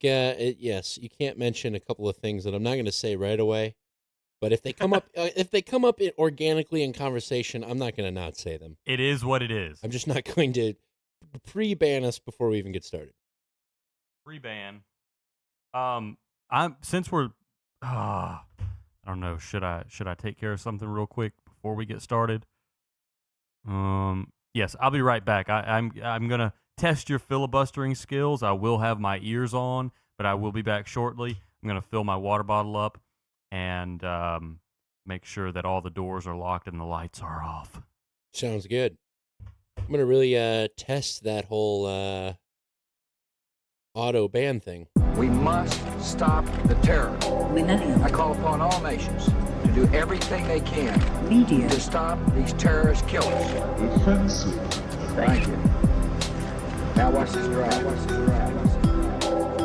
Yes, you can't mention a couple of things that I'm not going to say right away. But if they come up organically in conversation, I'm not going to not say them. It is what it is. I'm just not going to pre-ban us before we even get started. Free ban. I'm since we're I don't know, should I take care of something real quick before we get started? Yes, I'll be right back. I'm gonna test your filibustering skills. I will have my ears on, but I will be back shortly. I'm gonna fill my water bottle up and make sure that all the doors are locked and the lights are off. Sounds good. I'm gonna really test that whole auto ban thing. We must stop the terror. Millennial. I call upon all nations to do everything they can Media. to stop these terrorist killers. Offensive. Thank you. Now watch this drive.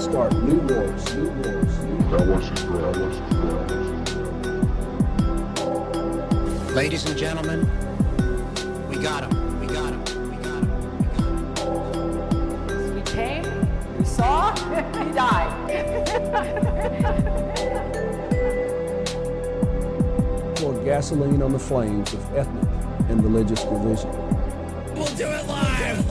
Start new wars. Now watch this drive. Ladies and gentlemen, we got him. We came, we saw, he died. Pour gasoline on the flames of ethnic and religious division. We'll do it live.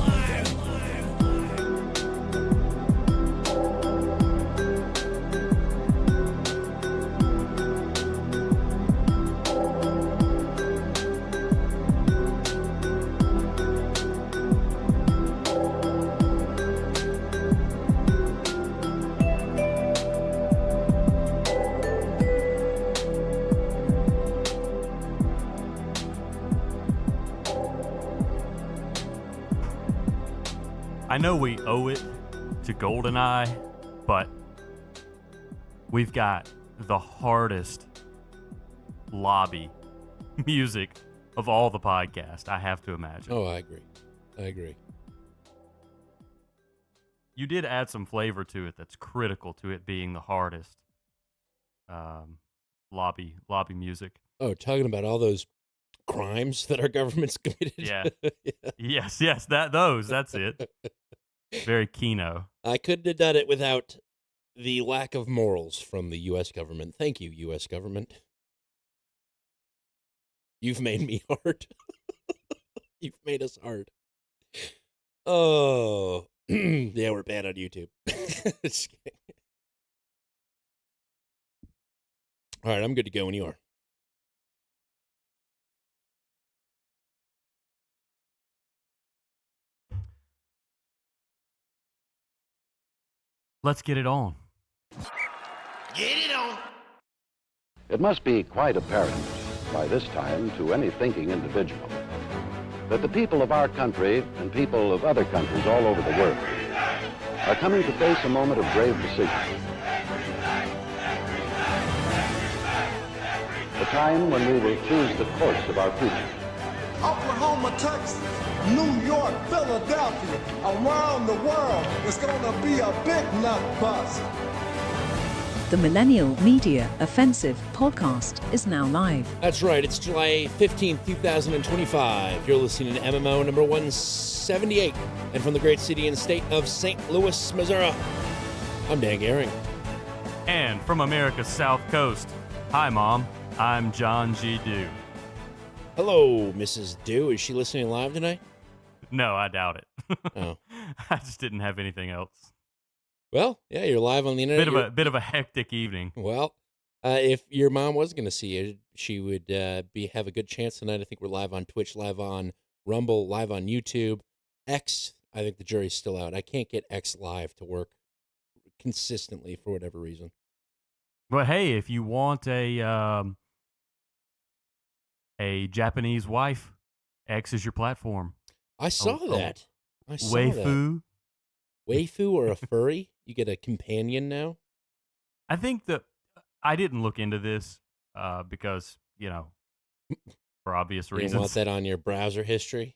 I know we owe it to GoldenEye, but we've got the hardest lobby music of all the podcasts, I have to imagine. Oh, I agree. You did add some flavor to it that's critical to it being the hardest lobby music. Oh, talking about all those crimes that our government's committed. Yeah. Yes, that's it. Very Kino. I couldn't have done it without the lack of morals from the U.S. government. Thank you, U.S. government. You've made me hard. You've made us hard. Oh, yeah, we're banned on YouTube. All right, I'm good to go when you are. Let's get it on. Get it on. It must be quite apparent by this time to any thinking individual that the people of our country and people of other countries all over the world are coming to face a moment of grave decision. A time when we will choose the course of our future. Oklahoma, Texas, New York, Philadelphia, around the world, it's gonna be a big nut bust. The Millennial Media Offensive podcast is now live. That's right. It's July 15th, 2025. You're listening to MMO number 178. And from the great city and state of St. Louis, Missouri, I'm Dan Gehring. And from America's South Coast, hi, Mom. I'm John G. Dew. Hello, Mrs. Dew. Is she listening live tonight? No, I doubt it. Oh. I just didn't have anything else. Well, yeah, you're live on the internet. Bit of a hectic evening. Well, if your mom was going to see it, she would have a good chance tonight. I think we're live on Twitch, live on Rumble, live on YouTube. X, I think the jury's still out. I can't get X live to work consistently for whatever reason. But hey, if you want a Japanese wife, X is your platform. I saw that. I saw Waifu. Waifu or a furry? You get a companion now? I think that I didn't look into this because, for obvious reasons. You want that on your browser history?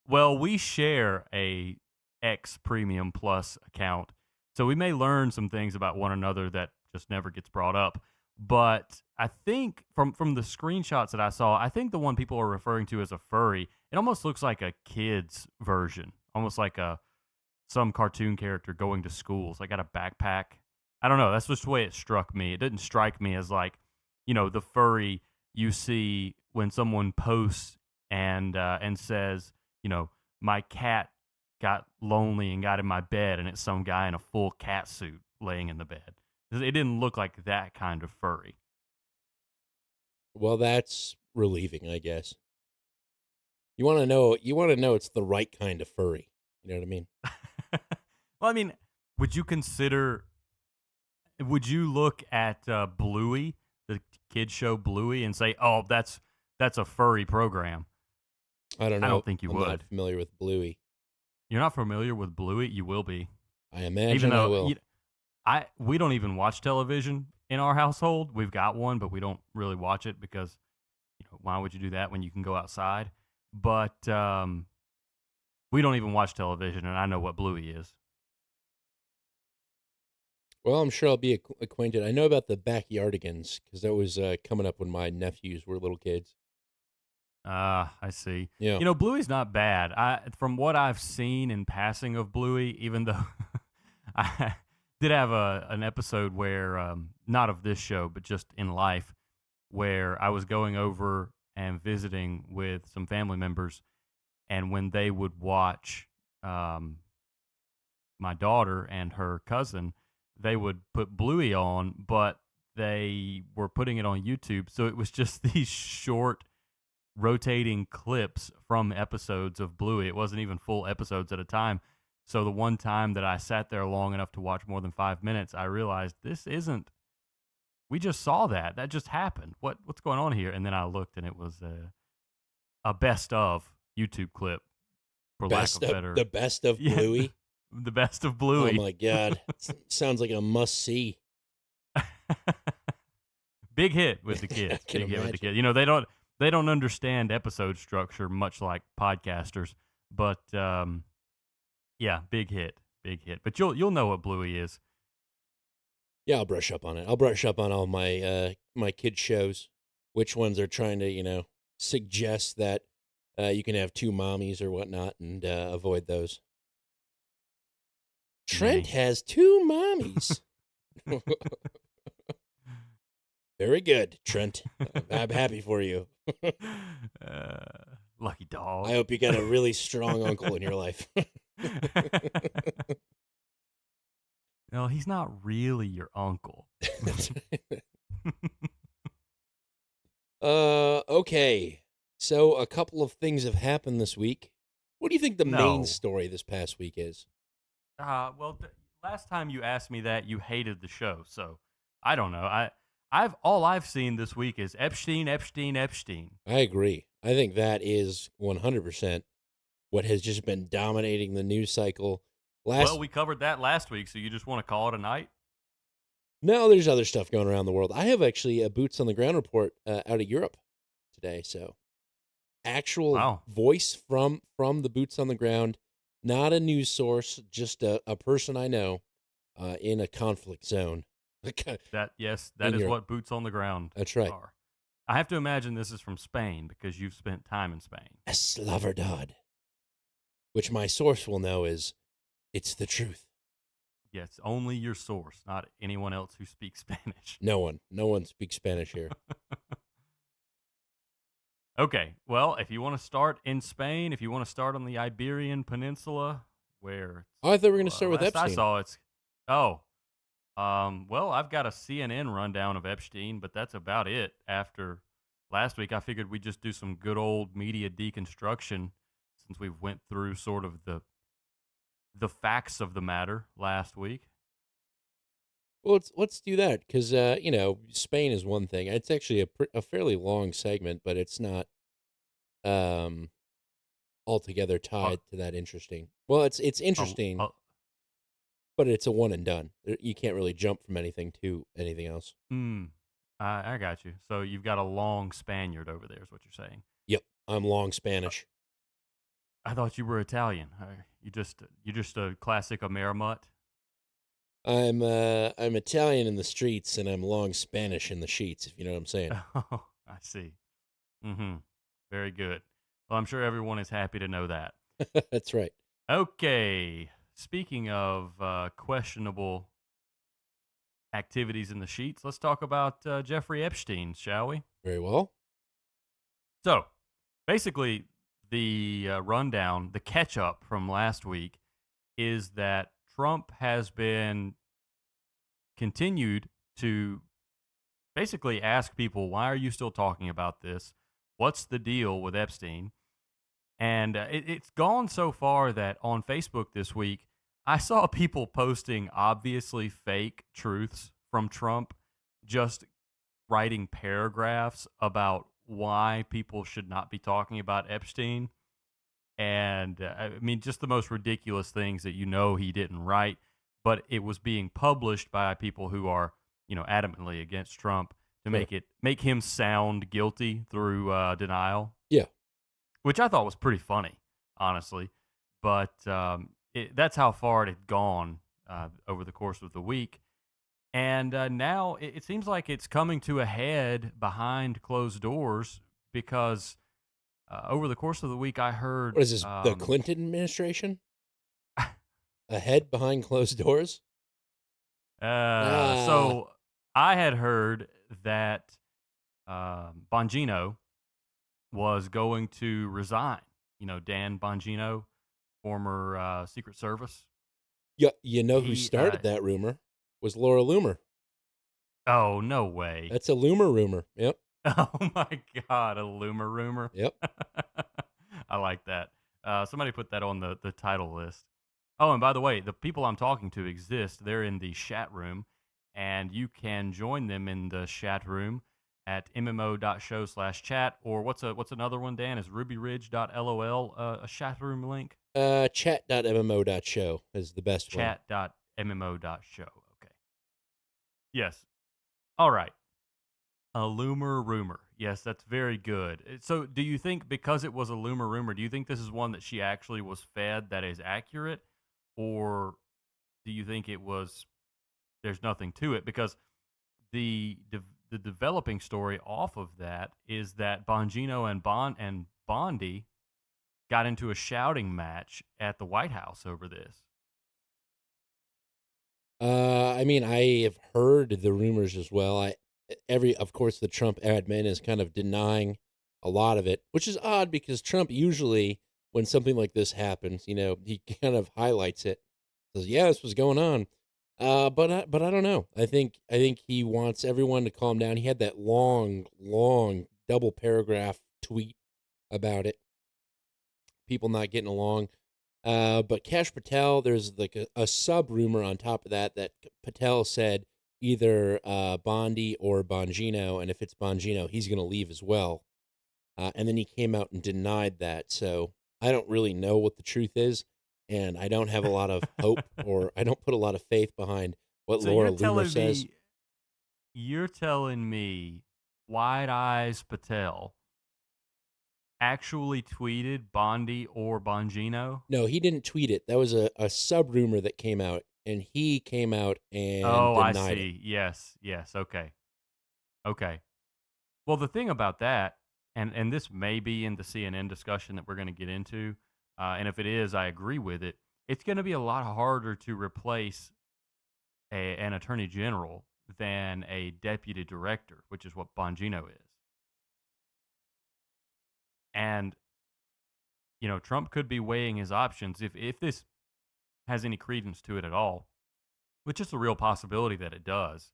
Well, we share a X Premium Plus account, so we may learn some things about one another that just never gets brought up. But I think from the screenshots that I saw, I think the one people are referring to as a furry, it almost looks like a kid's version, almost like some cartoon character going to school. So I got a backpack. I don't know. That's just the way it struck me. It didn't strike me as like, the furry you see when someone posts and says, my cat got lonely and got in my bed, and it's some guy in a full cat suit laying in the bed. It didn't look like that kind of furry. Well, that's relieving, I guess. You want to know it's the right kind of furry. You know what I mean? Well, I mean, would you look at Bluey, the kid show Bluey, and say, "Oh, that's a furry program"? I don't know. I don't think you I'm would. not familiar with Bluey. You're not familiar with Bluey? You will be. I imagine Even though I will. we don't even watch television in our household. We've got one, but we don't really watch it because, why would you do that when you can go outside? But we don't even watch television, and I know what Bluey is. Well, I'm sure I'll be acquainted. I know about the Backyardigans because that was coming up when my nephews were little kids. I see. Yeah. Bluey's not bad. From what I've seen in passing of Bluey, even though I did have an episode where, not of this show, but just in life, where I was going over and visiting with some family members, and when they would watch my daughter and her cousin, they would put Bluey on, but they were putting it on YouTube, so it was just these short rotating clips from episodes of Bluey. It wasn't even full episodes at a time. So the one time that I sat there long enough to watch more than 5 minutes, I realized we just saw that. That just happened. What's going on here? And then I looked, and it was a best of YouTube clip, for lack of better. The best of Bluey? The best of Bluey. Oh, my God. Sounds like a must-see. Big hit with the kids. Big hit with the kids. They don't understand episode structure, much like podcasters. But, yeah, big hit. But you'll know what Bluey is. Yeah, I'll brush up on it. I'll brush up on all my my kids' shows. Which ones are trying to, suggest that you can have two mommies or whatnot, and avoid those. Trent has two mommies. Very good, Trent. I'm happy for you. Lucky dog. I hope you got a really strong uncle in your life. No, he's not really your uncle. Okay. So a couple of things have happened this week. What do you think the main story this past week is? Last time you asked me that, you hated the show, so I don't know. All I've seen this week is Epstein. I agree. I think that is 100% what has just been dominating the news cycle. We covered that last week, so you just want to call it a night? No, there's other stuff going around the world. I have actually a boots on the ground report out of Europe today, so actual voice from the boots on the ground, not a news source, just a person I know in a conflict zone. That is what boots on the ground That's right. are. I have to imagine this is from Spain because you've spent time in Spain. Es la verdad, which my source will know it's the truth. Yes, only your source, not anyone else who speaks Spanish. No one speaks Spanish here. Okay, well, if you want to start in Spain, if you want to start on the Iberian Peninsula, where I thought we were going to start with Epstein. I saw well, I've got a CNN rundown of Epstein, but that's about it. After last week, I figured we'd just do some good old media deconstruction since we went through sort of the facts of the matter last week. Well, let's do that because Spain is one thing. It's actually a fairly long segment, but it's not altogether tied to that interesting. Well, it's interesting, but it's a one and done. You can't really jump from anything to anything else. I got you. So you've got a long Spaniard over there, is what you're saying? Yep, I'm long Spanish. I thought you were Italian. You just a classic Amerimut. I'm Italian in the streets, and I'm long Spanish in the sheets. If you know what I'm saying. Oh, I see. Very good. Well, I'm sure everyone is happy to know that. That's right. Okay, speaking of questionable activities in the sheets, let's talk about Jeffrey Epstein, shall we? Very well. So, basically, the rundown, the catch up from last week is that Trump has been continued to basically ask people, why are you still talking about this? What's the deal with Epstein? And it's gone so far that on Facebook this week, I saw people posting obviously fake truths from Trump, just writing paragraphs about why people should not be talking about Epstein. And I mean, just the most ridiculous things that he didn't write, but it was being published by people who are, adamantly against Trump to Sure. make him sound guilty through denial. Yeah. Which I thought was pretty funny, honestly. But that's how far it had gone over the course of the week. And now it seems like it's coming to a head behind closed doors because over the course of the week, I heard. What is this, the Clinton administration? Ahead behind closed doors? So I had heard that Bongino was going to resign. Dan Bongino, former Secret Service. Yeah, who He, started that rumor was Laura Loomer. Oh, no way. That's a Loomer rumor. Yep. Oh, my God, a Loomer rumor? Yep. I like that. Somebody put that on the title list. Oh, and by the way, the people I'm talking to exist. They're in the chat room, and you can join them in the chat room at mmo.show/chat, or what's another one, Dan? Is rubyridge.lol a chat room link? Chat.mmo.show is the best one. Chat.mmo.show. Okay. Yes. All right. A Loomer rumor. Yes, that's very good. So do you think because it was a Loomer rumor, do you think this is one that she actually was fed that is accurate? Or do you think there's nothing to it? Because the developing story off of that is that Bongino and Bondi got into a shouting match at the White House over this. I mean, I have heard the rumors as well. Of course, the Trump admin is kind of denying a lot of it, which is odd because Trump usually, when something like this happens, he kind of highlights it, says, "Yeah, this was going on." But I don't know. I think he wants everyone to calm down. He had that long double paragraph tweet about it, people not getting along. But Kash Patel, there's like a sub rumor on top of that Patel said either Bondi or Bongino, and if it's Bongino, he's going to leave as well. And then he came out and denied that. So I don't really know what the truth is, and I don't have a lot of hope, or I don't put a lot of faith behind what So Laura Loomer says. You're telling me Wide Eyes Patel actually tweeted Bondi or Bongino? No, he didn't tweet it. That was a sub rumor that came out, and he came out and I denied see. it. Yes. Okay. Well, the thing about that, and this may be in the CNN discussion that we're going to get into, and if it is, I agree with it. It's going to be a lot harder to replace an attorney general than a deputy director, which is what Bongino is. And, Trump could be weighing his options if this has any credence to it at all, which is a real possibility that it does.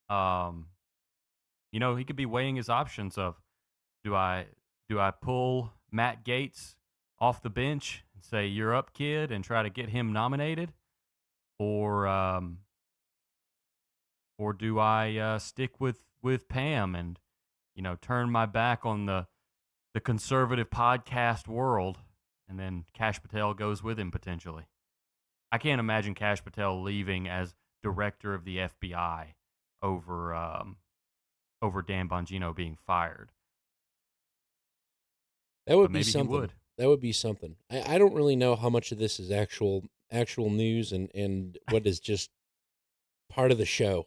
He could be weighing his options of, do I pull Matt Gaetz off the bench and say, "You're up, kid," and try to get him nominated? Or do I stick with Pam and, turn my back on the conservative podcast world, and then Kash Patel goes with him potentially? I can't imagine Kash Patel leaving as director of the FBI over Dan Bongino being fired. That would But be maybe he something. would. That would be something. I don't really know how much of this is actual news and what is just part of the show,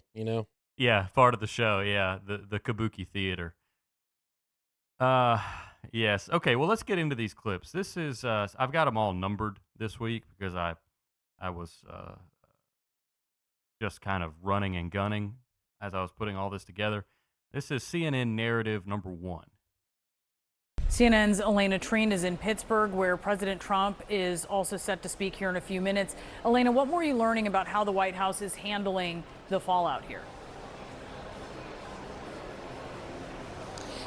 Yeah, part of the show. Yeah, the Kabuki Theater. Yes. Okay. Well, let's get into these clips. This is I've got them all numbered this week because I I was just kind of running and gunning as I was putting all this together. This is CNN narrative number 1. CNN's Elena Treen is in Pittsburgh, where President Trump is also set to speak here in a few minutes. Elena, what more are you learning about how the White House is handling the fallout here?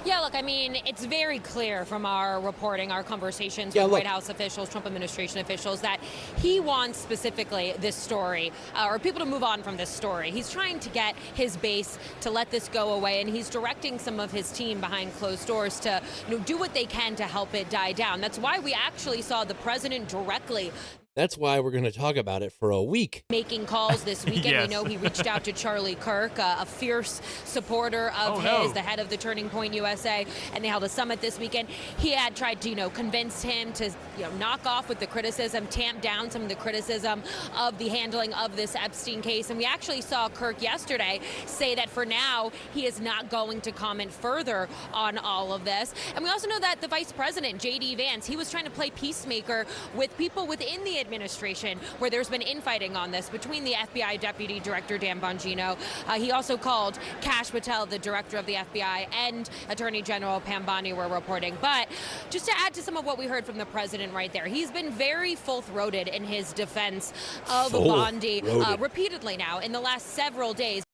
Yeah, look, I mean, it's very clear from our reporting, our conversations with White House officials, Trump administration officials, that he wants specifically this story, or people to move on from this story. He's trying to get his base to let this go away, and he's directing some of his team behind closed doors to do what they can to help it die down. That's why we actually saw the president directly. That's why we're going to talk about it for a week. Making calls this weekend. Yes. We know he reached out to Charlie Kirk, a fierce supporter of his, the head of the Turning Point USA, and they held a summit this weekend. He had tried to, convince him to, knock off with the criticism, tamp down some of the criticism of the handling of this Epstein case. And we actually saw Kirk yesterday say that for now, he is not going to comment further on all of this. And we also know that the Vice President, J.D. Vance, he was trying to play peacemaker with people within the administration where there's been infighting on this between the FBI Deputy Director Dan Bongino. He also called Kash Patel, the director of the FBI, and Attorney General Pam Bondi were reporting. But just to add to some of what we heard from the president right there, he's been very full-throated in his defense of Bondi repeatedly now in the last several days.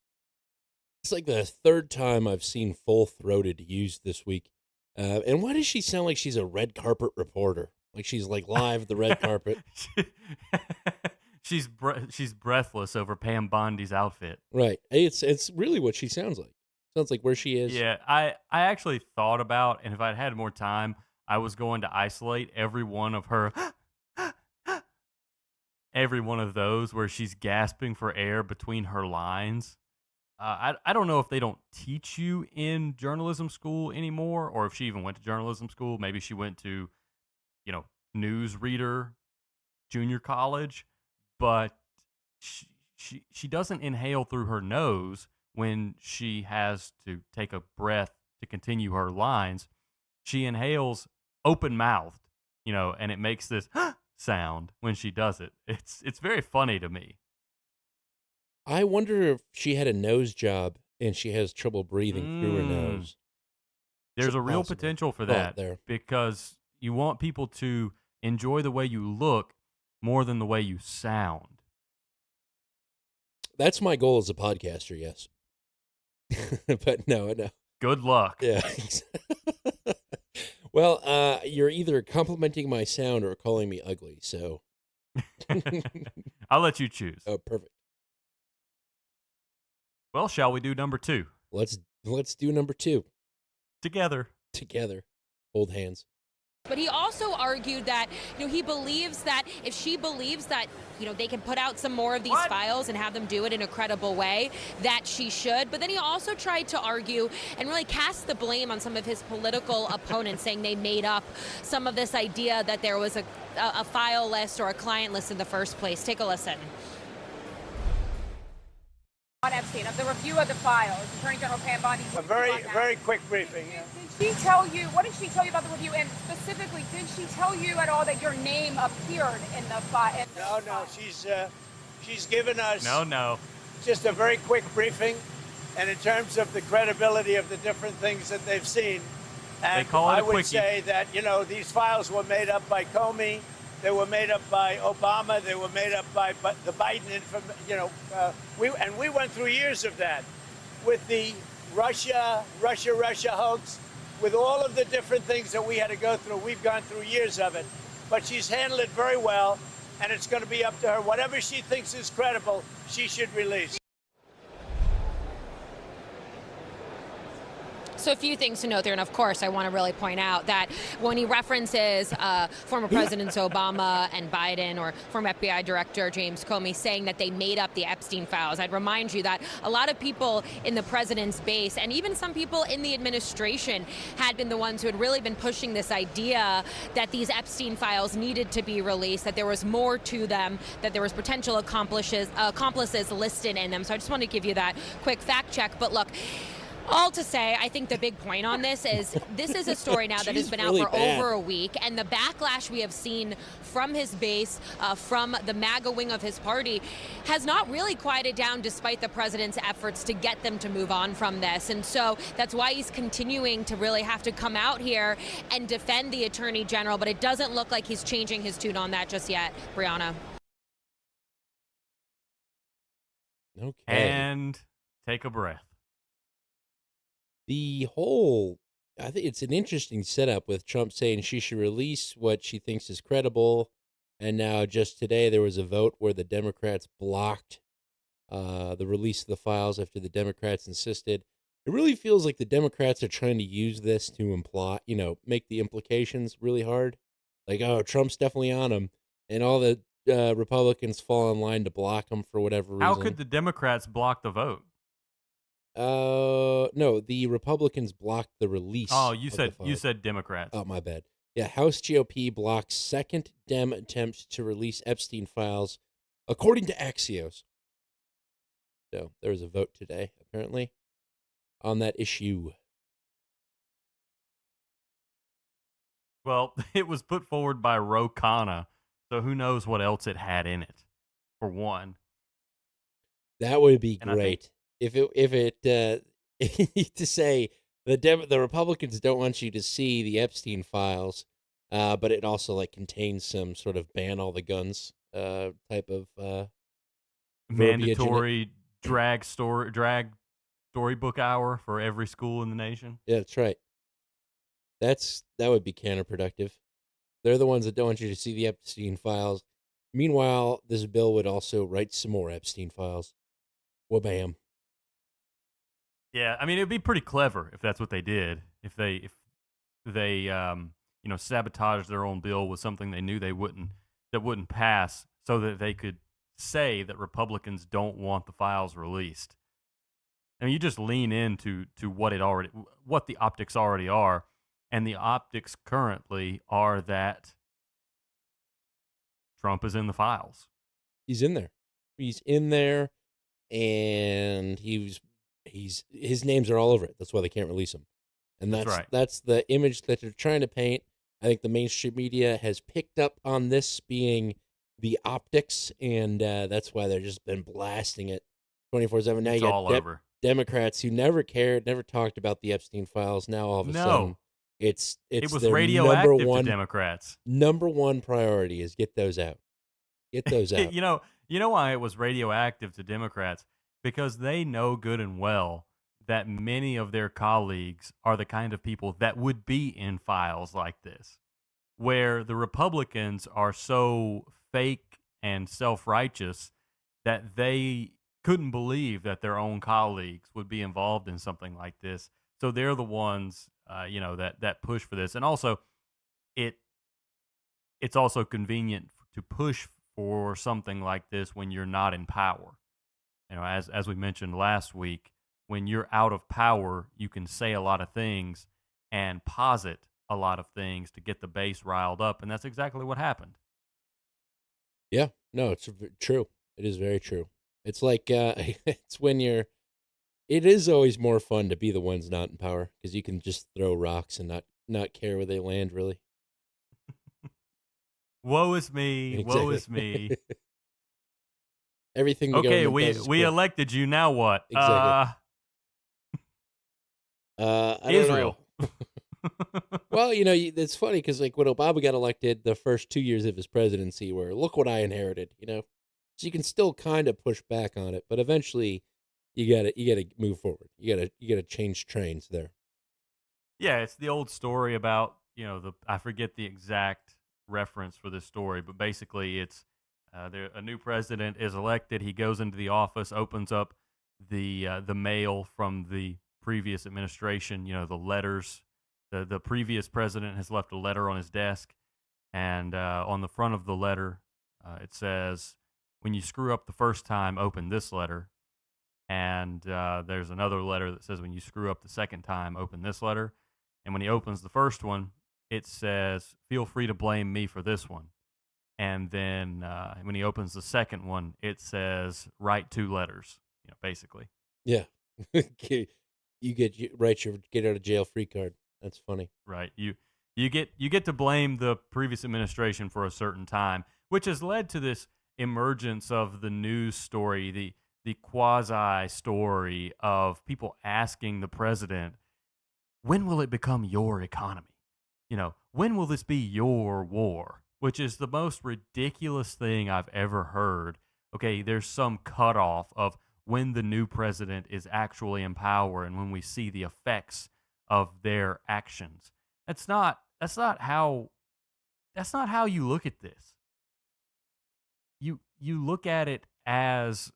It's like the third time I've seen full-throated used this week. And why does she sound like she's a red carpet reporter? Like she's like live at the red carpet. She's breathless over Pam Bondi's outfit. Right. It's really what she sounds like. Sounds like where she is. Yeah, I actually thought about, and if I'd had more time, I was going to isolate every one of her, every one of those where she's gasping for air between her lines. I don't know if they don't teach you in journalism school anymore, or if she even went to journalism school. Maybe she went to, newsreader junior college, but she doesn't inhale through her nose when she has to take a breath to continue her lines. She inhales open-mouthed, and it makes this sound when she does it. It's very funny to me. I wonder if she had a nose job and she has trouble breathing through her nose. There's a real potential for that because you want people to enjoy the way you look more than the way you sound. That's my goal as a podcaster, yes. But no. Good luck. Yeah. Well, you're either complimenting my sound or calling me ugly, so. I'll let you choose. Oh, perfect. Well, shall we do number 2? Let's do number 2. Together. Hold hands. But he also argued that, he believes that if she believes that, they can put out some more of these files and have them do it in a credible way, that she should. But then he also tried to argue and really cast the blame on some of his political opponents, saying they made up some of this idea that there was a file list or a client list in the first place. Take a listen. On Epstein, of the review of the files, Attorney General Pam Bondi. A very quick briefing. Did she tell you, what did she tell you about the review? And specifically, did she tell you at all that your name appeared in the file? No, she's given us No. just a very quick briefing, and in terms of the credibility of the different things that they've seen. And they call it I a would quickie. say that, these files were made up by Comey, they were made up by Obama, they were made up by the Biden, we went through years of that with the Russia hoax, with all of the different things that we had to go through. We've gone through years of it, but she's handled it very well, and it's going to be up to her. Whatever she thinks is credible, she should release. So a few things to note there, and of course I want to really point out that when he references former Presidents Obama and Biden or former FBI Director James Comey saying that they made up the Epstein files, I'd remind you that a lot of people in the president's base and even some people in the administration had been the ones who had really been pushing this idea that these Epstein files needed to be released, that there was more to them, that there was potential accomplices listed in them. So I just want to give you that quick fact check. But look, All to say, I think the big point on this is a story now that has been really out for bad. over a week, and the backlash we have seen from his base, from the MAGA wing of his party, has not really quieted down despite the president's efforts to get them to move on from this. And so that's why he's continuing to really have to come out here and defend the attorney general, but it doesn't look like he's changing his tune on that just yet, Brianna. Okay. And take a breath. I think it's an interesting setup with Trump saying she should release what she thinks is credible. And now just today, there was a vote where the Democrats blocked the release of the files after the Democrats insisted. It really feels like the Democrats are trying to use this to imply, make the implications really hard. Like, oh, Trump's definitely on him. And all the Republicans fall in line to block him for whatever reason. How could the Democrats block the vote? No, the Republicans blocked the release. Oh, of the you files. said Democrats. Oh, my bad. Yeah, House GOP blocks second Dem attempt to release Epstein files, according to Axios. So there was a vote today, apparently, on that issue. Well, it was put forward by Ro Khanna, so who knows what else it had in it, for one. That would be And great if it to say the Republicans don't want you to see the Epstein files, but it also contains some sort of ban all the guns type of verbiage in it. Mandatory drag storybook hour for every school in the nation. Yeah, that's right. That would be counterproductive. They're the ones that don't want you to see the Epstein files. Meanwhile, this bill would also write some more Epstein files. Wha-bam. Yeah, I mean, it'd be pretty clever if that's what they did. If they sabotaged their own bill with something they knew that wouldn't pass, so that they could say that Republicans don't want the files released. I mean, you just lean into what the optics already are, and the optics currently are that Trump is in the files. He's in there. He's in there, and his names are all over it. That's why they can't release him. And that's the image that they're trying to paint. I think the mainstream media has picked up on this being the optics, and that's why they've just been blasting it 24/7. Now you got all over. Democrats who never cared, never talked about the Epstein files. Now all of a sudden, it was their radioactive to Democrats. Number one priority is get those out. Get those out. You know why it was radioactive to Democrats? Because they know good and well that many of their colleagues are the kind of people that would be in files like this, where the Republicans are so fake and self-righteous that they couldn't believe that their own colleagues would be involved in something like this. So they're the ones, that push for this. And also, it's also convenient to push for something like this when you're not in power. As we mentioned last week, when you're out of power, you can say a lot of things and posit a lot of things to get the base riled up, and that's exactly what happened. Yeah, no, it's true. It is very true. It's like it's when it is always more fun to be the ones not in power because you can just throw rocks and not care where they land, really. Woe is me. Exactly. Woe is me. Everything the okay, government does is we cool. elected you. Now what? Exactly. I don't Israel. know. Well, it's funny because when Obama got elected, the first 2 years of his presidency were, look what I inherited, So you can still kind of push back on it, but eventually you gotta move forward. You gotta change trains there. Yeah, it's the old story about, I forget the exact reference for this story, but basically it's a new president is elected. He goes into the office, opens up the mail from the previous administration, the letters. The previous president has left a letter on his desk, and on the front of the letter, it says, when you screw up the first time, open this letter. And there's another letter that says, when you screw up the second time, open this letter. And when he opens the first one, it says, feel free to blame me for this one. And then when he opens the second one, it says, write 2 letters, basically. Yeah. You get your get out of jail free card. That's funny. Right. You get to blame the previous administration for a certain time, which has led to this emergence of the news story, the quasi story of people asking the president, when will it become your economy? When will this be your war? Which is the most ridiculous thing I've ever heard. Okay, there's some cutoff of when the new president is actually in power and when we see the effects of their actions. That's not how you look at this. You look at it as,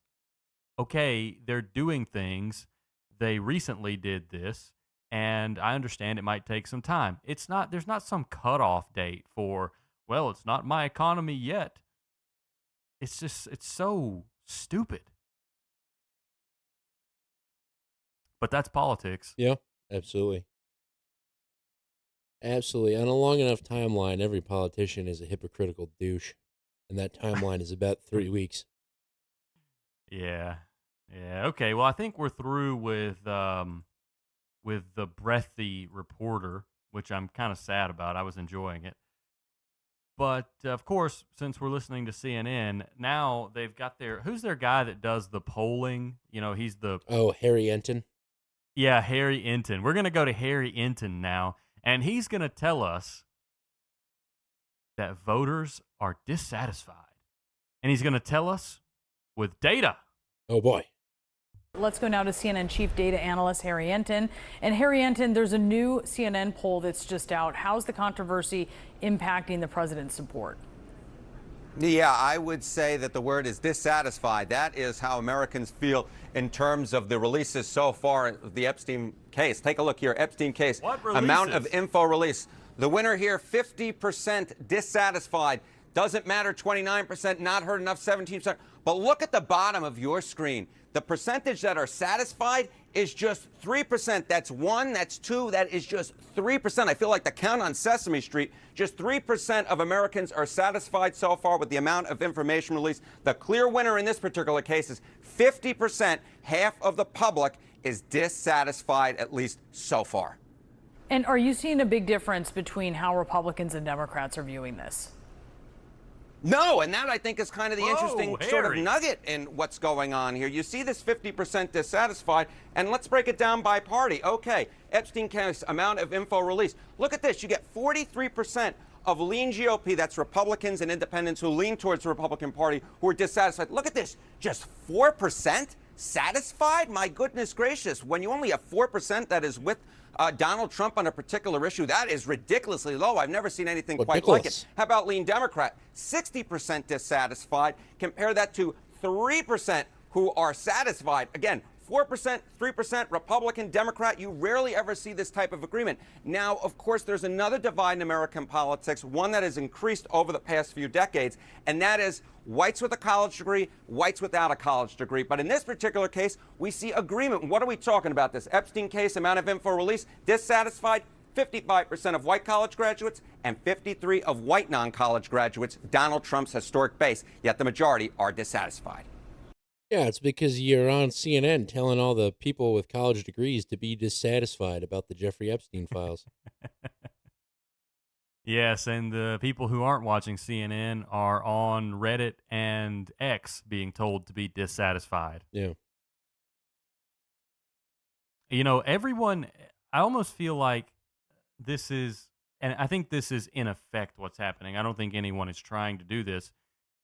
okay, they're doing things. They recently did this, and I understand it might take some time. There's not some cutoff date for, well, it's not my economy yet. It's so stupid. But that's politics. Yeah, absolutely. Absolutely. On a long enough timeline, every politician is a hypocritical douche. And that timeline is about 3 weeks. Yeah. Yeah. Okay. Well, I think we're through with the breathy reporter, which I'm kind of sad about. I was enjoying it. But of course, since we're listening to CNN, now they've got who's their guy that does the polling? He's the Harry Enton. Yeah, Harry Enton. We're going to go to Harry Enton now, and he's going to tell us that voters are dissatisfied. And he's going to tell us with data. Oh, boy. Let's go now to CNN chief data analyst Harry Enton. And Harry Enton, there's a new CNN poll that's just out. How's the controversy impacting the president's support? Yeah, I would say that the word is dissatisfied. That is how Americans feel in terms of the releases so far of the Epstein case. Take a look here. Epstein case. What releases? Amount of info release. The winner here, 50% dissatisfied. Doesn't matter, 29%, not heard enough, 17%. But look at the bottom of your screen. The percentage that are satisfied is just 3%. That's 1, that's 2, that is just 3%. I feel like the count on Sesame Street. Just 3% of Americans are satisfied so far with the amount of information released. The clear winner in this particular case is 50%. Half of the public is dissatisfied, at least so far. And are you seeing a big difference between how Republicans and Democrats are viewing this? No, and that I think is kind of the interesting sort of Harry. nugget in what's going on here. You see this 50% dissatisfied, and let's break it down by party. Okay, Epstein case, amount of info released. Look at this. You get 43% of lean GOP, that's Republicans and independents who lean towards the Republican Party, who are dissatisfied. Look at this. Just 4% satisfied? My goodness gracious. When you only have 4% that is with Donald Trump on a particular issue, that is ridiculously low. I've never seen anything quite like it. How about lean Democrat? 60% dissatisfied. Compare that to 3% who are satisfied. Again, 4%, 3% Republican, Democrat. You rarely ever see this type of agreement. Now, of course, there's another divide in American politics, one that has increased over the past few decades, and that is whites with a college degree, whites without a college degree. But in this particular case, we see agreement. What are we talking about? This Epstein case, amount of info released, dissatisfied, 55% of white college graduates and 53% of white non-college graduates, Donald Trump's historic base, yet the majority are dissatisfied. Yeah, it's because you're on CNN telling all the people with college degrees to be dissatisfied about the Jeffrey Epstein files. Yes, and the people who aren't watching CNN are on Reddit and X being told to be dissatisfied. Yeah. Everyone, I almost feel like this is, and I think this is in effect what's happening. I don't think anyone is trying to do this.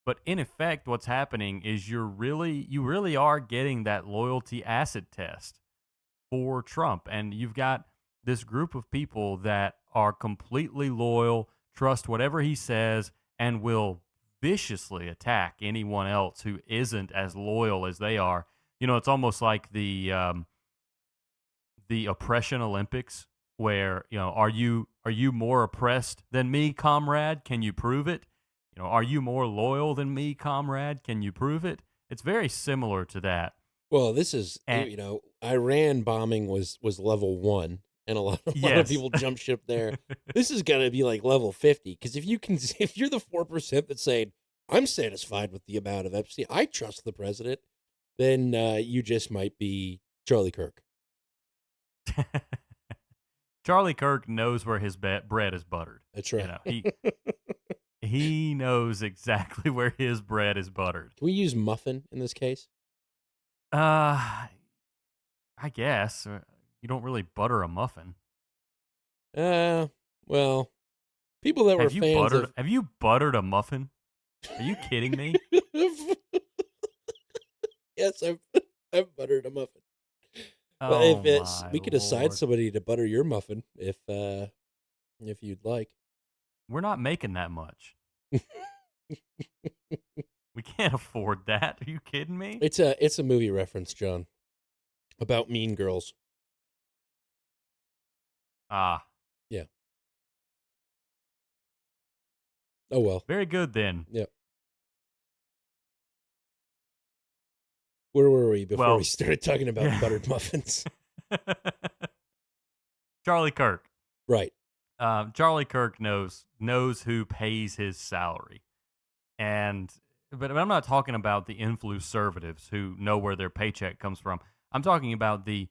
But in effect, what's happening is you really are getting that loyalty acid test for Trump. And you've got this group of people that are completely loyal, trust whatever he says, and will viciously attack anyone else who isn't as loyal as they are. It's almost like the oppression Olympics, where, are you more oppressed than me, comrade? Can you prove it? Are you more loyal than me, comrade? Can you prove it? It's very similar to that. Well, this is, Iran bombing was level 1, and a lot of people jump ship there. This is going to be like level 50, because if you're the 4% that's saying, I'm satisfied with the amount of Epstein, I trust the president, then you just might be Charlie Kirk. Charlie Kirk knows where his bread is buttered. That's right. He knows exactly where his bread is buttered. Can we use muffin in this case? I guess you don't really butter a muffin. Well, people that were fans of have you buttered a muffin? Are you kidding me? Yes, I've buttered a muffin. But Oh if it's, my we could assign Lord. somebody to butter your muffin if you'd like. We're not making that much. We can't afford that. Are you kidding me? It's a movie reference, John, about Mean Girls. Ah, Yeah. Oh well. very good then. Yep. Where were we before Well, we started talking about yeah. buttered muffins? Charlie Kirk. Right. Charlie Kirk knows who pays his salary, but I'm not talking about the influcervatives who know where their paycheck comes from. I'm talking about the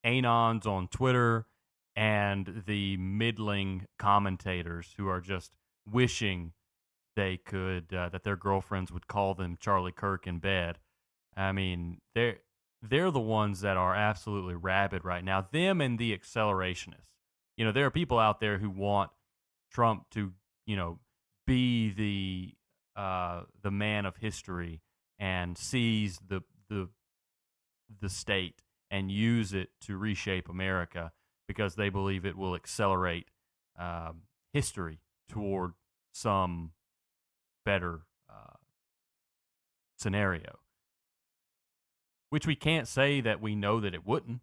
anons on Twitter and the middling commentators who are just wishing they could that their girlfriends would call them Charlie Kirk in bed. I mean, they're the ones that are absolutely rabid right now. Them and the accelerationists. You know, there are people out there who want Trump to, be the man of history and seize the state and use it to reshape America because they believe it will accelerate history toward some better scenario. Which we can't say that we know that it wouldn't,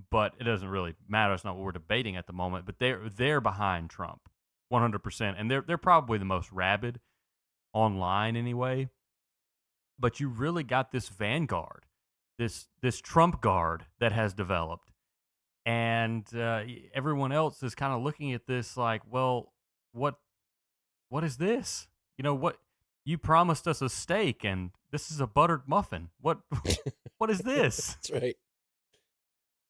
but it doesn't really matter. It's not what we're debating at the moment. But they're behind Trump, 100%, and they're probably the most rabid online anyway. But you really got this vanguard, this Trump guard that has developed, and everyone else is kind of looking at this like, well, what is this? What you promised us a steak, and this is a buttered muffin. What is this? That's right.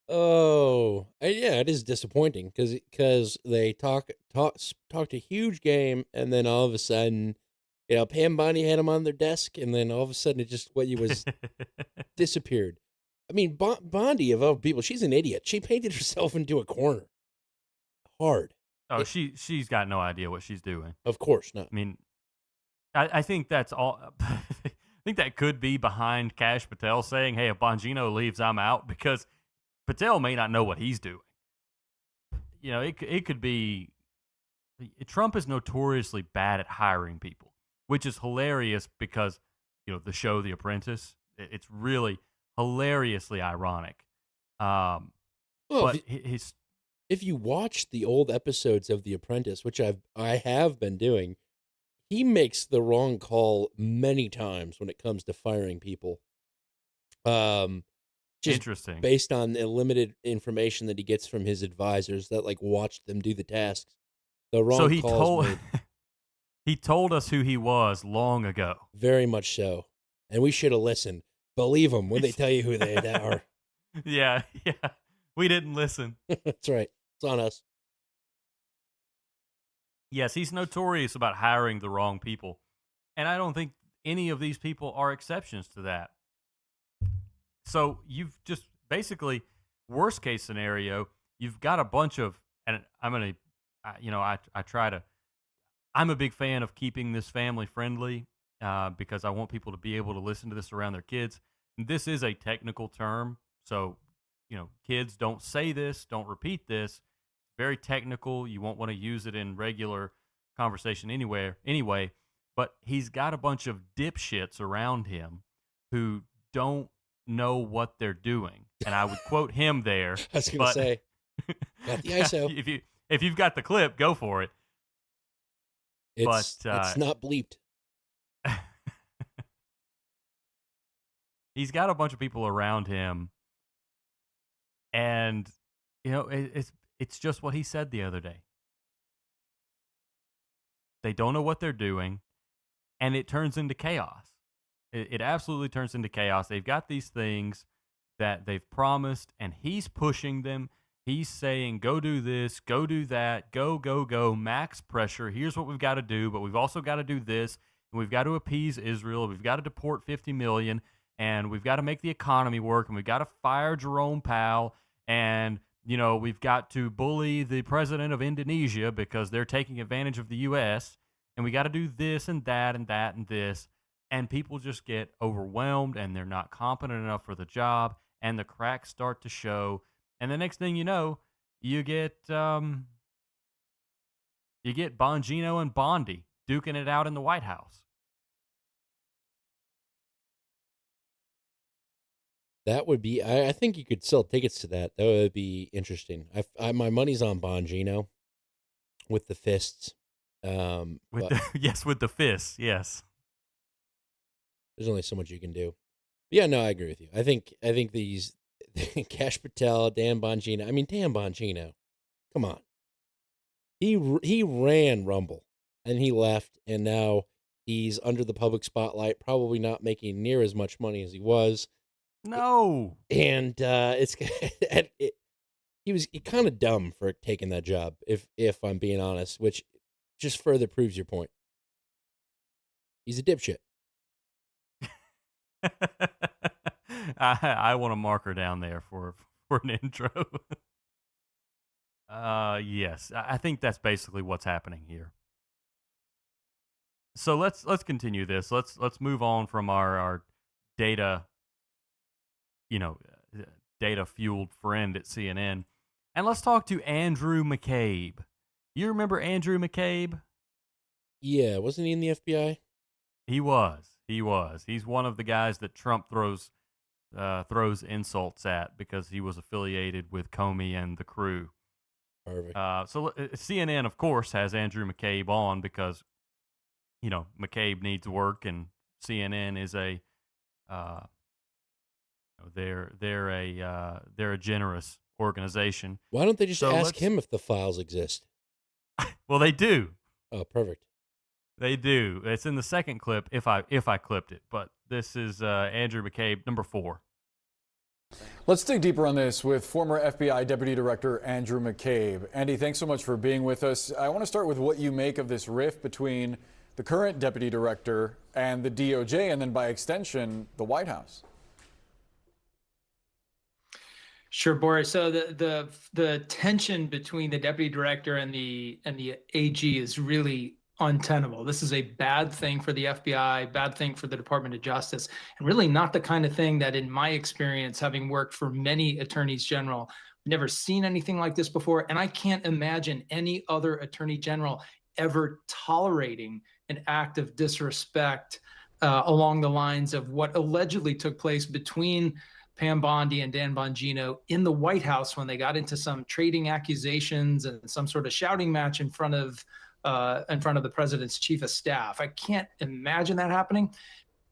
Oh, yeah, it is disappointing because they talked a huge game, and then all of a sudden, Pam Bondi had them on their desk, and then all of a sudden, it just was disappeared. I mean, Bondi of all people, she's an idiot. She painted herself into a corner. Hard. Oh, she's got no idea what she's doing. Of course not. I mean, I think that's all. I think that could be behind Kash Patel saying, "Hey, if Bongino leaves, I'm out," because Patel may not know what he's doing. It could be. Trump is notoriously bad at hiring people, which is hilarious because the show The Apprentice. It's really hilariously ironic. But if you watch the old episodes of The Apprentice, which I have been doing, he makes the wrong call many times when it comes to firing people. Just Interesting. Based on the limited information that he gets from his advisors that watched them do the tasks. The wrong so he calls told made. He told us who he was long ago. Very much so. And we should have listened. Believe them when they tell you who they are. Yeah. We didn't listen. That's right. It's on us. Yes, he's notorious about hiring the wrong people. And I don't think any of these people are exceptions to that. So you've just basically, worst case scenario, you've got a bunch of, and I'm going to, I try to, I'm a big fan of keeping this family friendly because I want people to be able to listen to this around their kids. And this is a technical term. So, kids, don't say this, don't repeat this. Very technical. You won't want to use it in regular conversation anyway. But he's got a bunch of dipshits around him who don't know what they're doing. And I would quote him there. I was going to say, got the ISO. If you've got the clip, go for it. It's not bleeped. He's got a bunch of people around him, and it's just what he said the other day. They don't know what they're doing, and it turns into chaos. It absolutely turns into chaos. They've got these things that they've promised, and he's pushing them. He's saying, go do this, go do that, go, max pressure. Here's what we've got to do, but we've also got to do this, and we've got to appease Israel. We've got to deport 50 million, and we've got to make the economy work, and we've got to fire Jerome Powell, and, we've got to bully the president of Indonesia because they're taking advantage of the U.S., and we got to do this and that and that and this, and people just get overwhelmed, and they're not competent enough for the job, and the cracks start to show. And the next thing you know, you get Bongino and Bondi duking it out in the White House. That would be. I think you could sell tickets to that. That would be interesting. My money's on Bongino with the fists. With the fists. Yes. There's only so much you can do. Yeah, no, I agree with you. I think these Cash Patel, Dan Bongino. I mean, Dan Bongino. Come on. He ran Rumble and he left, and now he's under the public spotlight, probably not making near as much money as he was. No. And he was kind of dumb for taking that job, if I'm being honest, which just further proves your point. He's a dipshit. I want a marker down there for an intro. Yes, I think that's basically what's happening here. So let's continue this. Let's move on from our data, data fueled friend at CNN, and let's talk to Andrew McCabe. You remember Andrew McCabe? Yeah, wasn't he in the FBI? He was. He's one of the guys that Trump throws insults at because he was affiliated with Comey and the crew. Perfect. So CNN, of course, has Andrew McCabe on because, McCabe needs work, and CNN is they're a generous organization. Why don't they just ask him if the files exist? Well, they do. Oh, perfect. They do. It's in the second clip if I clipped it, but this is Andrew McCabe, number 4. Let's dig deeper on this with former FBI Deputy Director Andrew McCabe. Andy, thanks so much for being with us. I want to start with what you make of this rift between the current Deputy Director and the DOJ, and then by extension, the White House. Sure, Boris. So the tension between the Deputy Director and the AG is really untenable. This is a bad thing for the FBI, bad thing for the Department of Justice, and really not the kind of thing that, in my experience, having worked for many attorneys general, never seen anything like this before. And I can't imagine any other attorney general ever tolerating an act of disrespect along the lines of what allegedly took place between Pam Bondi and Dan Bongino in the White House when they got into some trading accusations and some sort of shouting match in front of the president's chief of staff. I can't imagine that happening.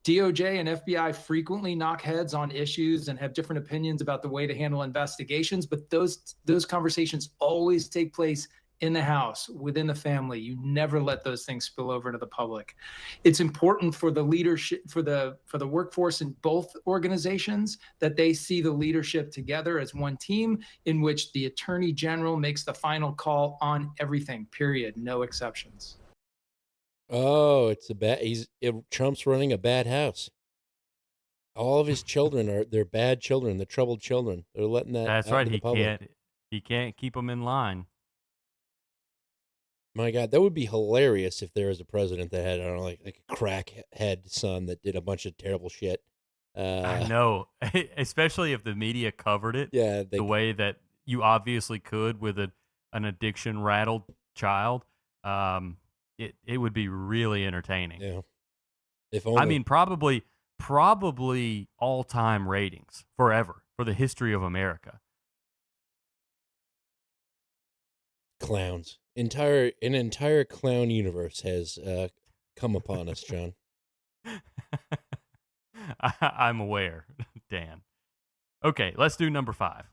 DOJ and FBI frequently knock heads on issues and have different opinions about the way to handle investigations, but those conversations always take place in the house, within the family. You never let those things spill over to the public. It's important for the leadership, for the workforce in both organizations, that they see the leadership together as one team in which the attorney general makes the final call on everything, period, no exceptions. Oh, Trump's running a bad house. All of his children they're bad children, they're troubled children. They're letting that. That's out right. to the public. He can't keep them in line. My God, that would be hilarious if there was a president that had, I don't know, like a crackhead son that did a bunch of terrible shit. I know, especially if the media covered it the way that you obviously could with an addiction-rattled child. It would be really entertaining. Yeah. If only. I mean, probably all-time ratings forever for the history of America. Clowns. An entire clown universe has come upon us, John. I'm aware, Dan. Okay, let's do number 5.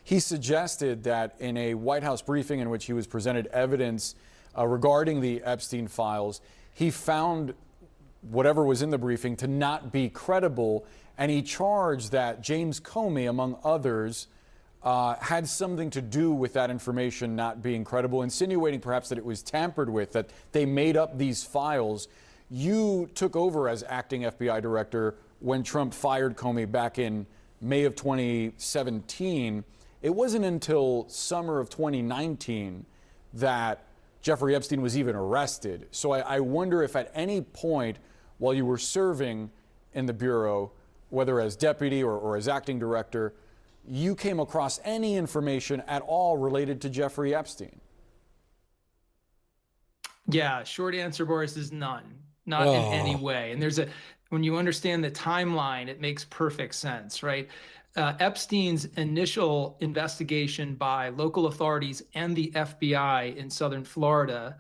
He suggested that in a White House briefing in which he was presented evidence regarding the Epstein files, he found whatever was in the briefing to not be credible, and he charged that James Comey, among others, had something to do with that information not being credible, insinuating perhaps that it was tampered with, that they made up these files. You took over as acting FBI director when Trump fired Comey back in May of 2017. It wasn't until summer of 2019 that Jeffrey Epstein was even arrested. So I wonder if at any point while you were serving in the Bureau, whether as deputy or as acting director, you came across any information at all related to Jeffrey Epstein. Yeah, short answer, Boris, is none. Not in any way. And when you understand the timeline, it makes perfect sense, right? Epstein's initial investigation by local authorities and the FBI in Southern Florida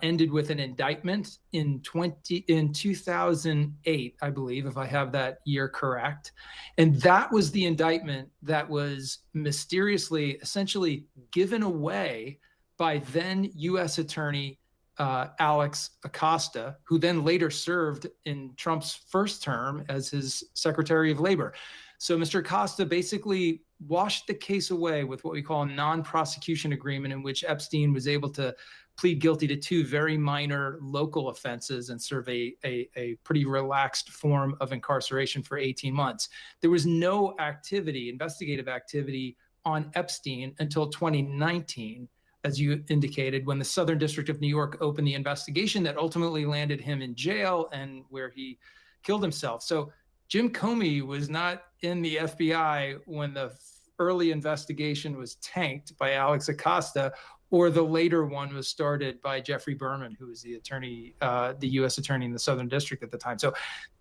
ended with an indictment in 2008, I believe, if I have that year correct. And that was the indictment that was mysteriously, essentially given away by then U.S. Attorney Alex Acosta, who then later served in Trump's first term as his Secretary of Labor. So Mr. Acosta basically washed the case away with what we call a non-prosecution agreement, in which Epstein was able to plead guilty to 2 very minor local offenses and serve a pretty relaxed form of incarceration for 18 months. There was no activity, investigative activity on Epstein until 2019, as you indicated, when the Southern District of New York opened the investigation that ultimately landed him in jail and where he killed himself. So Jim Comey was not in the FBI when the early investigation was tanked by Alex Acosta, or the later one was started by Jeffrey Berman, who was the attorney, the U.S. attorney in the Southern District at the time. So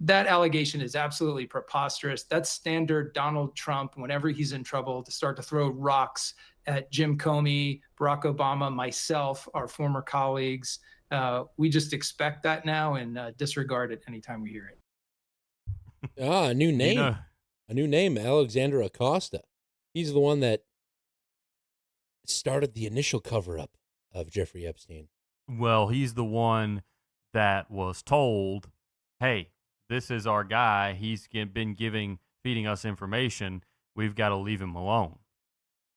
that allegation is absolutely preposterous. That's standard Donald Trump, whenever he's in trouble, to start to throw rocks at Jim Comey, Barack Obama, myself, our former colleagues. We just expect that now and disregard it anytime we hear it. A new name. A new name, Alexander Acosta. He's the one that started the initial cover-up of Jeffrey Epstein. Well, he's the one that was told, hey, this is our guy. He's been feeding us information. We've got to leave him alone.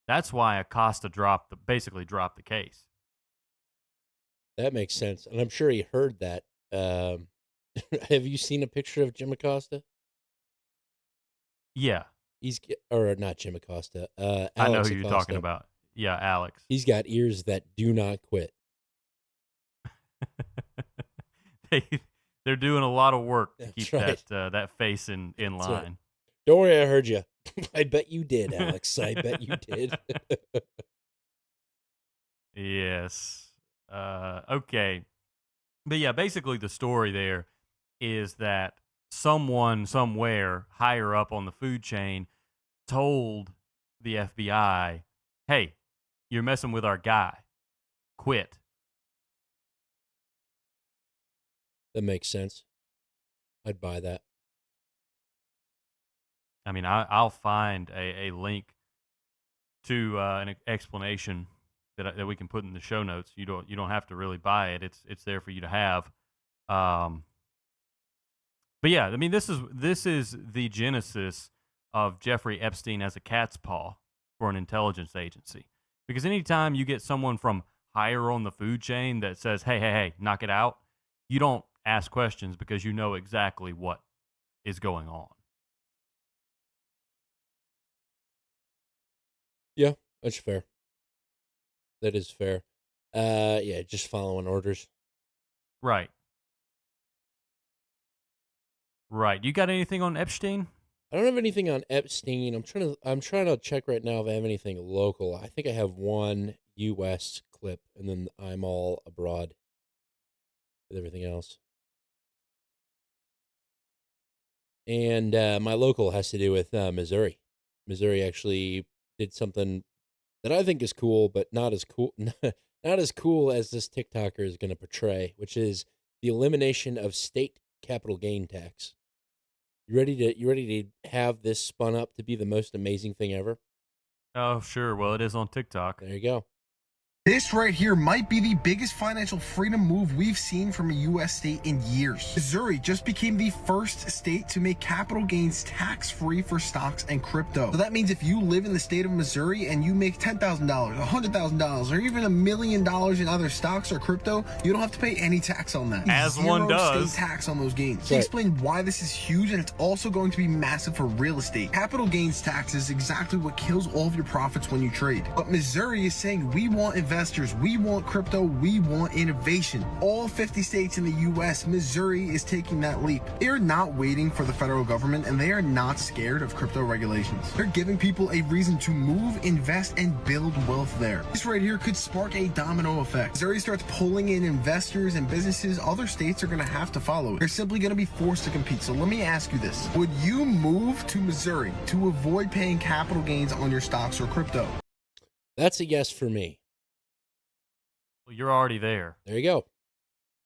That's why Acosta basically dropped the case. That makes sense. And I'm sure he heard that. Have you seen a picture of Jim Acosta? Yeah. Or not Jim Acosta. Alex I know who Acosta. you're talking about. Yeah, Alex. He's got ears that do not quit. They're doing a lot of work to keep right. that face in line. Right. Don't worry, I heard you. I bet you did, Alex. I bet you did. Yes. Okay. But yeah, basically the story there is that someone somewhere higher up on the food chain told the FBI, hey, you're messing with our guy. Quit. That makes sense. I'd buy that. I mean, I'll find a link to an explanation that we can put in the show notes. You don't have to really buy it. It's there for you to have. But yeah, I mean, this is the genesis of Jeffrey Epstein as a cat's paw for an intelligence agency. Because anytime you get someone from higher on the food chain that says, hey, knock it out, you don't ask questions because you know exactly what is going on. Yeah, that's fair. That is fair. Yeah, just following orders. Right. Right. You got anything on Epstein? I don't have anything on Epstein. I'm trying to check right now if I have anything local. I think I have one U.S. clip, and then I'm all abroad with everything else. And my local has to do with Missouri. Missouri actually did something that I think is cool, but not as cool, not as cool as this TikToker is going to portray, which is the elimination of state capital gain tax. You ready to have this spun up to be the most amazing thing ever? Oh, sure. Well, it is on TikTok. There you go. This right here might be the biggest financial freedom move we've seen from a U.S. state in years. Missouri just became the first state to make capital gains tax-free for stocks and crypto. So that means if you live in the state of Missouri and you make $10,000, $100,000, or even $1 million in other stocks or crypto, you don't have to pay any tax on that. As one does. State tax on those gains. To explain why this is huge, and it's also going to be massive for real estate. Capital gains tax is exactly what kills all of your profits when you trade. But Missouri is saying we want investors, we want crypto, we want innovation. All 50 states in the U.S., Missouri is taking that leap. They are not waiting for the federal government, and they are not scared of crypto regulations. They're giving people a reason to move, invest, and build wealth there. This right here could spark a domino effect. Missouri starts pulling in investors and businesses, other states are going to have to follow it. They're simply going to be forced to compete. So let me ask you this. Would you move to Missouri to avoid paying capital gains on your stocks or crypto? That's a yes for me. Well, you're already there. There you go.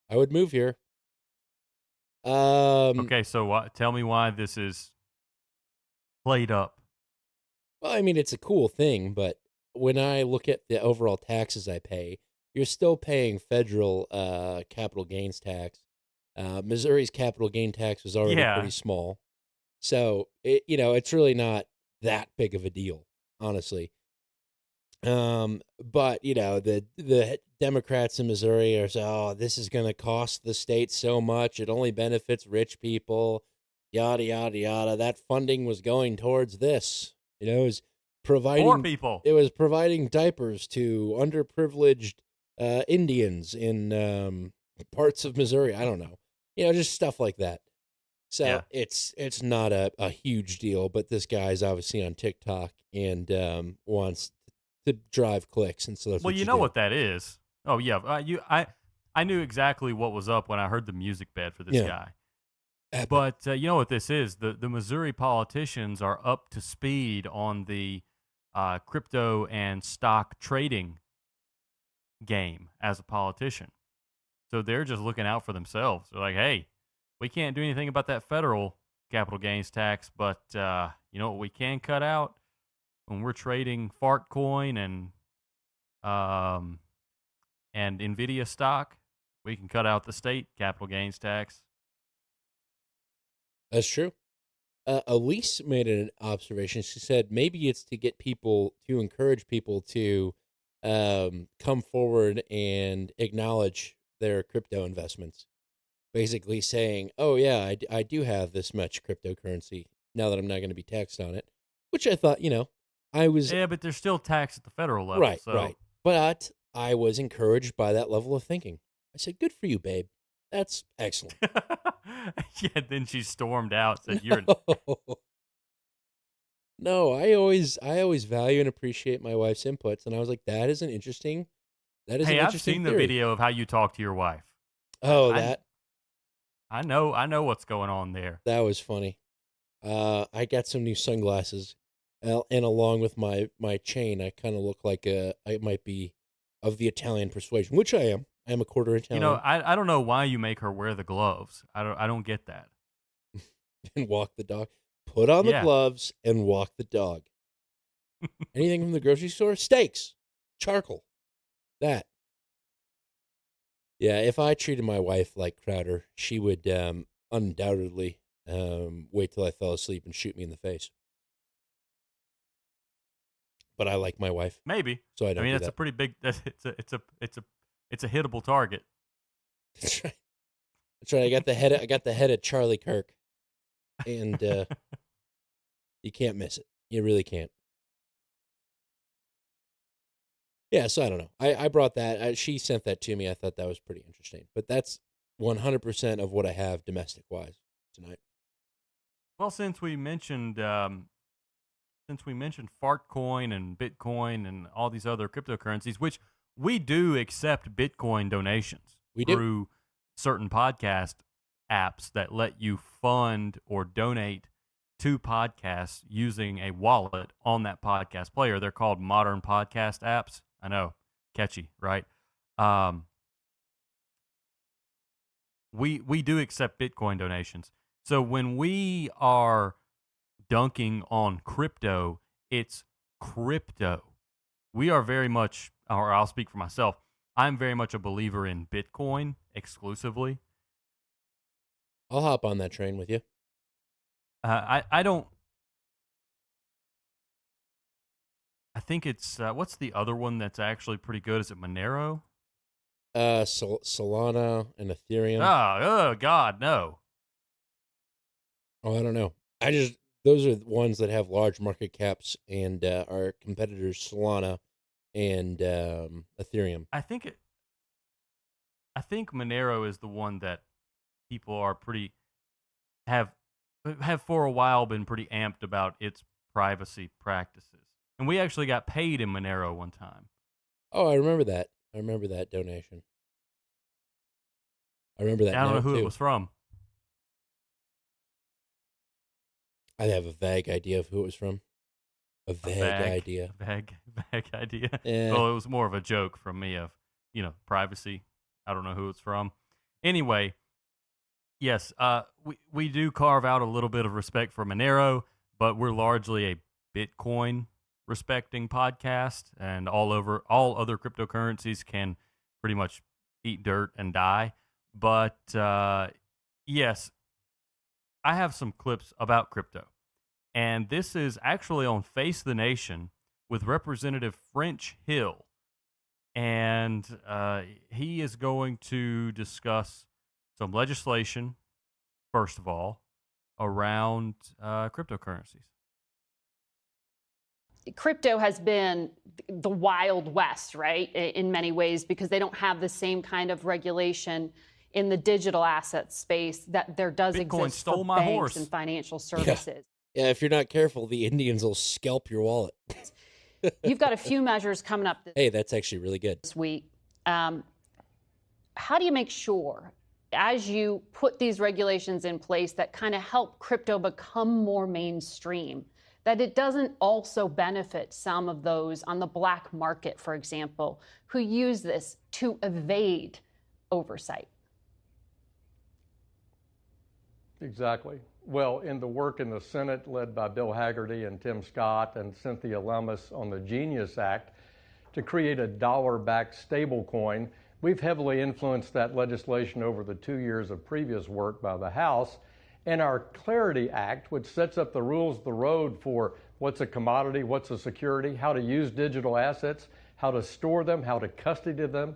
I would move here. Okay, so tell me why this is played up. Well, I mean, it's a cool thing, but when I look at the overall taxes I pay, you're still paying federal capital gains tax. Missouri's capital gain tax was already pretty small. So, it's really not that big of a deal, honestly. But the Democrats in Missouri are saying, this is going to cost the state so much. It only benefits rich people, yada, yada, yada. That funding was going towards this. It was providing Poor people. It was providing diapers to underprivileged Indians in parts of Missouri. I don't know. Just stuff like that. So it's not a huge deal, but this guy's obviously on TikTok and wants to drive clicks, and so that's what that is. Oh yeah, I knew exactly what was up when I heard the music bed for this guy. Epic. But you know what this is? The Missouri politicians are up to speed on the crypto and stock trading game as a politician. So they're just looking out for themselves. They're like, hey, we can't do anything about that federal capital gains tax, but you know what we can cut out? When we're trading fart coin and Nvidia stock, we can cut out the state capital gains tax. That's true. Elise made an observation. She said maybe it's to encourage people to come forward and acknowledge their crypto investments. Basically saying, oh yeah, I do have this much cryptocurrency now that I'm not going to be taxed on it, which I thought, but there's still tax at the federal level. Right. But I was encouraged by that level of thinking. I said, good for you, babe. That's excellent. Yeah, then she stormed out, said, you're... No, I always value and appreciate my wife's inputs. And I was like, that is an interesting Hey, I've seen the video of how you talk to your wife. Oh, I know what's going on there. That was funny. I got some new sunglasses. And along with my chain, I kind of look like I might be of the Italian persuasion, which I am. I am a quarter Italian. I don't know why you make her wear the gloves. I don't get that. And walk the dog. Put on the gloves and walk the dog. Anything from the grocery store? Steaks, charcoal, that. Yeah, if I treated my wife like Crowder, she would undoubtedly wait till I fell asleep and shoot me in the face. But I like my wife. Maybe. So I don't. That's a pretty big. It's a hittable target. That's right. That's right. I got the head of Charlie Kirk, and you can't miss it. You really can't. Yeah. So I don't know. I brought that. She sent that to me. I thought that was pretty interesting. But that's 100% of what I have domestic wise tonight. Well, since we mentioned Fartcoin and Bitcoin and all these other cryptocurrencies, which we do accept Bitcoin donations through certain podcast apps that let you fund or donate to podcasts using a wallet on that podcast player. They're called modern podcast apps. I know, catchy, right? We do accept Bitcoin donations. So when we are dunking on crypto, it's crypto. We are very much or I'll speak for myself. I'm very much a believer in Bitcoin exclusively. I'll hop on that train with you. I don't. I think it's what's the other one that's actually pretty good? Is it Monero? Solana and Ethereum. Oh God, no. Oh, I don't know. Those are the ones that have large market caps, and our competitors Solana and Ethereum. I think Monero is the one that people are pretty have for a while been pretty amped about its privacy practices. And we actually got paid in Monero one time. Oh, I remember that. I remember that donation. I remember that. I don't know who too. it was from. I have a vague idea of who it was from. A vague idea. Vague idea. Yeah. Well, it was more of a joke from me of, privacy. I don't know who it's from. Anyway, yes, we do carve out a little bit of respect for Monero, but we're largely a Bitcoin respecting podcast, and all other cryptocurrencies can pretty much eat dirt and die. But yes, I have some clips about crypto, and this is actually on Face the Nation with Representative French Hill, and he is going to discuss some legislation, first of all, around cryptocurrencies. Crypto has been the Wild West, right, in many ways, because they don't have the same kind of regulation in the digital asset space that there does Bitcoin exist stole for my banks horse. and financial services. Yeah, if you're not careful, the Indians will scalp your wallet. You've got a few measures coming up Hey, that's actually really good. this week. How do you make sure, as you put these regulations in place that kind of help crypto become more mainstream, that it doesn't also benefit some of those on the black market, for example, who use this to evade oversight? Exactly. Well, in the work in the Senate led by Bill Hagerty and Tim Scott and Cynthia Lummis on the Genius Act to create a dollar-backed stablecoin, we've heavily influenced that legislation over the 2 years of previous work by the House. And our Clarity Act, which sets up the rules of the road for what's a commodity, what's a security, how to use digital assets, how to store them, how to custody them.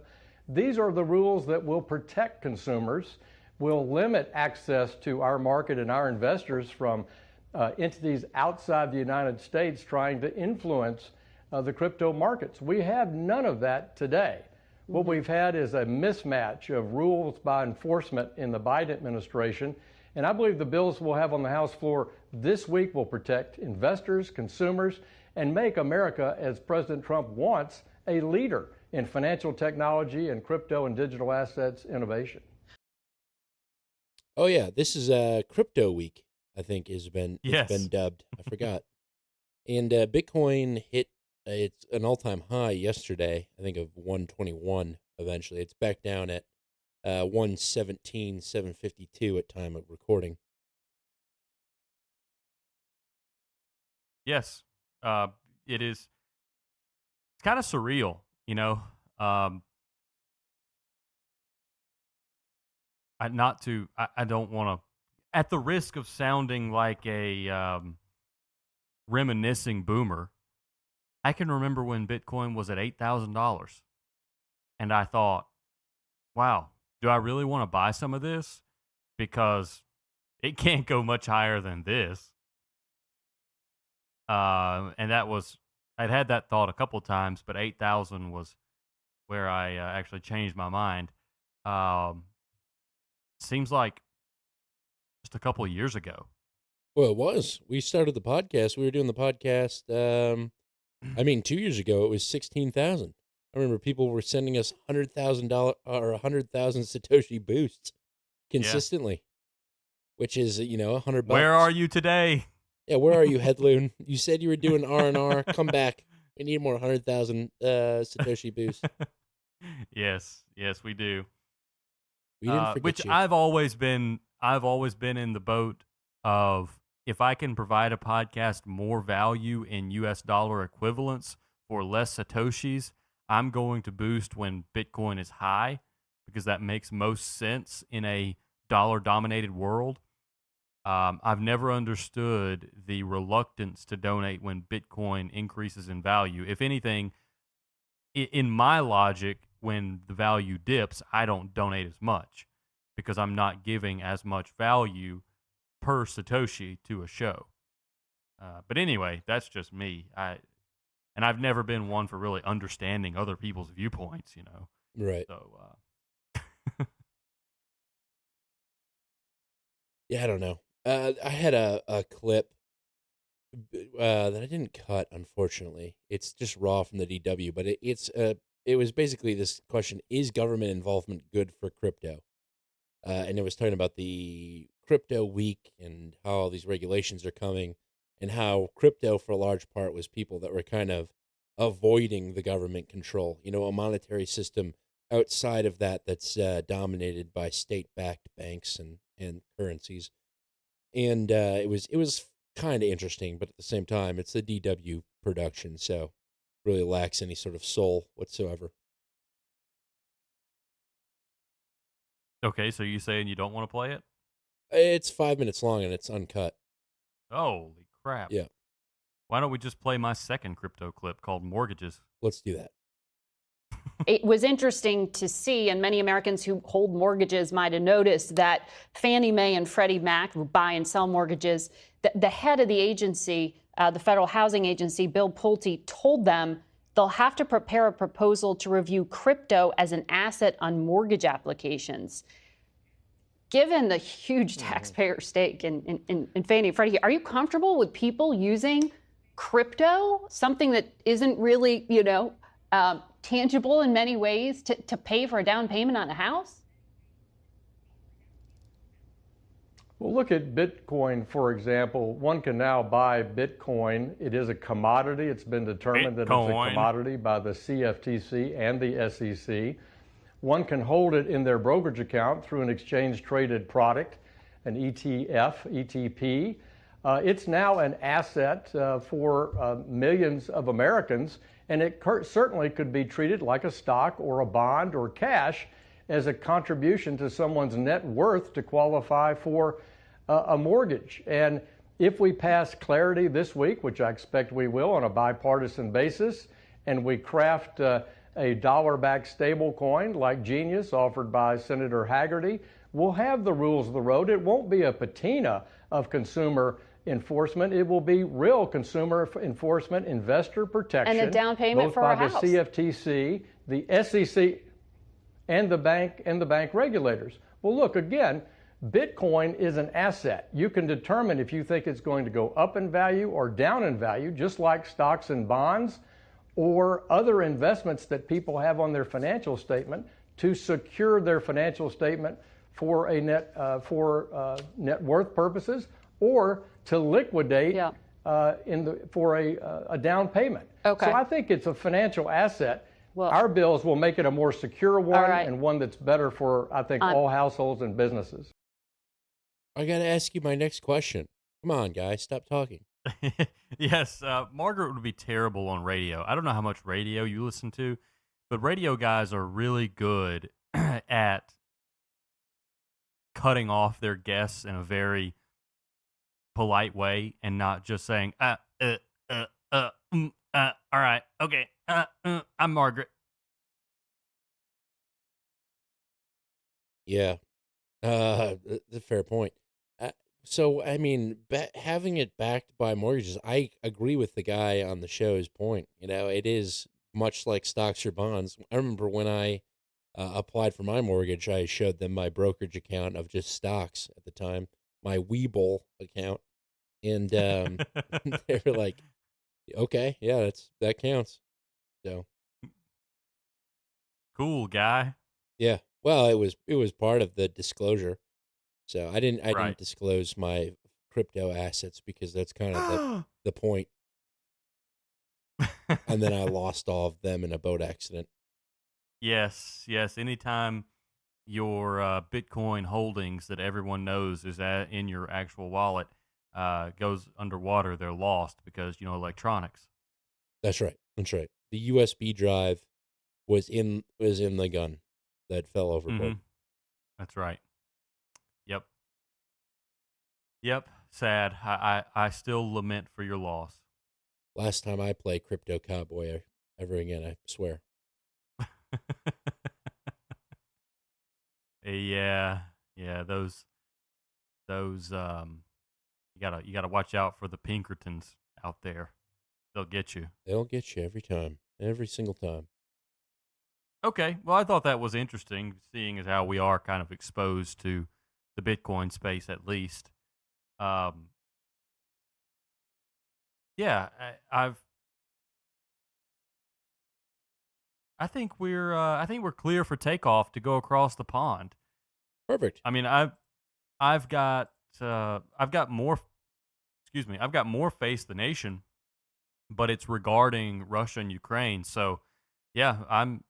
These are the rules that will protect consumers, will limit access to our market and our investors from entities outside the United States trying to influence the crypto markets. We have none of that today. What we've had is a mismatch of rules by enforcement in the Biden administration. And I believe the bills we'll have on the House floor this week will protect investors, consumers, and make America, as President Trump wants, a leader in financial technology and crypto and digital assets innovation. Oh yeah, this is Crypto Week, I think it's been dubbed. I forgot. And Bitcoin hit it's an all-time high yesterday, I think of 121 eventually. It's back down at 117,752 at time of recording. Yes, it is. It's kind of surreal, I don't want to, at the risk of sounding like a reminiscing boomer, I can remember when Bitcoin was at $8,000, and I thought, wow, do I really want to buy some of this? Because it can't go much higher than this. And I'd had that thought a couple times, but 8,000 was where I actually changed my mind. Seems like just a couple of years ago. Well, it was. We started the podcast. We were doing the podcast. 2 years ago, it was 16,000. I remember people were sending us $100,000 or 100,000 Satoshi boosts consistently, which is $100. Where are you today? Yeah, where are you, Headloon? You said you were doing R&R. Come back. We need more 100,000 Satoshi boosts. Yes, we do. We didn't forget which you. I've always been in the boat of, if I can provide a podcast more value in US dollar equivalents for less Satoshis, I'm going to boost when Bitcoin is high because that makes most sense in a dollar-dominated world. I've never understood the reluctance to donate when Bitcoin increases in value. If anything, in my logic, when the value dips, I don't donate as much because I'm not giving as much value per Satoshi to a show. But anyway, that's just me. And I've never been one for really understanding other people's viewpoints, you know. Right. So, Yeah, I don't know. I had a clip that I didn't cut, unfortunately. It's just raw from the DW, but it was basically this question: is government involvement good for crypto? And it was talking about the crypto week and how all these regulations are coming, and how crypto, for a large part, was people that were kind of avoiding the government control. You know, a monetary system outside of that that's dominated by state-backed banks and currencies. And it was kind of interesting, but at the same time, it's the DW production, so really lacks any sort of soul whatsoever. okay, so you saying you don't want to play it? It's 5 minutes long and it's uncut. Holy crap. Yeah, Why don't we just play my second crypto clip called Mortgages? let's do that. It was interesting to see, and many Americans who hold mortgages might have noticed that Fannie Mae and Freddie Mac, who buy and sell mortgages, the head of the agency, the Federal Housing Agency, Bill Pulte, told them they'll have to prepare a proposal to review crypto as an asset on mortgage applications. Given the huge taxpayer stake in Fannie and Freddie, are you comfortable with people using crypto, something that isn't really, tangible in many ways, to pay for a down payment on a house? Well, look at Bitcoin, for example. One can now buy Bitcoin. It is a commodity. It's been determined that it's a commodity by the CFTC and the SEC. One can hold it in their brokerage account through an exchange-traded product, an ETF, ETP. It's now an asset for millions of Americans, and it certainly could be treated like a stock or a bond or cash as a contribution to someone's net worth to qualify for a mortgage. And if we pass clarity this week, which I expect we will on a bipartisan basis, and we craft a dollar-backed stable coin like Genius offered by Senator Haggerty, we'll have the rules of the road. It won't be a patina of consumer enforcement. It will be real consumer enforcement, investor protection. And a down payment both for by a house. the CFTC, the SEC, and the bank regulators. Well, look, again, Bitcoin is an asset. You can determine if you think it's going to go up in value or down in value, just like stocks and bonds or other investments that people have on their financial statement to secure their financial statement for a net worth purposes, or to liquidate for a down payment. Okay. So I think it's a financial asset. Well, our bills will make it a more secure one, and one that's better for, I think, all households and businesses. I got to ask you my next question. Come on, guys, stop talking. Yes, Margaret would be terrible on radio. I don't know how much radio you listen to, but radio guys are really good at cutting off their guests in a very polite way and not just saying, all right, okay, I'm Margaret. Yeah, that's a fair point. So, I mean, having it backed by mortgages, I agree with the guy on the show's point. You know, it is much like stocks or bonds. I remember when I applied for my mortgage, I showed them my brokerage account of just stocks at the time, my Webull account, and they were like, "Okay, yeah, that counts." So, cool guy. Yeah. Well, it was part of the disclosure. So I didn't disclose my crypto assets because that's kind of the point. And then I lost all of them in a boat accident. Yes. Anytime your Bitcoin holdings that everyone knows is in your actual wallet goes underwater, they're lost because, electronics. That's right. The USB drive was in the gun that fell overboard. That's right. Yep. Yep. Sad. I still lament for your loss. Last time I play Crypto Cowboy ever again, I swear. Yeah. Yeah. Those. You gotta watch out for the Pinkertons out there. They'll get you. They'll get you every time, every single time. Okay. Well, I thought that was interesting, seeing as how we are kind of exposed to the Bitcoin space, at least. Yeah, I think we're clear for takeoff to go across the pond. Perfect. I mean, I've got more. Excuse me. I've got more Face the Nation, but it's regarding Russia and Ukraine. So, yeah, I'm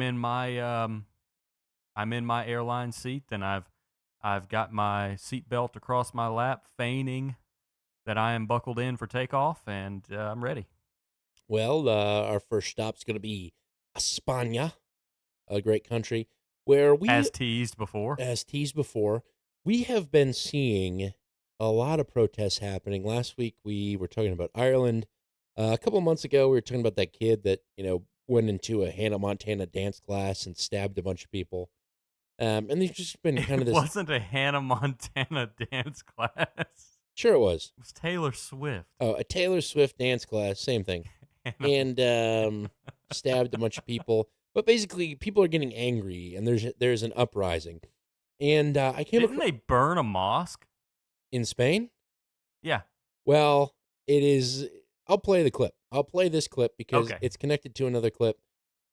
in my airline seat, and I've got my seatbelt across my lap, feigning that I am buckled in for takeoff, and I'm ready. Well, our first stop's going to be España, a great country where as teased before, we have been seeing a lot of protests happening. Last week we were talking about Ireland. A couple of months ago we were talking about that kid that went into a Hannah Montana dance class and stabbed a bunch of people. And there's just been kind of this. It wasn't a Hannah Montana dance class. Sure, it was. It was Taylor Swift. Oh, a Taylor Swift dance class, same thing. And stabbed a bunch of people. But basically, people are getting angry, and there's an uprising. And I came. Didn't they burn a mosque in Spain? Yeah. Well, it is. I'll play the clip. I'll play this clip because it's connected to another clip,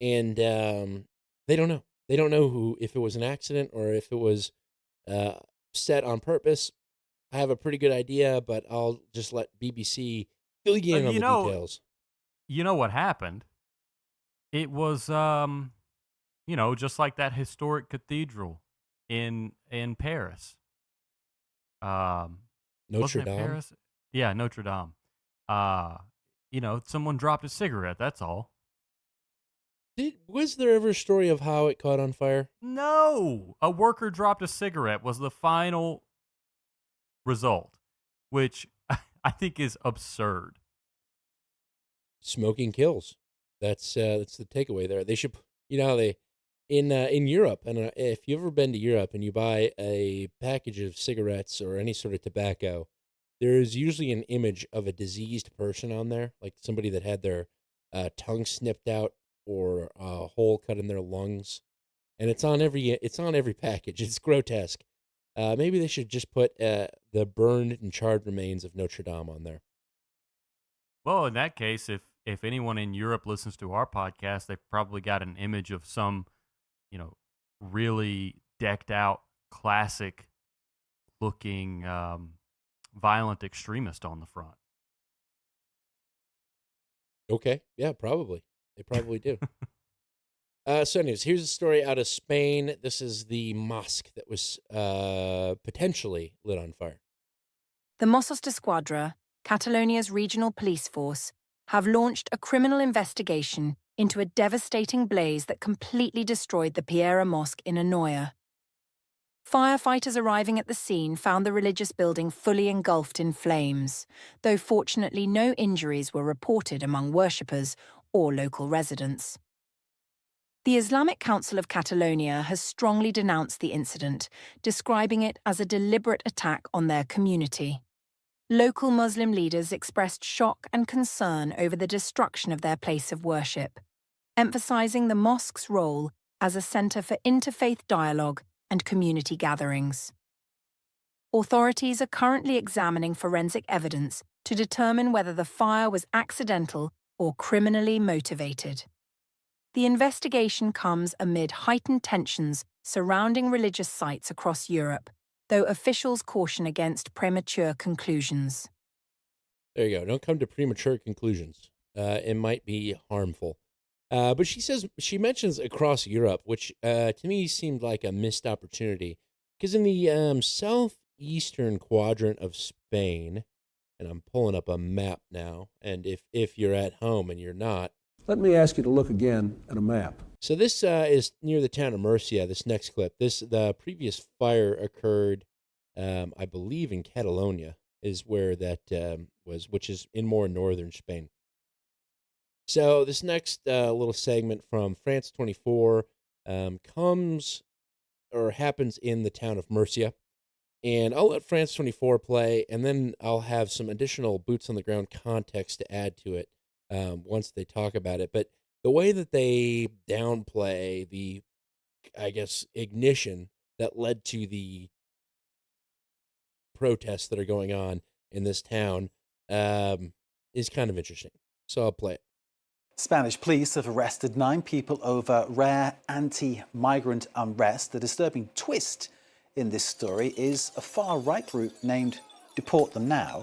and they don't know. They don't know if it was an accident or if it was set on purpose. I have a pretty good idea, but I'll just let BBC fill you in on the details. You know what happened? It was, just like that historic cathedral in Paris. Notre Dame. Paris? Yeah, Notre Dame. Someone dropped a cigarette. That's all. Was there ever a story of how it caught on fire? No, a worker dropped a cigarette was the final result, which I think is absurd. Smoking kills. That's the takeaway there. They should, they in Europe, and if you've ever been to Europe and you buy a package of cigarettes or any sort of tobacco, there is usually an image of a diseased person on there, like somebody that had their tongue snipped out or a hole cut in their lungs, and it's on every package. It's grotesque. Maybe they should just put the burned and charred remains of Notre Dame on there. Well, in that case, if anyone in Europe listens to our podcast, they've probably got an image of some, really decked out, classic looking violent extremist on the front. Okay. Yeah, probably. They probably do. So anyways, here's a story out of Spain. This is the mosque that was potentially lit on fire. The Mossos d'Esquadra, Catalonia's regional police force, have launched a criminal investigation into a devastating blaze that completely destroyed the Piera Mosque in Anoia. Firefighters arriving at the scene found the religious building fully engulfed in flames, though fortunately no injuries were reported among worshippers or local residents. The Islamic Council of Catalonia has strongly denounced the incident, describing it as a deliberate attack on their community. Local Muslim leaders expressed shock and concern over the destruction of their place of worship, emphasizing the mosque's role as a center for interfaith dialogue and community gatherings. Authorities are currently examining forensic evidence to determine whether the fire was accidental or criminally motivated. The investigation comes amid heightened tensions surrounding religious sites across Europe, though officials caution against premature conclusions. There you go. Don't come to premature conclusions. It might be harmful. But she mentions across Europe, which to me seemed like a missed opportunity, because in the southeastern quadrant of Spain, and I'm pulling up a map now, and if you're at home and you're not, Let me ask you to look again at a map. So this is near the town of Murcia, this next clip. The previous fire occurred, I believe, in Catalonia is where that was, which is in more northern Spain. So this next little segment from France 24 comes or happens in the town of Murcia. And I'll let France 24 play, and then I'll have some additional boots on the ground context to add to it once they talk about it. But the way that they downplay the, I guess, ignition that led to the protests that are going on in this town is kind of interesting. So I'll play it. Spanish police have arrested 9 people over rare anti-migrant unrest. The disturbing twist in this story is a far-right group named Deport Them Now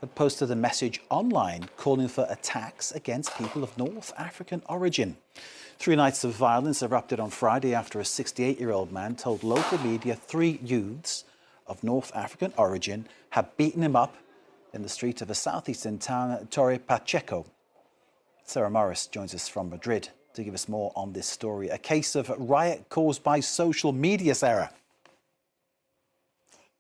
had posted a message online calling for attacks against people of North African origin. 3 nights of violence erupted on Friday after a 68-year-old man told local media 3 youths of North African origin had beaten him up in the street of a southeastern town, Torre Pacheco. Sarah Morris joins us from Madrid to give us more on this story. A case of riot caused by social media, Sarah.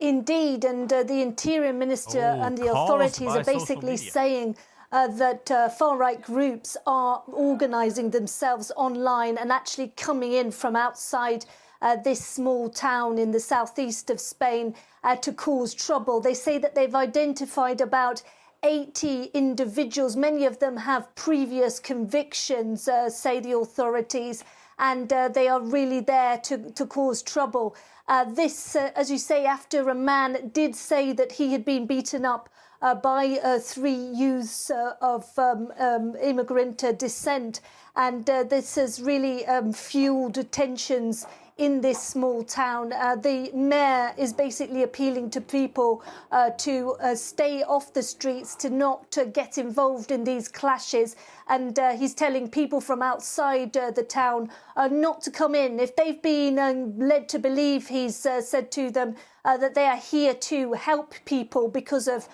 Indeed, and the Interior Minister and the authorities are basically saying that far-right groups are organising themselves online and actually coming in from outside this small town in the southeast of Spain to cause trouble. They say that they've identified about 80 individuals. Many of them have previous convictions, say the authorities, and they are really there to cause trouble. This, as you say, after a man did say that he had been beaten up by 3 youths of immigrant descent. And this has really fueled tensions in this small town. The mayor is basically appealing to people to stay off the streets, to not get involved in these clashes. And he's telling people from outside the town not to come in. If they've been led to believe, he's said to them, that they are here to help people because of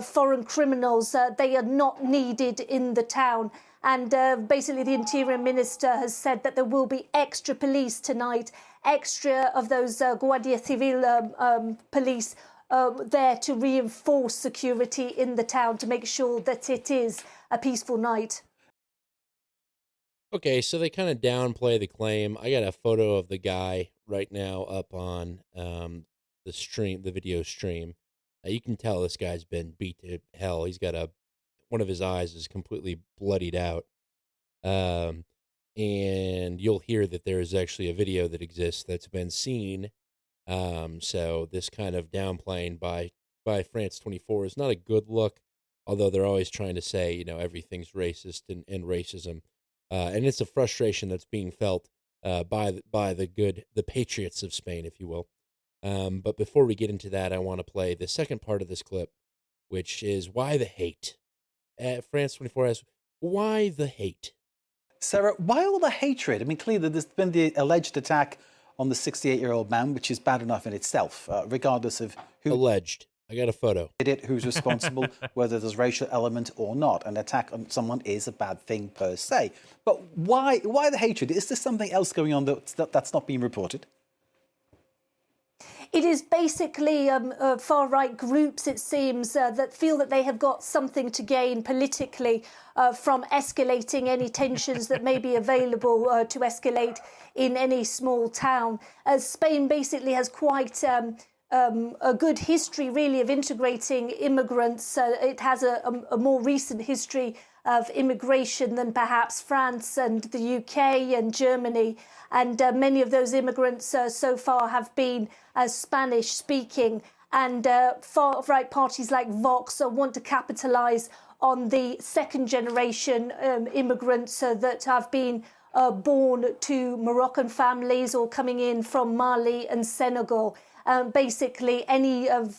foreign criminals, they are not needed in the town. And basically the Interior Minister has said that there will be extra police tonight, extra of those Guardia Civil police there to reinforce security in the town to make sure that it is a peaceful night. Okay, so they kind of downplay the claim. I got a photo of the guy right now up on the stream, the video stream. You can tell this guy's been beat to hell. He's got one of his eyes is completely bloodied out. And you'll hear that there is actually a video that exists that's been seen. So this kind of downplaying by France 24 is not a good look, although they're always trying to say, everything's racist and racism. And it's a frustration that's being felt by the patriots of Spain, if you will. But before we get into that, I want to play the second part of this clip, which is why the hate. France 24 asks, why the hate? Sarah, why all the hatred? I mean, clearly there's been the alleged attack on the 68-year-old man, which is bad enough in itself, regardless of who... Alleged. I got a photo. ...did it, who's responsible, whether there's racial element or not. An attack on someone is a bad thing per se. But why the hatred? Is there something else going on that's not being reported? It is basically far-right groups, it seems, that feel that they have got something to gain politically from escalating any tensions that may be available to escalate in any small town. Spain basically has quite a good history, really, of integrating immigrants. It has a more recent history of immigration than perhaps France and the UK and Germany. And many of those immigrants so far have been Spanish-speaking. And far-right parties like Vox want to capitalise on the second-generation immigrants that have been born to Moroccan families or coming in from Mali and Senegal. Basically, any of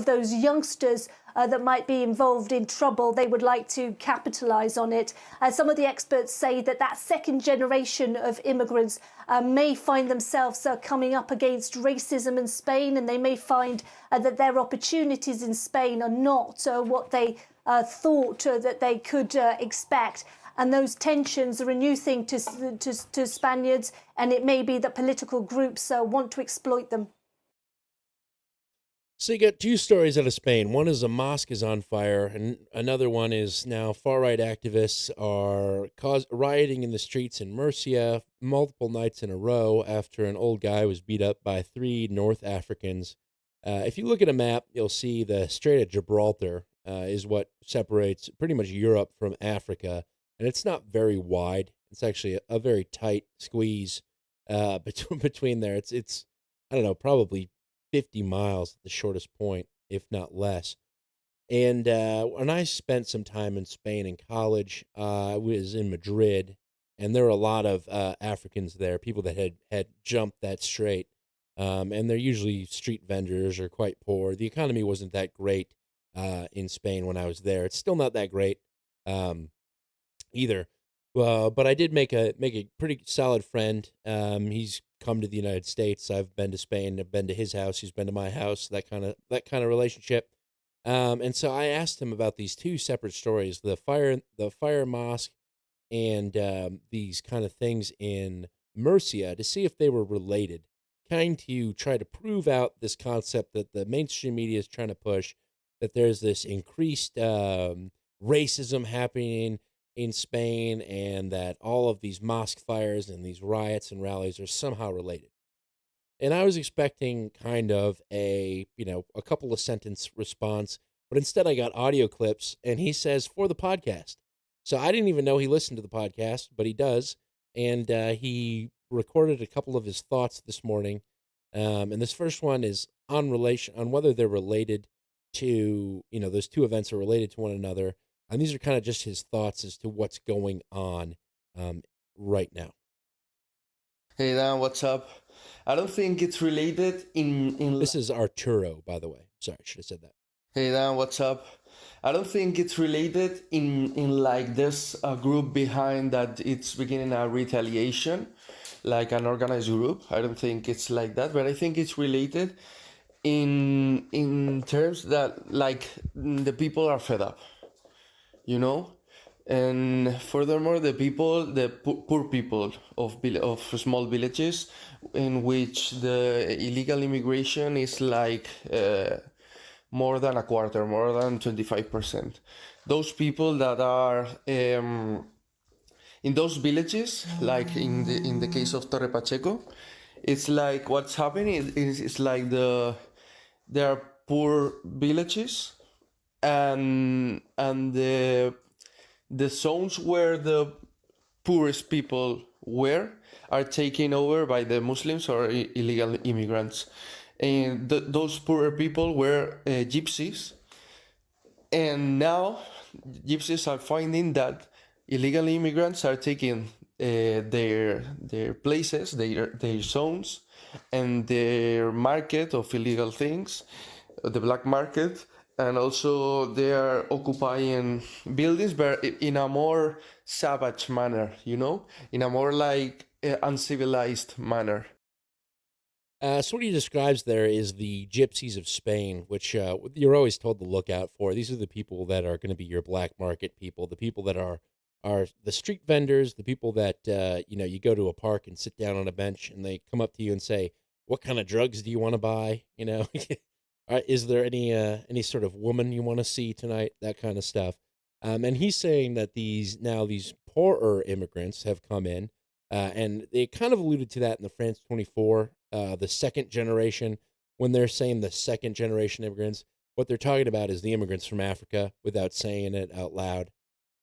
those youngsters that might be involved in trouble, they would like to capitalise on it. Some of the experts say that second generation of immigrants may find themselves coming up against racism in Spain, and they may find that their opportunities in Spain are not what they thought that they could expect. and those tensions are a new thing to Spaniards, and it may be that political groups want to exploit them. So you got two stories out of Spain. One is a mosque is on fire, and another one is now far-right activists are rioting in the streets in Murcia multiple nights in a row after an old guy was beat up by 3 North Africans. If you look at a map, you'll see the Strait of Gibraltar is what separates pretty much Europe from Africa, and it's not very wide. It's actually a very tight squeeze between there. It's I don't know, probably 50 miles at the shortest point, if not less. And when I spent some time in Spain in college, I was in Madrid, and there were a lot of Africans there, people that had jumped that strait. And they're usually street vendors or quite poor. The economy wasn't that great in Spain when I was there. It's still not that great either. But I did make a pretty solid friend. He's come to the United States. I've been to Spain. I've been to his house. He's been to my house. That kind of relationship. And so I asked him about these two separate stories: the fire mosque, and these kind of things in Murcia, to see if they were related. Kind to try to prove out this concept that the mainstream media is trying to push, that there's this increased racism happening in Spain, and that all of these mosque fires and these riots and rallies are somehow related. And I was expecting kind of a couple of sentence response, but instead I got audio clips, and he says, for the podcast. So I didn't even know he listened to the podcast, but he does. And he recorded a couple of his thoughts this morning. And this first one is on whether they're related to, those two events are related to one another. And these are kind of just his thoughts as to what's going on right now. Hey Dan, what's up? I don't think it's related in This is Arturo, by the way. Sorry, I should have said that. Hey Dan, what's up? I don't think it's related in like there's a group behind that it's beginning a retaliation, like an organized group. I don't think it's like that, but I think it's related in terms that like the people are fed up, and furthermore the poor people of small villages in which the illegal immigration is like more than a quarter, more than 25%. Those people that are in those villages, like in the case of Torre Pacheco, it's like what's happening is like there are poor villages, and the zones where the poorest people were are taken over by the Muslims or illegal immigrants. And those poorer people were gypsies, and now gypsies are finding that illegal immigrants are taking their places, their zones, and their market of illegal things, the black market, and also they are occupying buildings, but in a more savage manner, in a more like uncivilized manner. So what he describes there is the gypsies of Spain, which you're always told to look out for. These are the people that are going to be your black market people, the people that are the street vendors, the people that, you go to a park and sit down on a bench and they come up to you and say, what kind of drugs do you want to buy? Is there any sort of woman you want to see tonight? That kind of stuff. And he's saying that these poorer immigrants have come in, and they kind of alluded to that in the France 24, the second generation. When they're saying the second generation immigrants, what they're talking about is the immigrants from Africa without saying it out loud.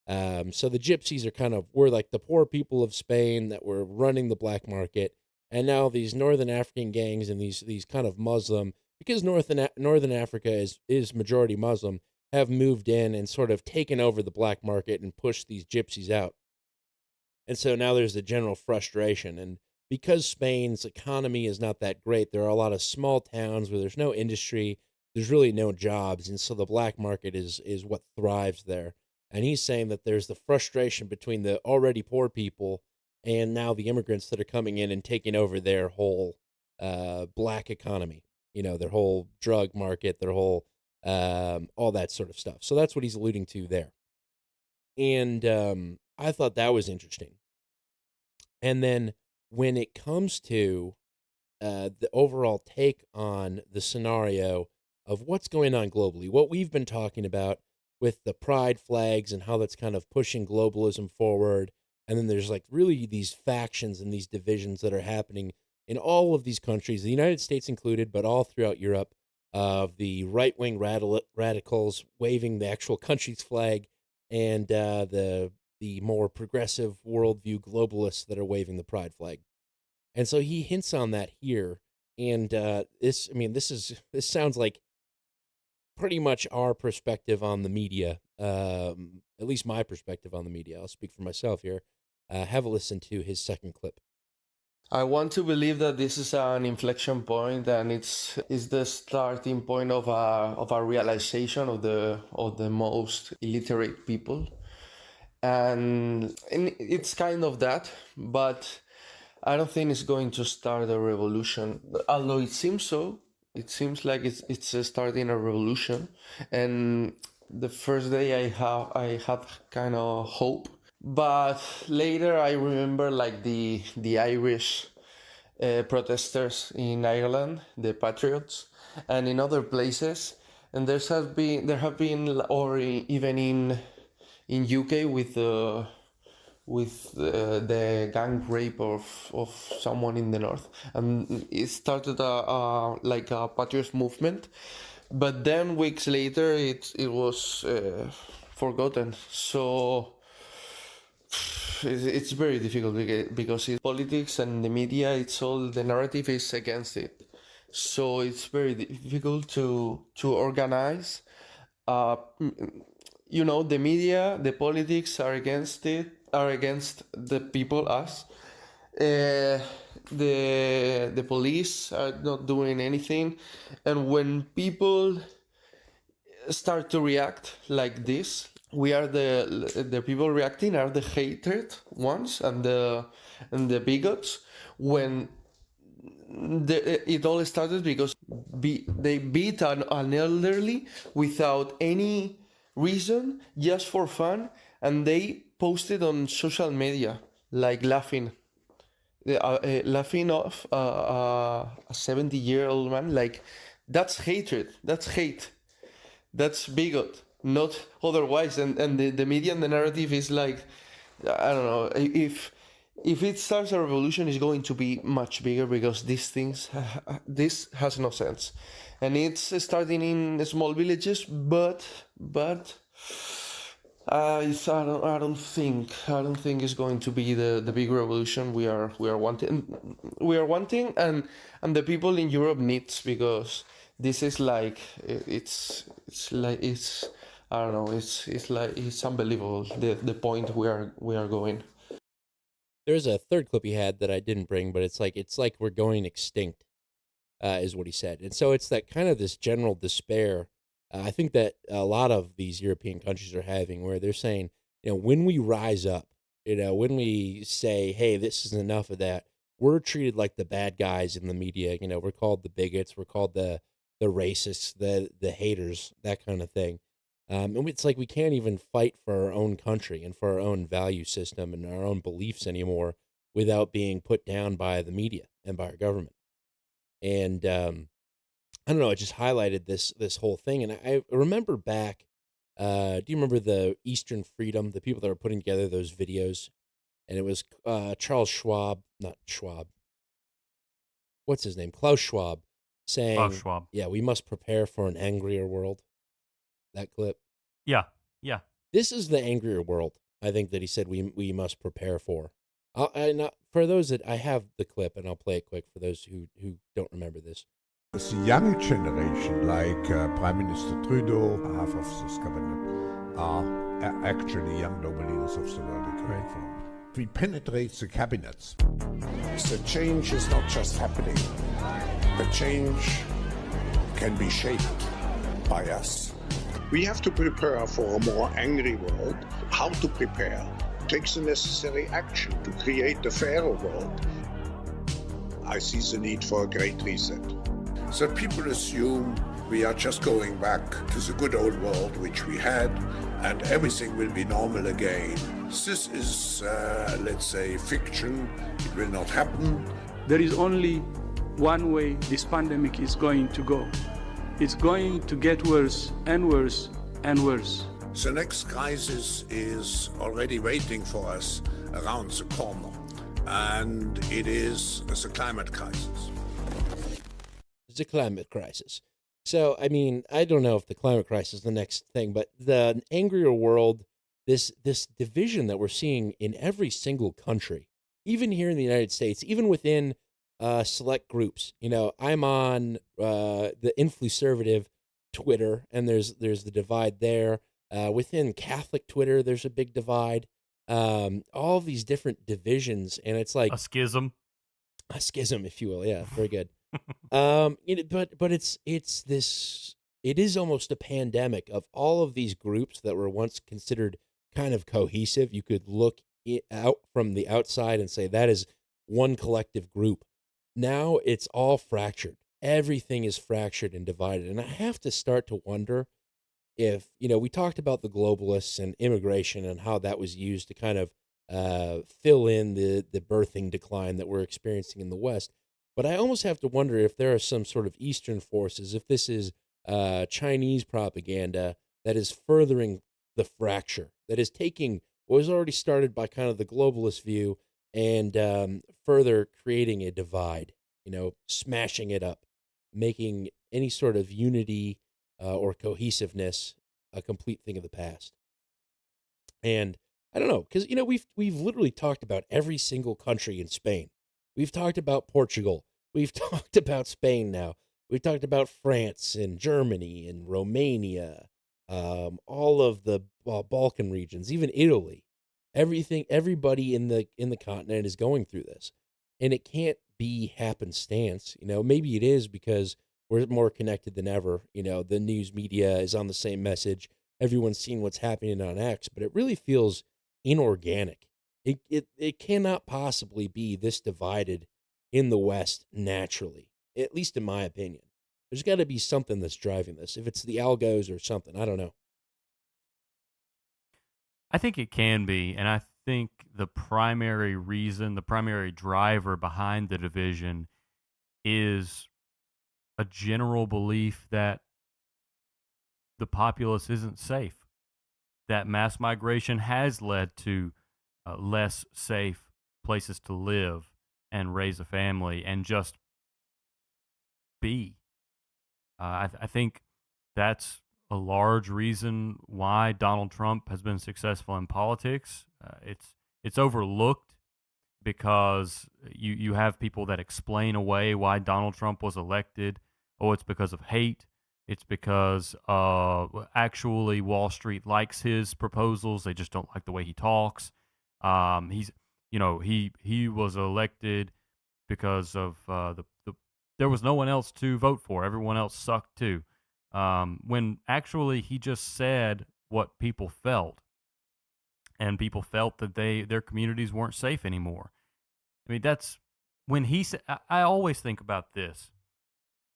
So the gypsies were like the poor people of Spain that were running the black market. And now these Northern African gangs and these kind of Muslim, because Northern Africa is majority Muslim, have moved in and sort of taken over the black market and pushed these gypsies out. And so now there's a general frustration. And because Spain's economy is not that great, there are a lot of small towns where there's no industry, there's really no jobs. And so the black market is what thrives there. And he's saying that there's the frustration between the already poor people and now the immigrants that are coming in and taking over their whole black economy, their whole drug market, their whole all that sort of stuff. So that's what he's alluding to there. And I thought that was interesting. And then when it comes to the overall take on the scenario of what's going on globally, what we've been talking about with the pride flags and how that's kind of pushing globalism forward. And then there's like really these factions and these divisions that are happening in all of these countries, the United States included, but all throughout Europe, of the right-wing radicals waving the actual country's flag, and the more progressive worldview globalists that are waving the pride flag. And so he hints on that here. And this sounds like pretty much our perspective on the media, at least my perspective on the media. I'll speak for myself here. Have a listen to his second clip. I want to believe that this is an inflection point, and it's the starting point of a realization of the most illiterate people, and it's kind of that, but I don't think it's going to start a revolution. Although it seems so, it seems like it's starting a revolution, and the first day I had kind of hope. But later I remember like the Irish protesters in Ireland, the Patriots, and in other places, and there have been, or even in UK with the gang rape of someone in the north, and it started like a Patriots movement, but then weeks later it was forgotten. So it's very difficult because it's politics and the media, it's all, the narrative is against it. So it's very difficult to organize. The media, the politics are against it, are against the people, us. The police are not doing anything. And when people start to react like this, we are the people reacting are the hated ones and the bigots. When it all started because they beat an elderly without any reason, just for fun, and they posted on social media like laughing off a 70-year-old man. Like, that's hatred, that's hate, that's bigot, not otherwise. And the media and the narrative is like, I don't know, if it starts a revolution, it's going to be much bigger, because this has no sense. And it's starting in small villages, but I don't think it's going to be the big revolution we are wanting, and the people in Europe needs, because this is like it's I don't know, it's unbelievable the point we are going. There's a third clip he had that I didn't bring, but it's like we're going extinct, is what he said. And so it's that kind of this general despair. I think that a lot of these European countries are having, where they're saying, when we rise up, when we say, hey, this is enough of that, we're treated like the bad guys in the media. We're called the bigots, we're called the racists, the haters, that kind of thing. And it's like we can't even fight for our own country and for our own value system and our own beliefs anymore without being put down by the media and by our government. And I don't know, it just highlighted this whole thing. And I remember back, do you remember the Eastern Freedom, the people that were putting together those videos? And it was Klaus Schwab saying, Klaus Schwab. Yeah, we must prepare for an angrier world. That clip. Yeah. This is the angrier world, I think, that he said we must prepare for. For those that I have the clip, and I'll play it quick for those who don't remember this. The young generation, like Prime Minister Trudeau, half of this cabinet, are actually young noble leaders of the world economic forum. We penetrate the cabinets. The change is not just happening. The change can be shaped by us. We have to prepare for a more angry world. How to prepare? Takes the necessary action to create a fairer world. I see the need for a great reset. So people assume we are just going back to the good old world which we had, and everything will be normal again. This is, let's say, fiction. It will not happen. There is only one way this pandemic is going to go. It's going to get worse and worse and worse. The next crisis is already waiting for us around the corner, and it is the climate crisis. It's a climate crisis. So, I mean, I don't know if the climate crisis is the next thing, but the angrier world, this division that we're seeing in every single country, even here in the United States, even within select groups. You know, I'm on the Influcervative Twitter, and there's the divide there. Within Catholic Twitter, there's a big divide. All of these different divisions, and it's like a schism, if you will. Yeah, very good. But it's this. It is almost a pandemic of all of these groups that were once considered kind of cohesive. You could look out from the outside and say that is one collective group. Now it's all fractured. Everything is fractured and divided, and I have to start to wonder if, you know, we talked about the globalists and immigration and how that was used to kind of fill in the birthing decline that we're experiencing in the West. But I almost have to wonder if there are some sort of Eastern forces, if this is Chinese propaganda that is furthering the fracture, that is taking what was already started by kind of the globalist view and further creating a divide, you know, smashing it up, making any sort of unity or cohesiveness a complete thing of the past. And I don't know, because, you know, we've literally talked about every single country in Spain. We've talked about Portugal. We've talked about Spain now. We've talked about France and Germany and Romania, all of the Balkan regions, even Italy. Everybody in the continent is going through this, and it can't be happenstance. You know, maybe it is because we're more connected than ever. You know, the news media is on the same message. Everyone's seen what's happening on X, but it really feels inorganic. It cannot possibly be this divided in the West naturally, at least in my opinion. There's got to be something that's driving this. If it's the algos or something, I don't know. I think it can be, and I think the primary reason, the primary driver behind the division is a general belief that the populace isn't safe, that mass migration has led to less safe places to live and raise a family and just be. I think that's a large reason why Donald Trump has been successful in politics. It's overlooked because you have people that explain away why Donald Trump was elected. Oh, it's because of hate. It's because actually Wall Street likes his proposals. They just don't like the way he talks. He was elected because of there was no one else to vote for. Everyone else sucked too. When actually he just said what people felt, and people felt that their communities weren't safe anymore. I mean, that's when he said. I always think about this,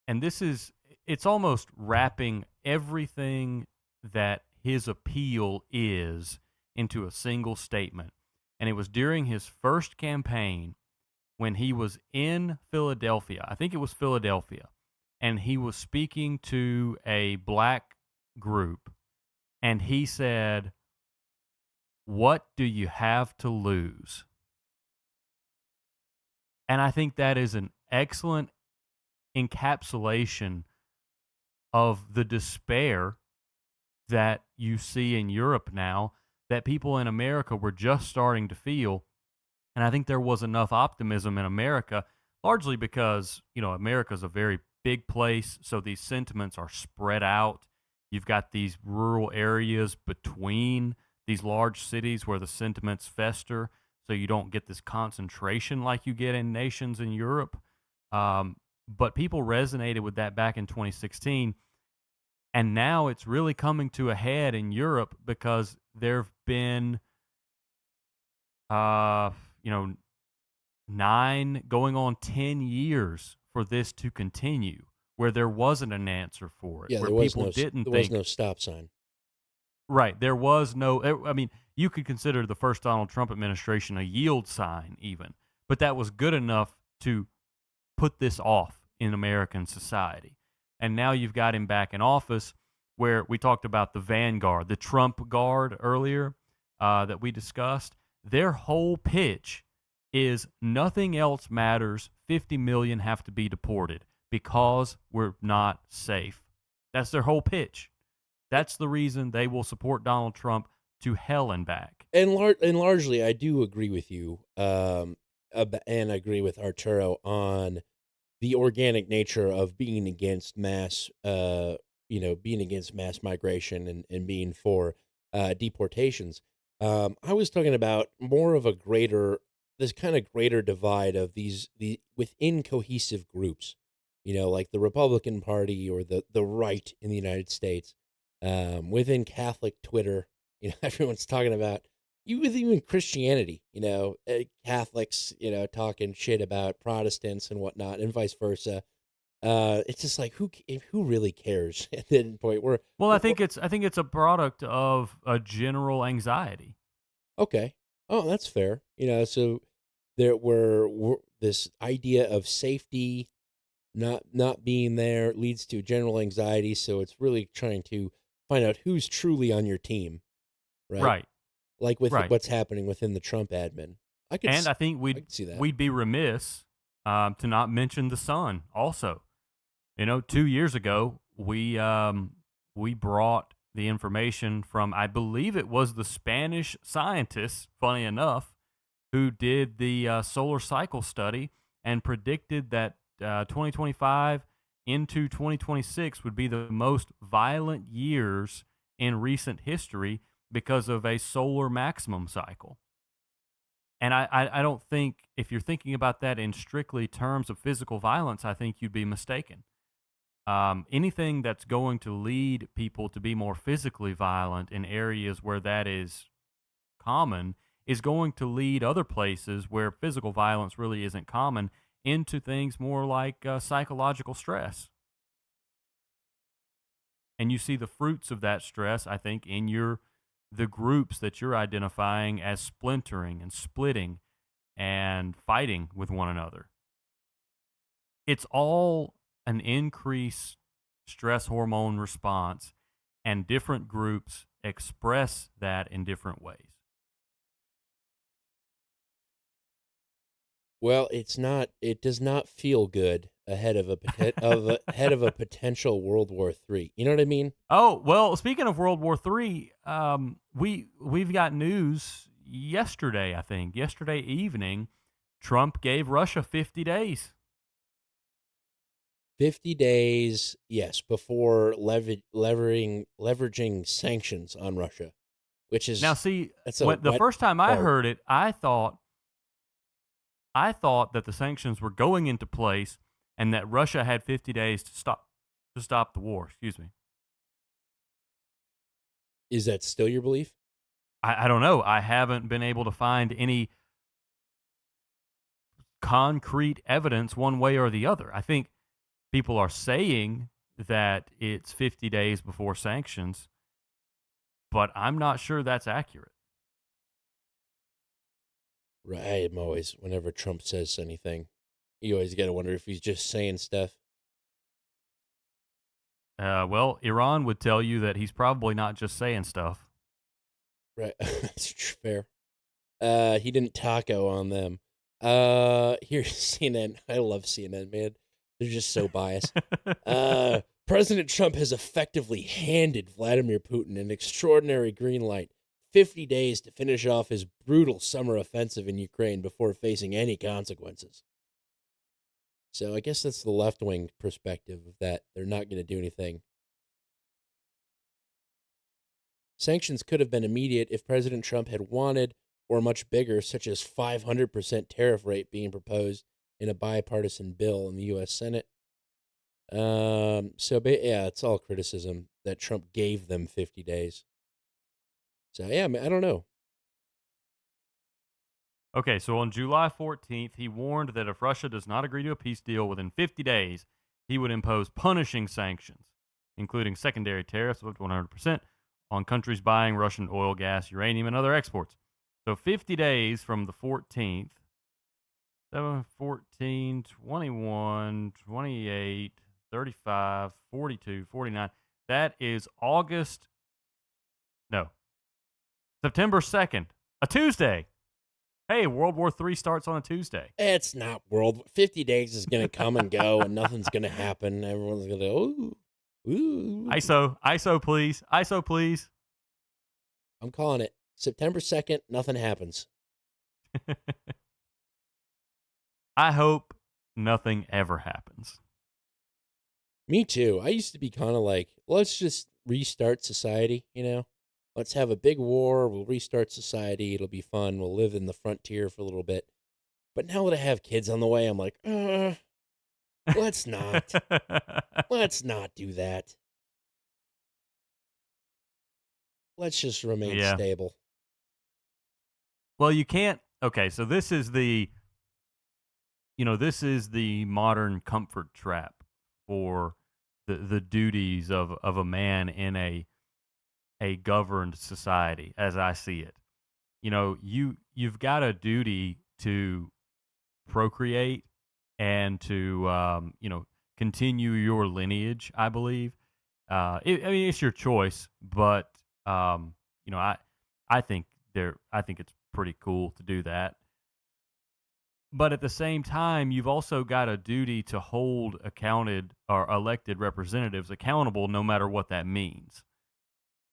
and it's almost wrapping everything that his appeal is into a single statement. And it was during his first campaign when he was in Philadelphia. I think it was Philadelphia. And he was speaking to a black group. And he said, "What do you have to lose?" And I think that is an excellent encapsulation of the despair that you see in Europe now, that people in America were just starting to feel. And I think there was enough optimism in America, largely because, you know, America's a very big place, so these sentiments are spread out. You've got these rural areas between these large cities where the sentiments fester, so you don't get this concentration like you get in nations in Europe. But people resonated with that back in 2016. And now it's really coming to a head in Europe because there have been, 9 going on 10 years for this to continue, where there wasn't an answer for it. Yeah, where there was people didn't there think was no stop sign. Right. There was no, I mean, you could consider the first Donald Trump administration a yield sign even, but that was good enough to put this off in American society. And now you've got him back in office where we talked about the vanguard, the Trump guard earlier that we discussed. Their whole pitch is nothing else matters. 50 million have to be deported because we're not safe. That's their whole pitch. That's the reason they will support Donald Trump to hell and back. And largely, I do agree with you, and agree with Arturo on the organic nature of being against mass, being against mass migration and being for deportations. I was talking about more of this kind of greater divide of the within cohesive groups, like the Republican Party or the right in the United States, within Catholic Twitter. Everyone's talking about with even Christianity, Catholics, talking shit about Protestants and whatnot, and vice versa. It's just like who really cares at that point? I think it's a product of a general anxiety. Okay. Oh, that's fair. So we're this idea of safety not being there leads to general anxiety. So it's really trying to find out who's truly on your team, right? Right. Like with Right. what's happening within the Trump admin. I think could see that. we'd be remiss to not mention the sun also. 2 years ago, we brought the information from, I believe it was the Spanish scientists, funny enough, who did the solar cycle study and predicted that 2025 into 2026 would be the most violent years in recent history because of a solar maximum cycle. And I don't think, if you're thinking about that in strictly terms of physical violence, I think you'd be mistaken. Anything that's going to lead people to be more physically violent in areas where that is common is going to lead other places where physical violence really isn't common into things more like psychological stress. And you see the fruits of that stress, I think, in the groups that you're identifying as splintering and splitting and fighting with one another. It's all an increased stress hormone response, and different groups express that in different ways. Well, it does not feel good ahead of ahead of a potential World War III. You know what I mean? Oh, well, speaking of World War III, we've got news yesterday, I think. Yesterday evening, Trump gave Russia 50 days. 50 days, yes, before leveraging sanctions on Russia, which is Now, see, that's the first time I fart. heard it, I thought that the sanctions were going into place and that Russia had 50 days to stop the war. Excuse me. Is that still your belief? I don't know. I haven't been able to find any concrete evidence one way or the other. I think people are saying that it's 50 days before sanctions, but I'm not sure that's accurate. Right. I'm always, whenever Trump says anything, you always got to wonder if he's just saying stuff. Well, Iran would tell you that he's probably not just saying stuff. Right. That's fair. He didn't taco on them. Here's CNN. I love CNN, man. They're just so biased. President Trump has effectively handed Vladimir Putin an extraordinary green light. 50 days to finish off his brutal summer offensive in Ukraine before facing any consequences. So I guess that's the left-wing perspective of that. They're not going to do anything. Sanctions could have been immediate if President Trump had wanted, or much bigger, such as 500% tariff rate being proposed in a bipartisan bill in the U.S. Senate. Yeah, it's all criticism that Trump gave them 50 days. So, yeah, I don't know. Okay, so on July 14th, he warned that if Russia does not agree to a peace deal within 50 days, he would impose punishing sanctions, including secondary tariffs of up to 100% on countries buying Russian oil, gas, uranium, and other exports. So 50 days from the 14th, 7, 14, 21, 28, 35, 42, 49. That is September 2nd, a Tuesday. Hey, World War III starts on a Tuesday. It's not 50 days is going to come and go, and nothing's going to happen. Everyone's going to go, ooh. ISO, please. ISO, please. I'm calling it. September 2nd, nothing happens. I hope nothing ever happens. Me too. I used to be kind of like, let's just restart society, Let's have a big war. We'll restart society. It'll be fun. We'll live in the frontier for a little bit. But now that I have kids on the way, I'm like, let's not. Let's not do that. Let's just remain stable. Well, you can't. Okay, so this is the modern comfort trap for the duties of a man in a governed society, as I see it. You've got a duty to procreate and to continue your lineage, I believe. It's your choice, but I think it's pretty cool to do that. But at the same time, you've also got a duty to hold accounted or elected representatives accountable, no matter what that means.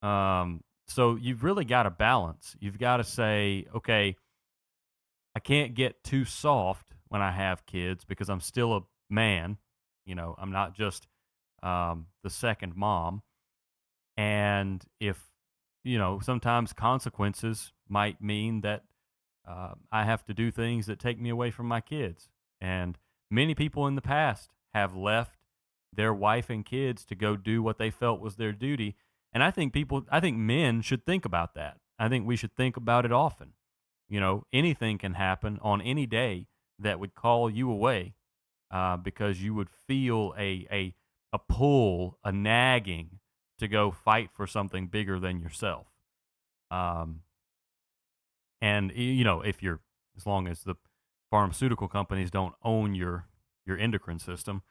So you've really got to balance. You've got to say, okay, I can't get too soft when I have kids because I'm still a man. I'm not just the second mom. And if, sometimes consequences might mean that I have to do things that take me away from my kids. And many people in the past have left their wife and kids to go do what they felt was their duty. And I think men should think about that. I think we should think about it often. Anything can happen on any day that would call you away because you would feel a pull, a nagging to go fight for something bigger than yourself. And as long as the pharmaceutical companies don't own your endocrine system,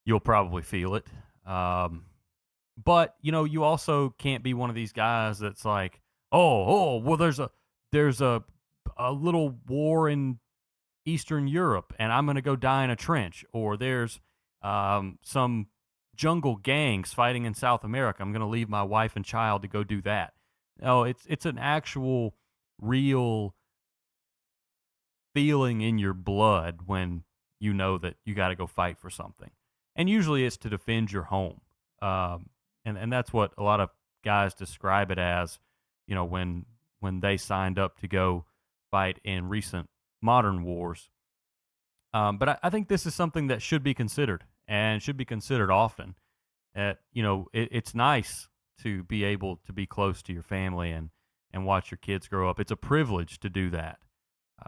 you'll probably feel it. But you also can't be one of these guys that's like, well, there's a little war in Eastern Europe, and I'm going to go die in a trench, or there's some jungle gangs fighting in South America. I'm going to leave my wife and child to go do that. No, it's an actual, real feeling in your blood when you know that you got to go fight for something, and usually it's to defend your home. And that's what a lot of guys describe it as, when they signed up to go fight in recent modern wars. But I think this is something that should be considered and should be considered often. It's nice to be able to be close to your family and watch your kids grow up. It's a privilege to do that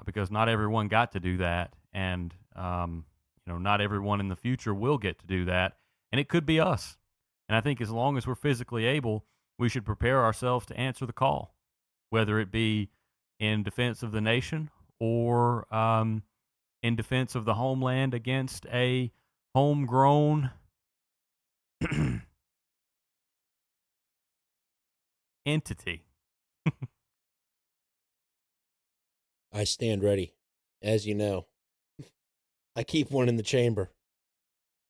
because not everyone got to do that. And, not everyone in the future will get to do that. And it could be us. And I think as long as we're physically able, we should prepare ourselves to answer the call, whether it be in defense of the nation or in defense of the homeland against a homegrown entity. I stand ready, as you know. I keep one in the chamber.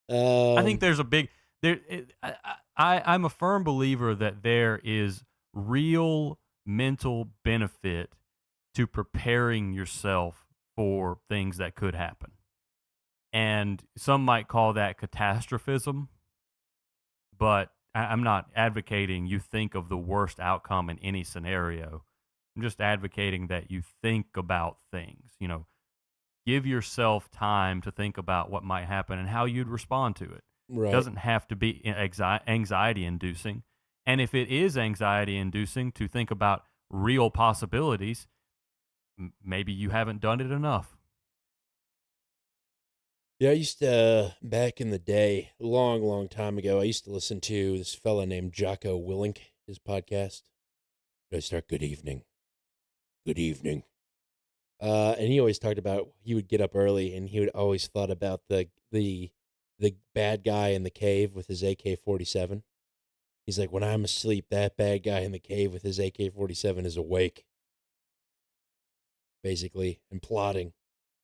I think there's a big... I'm a firm believer that there is real mental benefit to preparing yourself for things that could happen. And some might call that catastrophism, but I'm not advocating you think of the worst outcome in any scenario. I'm just advocating that you think about things, give yourself time to think about what might happen and how you'd respond to it. Right. It doesn't have to be anxiety-inducing. And if it is anxiety-inducing to think about real possibilities, maybe you haven't done it enough. Yeah, I used to, back in the day, long time ago, I used to listen to this fella named Jocko Willink. his podcast. I start, good evening. Good evening. And he always talked about he would get up early and he would always thought about the bad guy in the cave with his AK-47. He's like, when I'm asleep, that bad guy in the cave with his AK-47 is awake, basically, and plotting.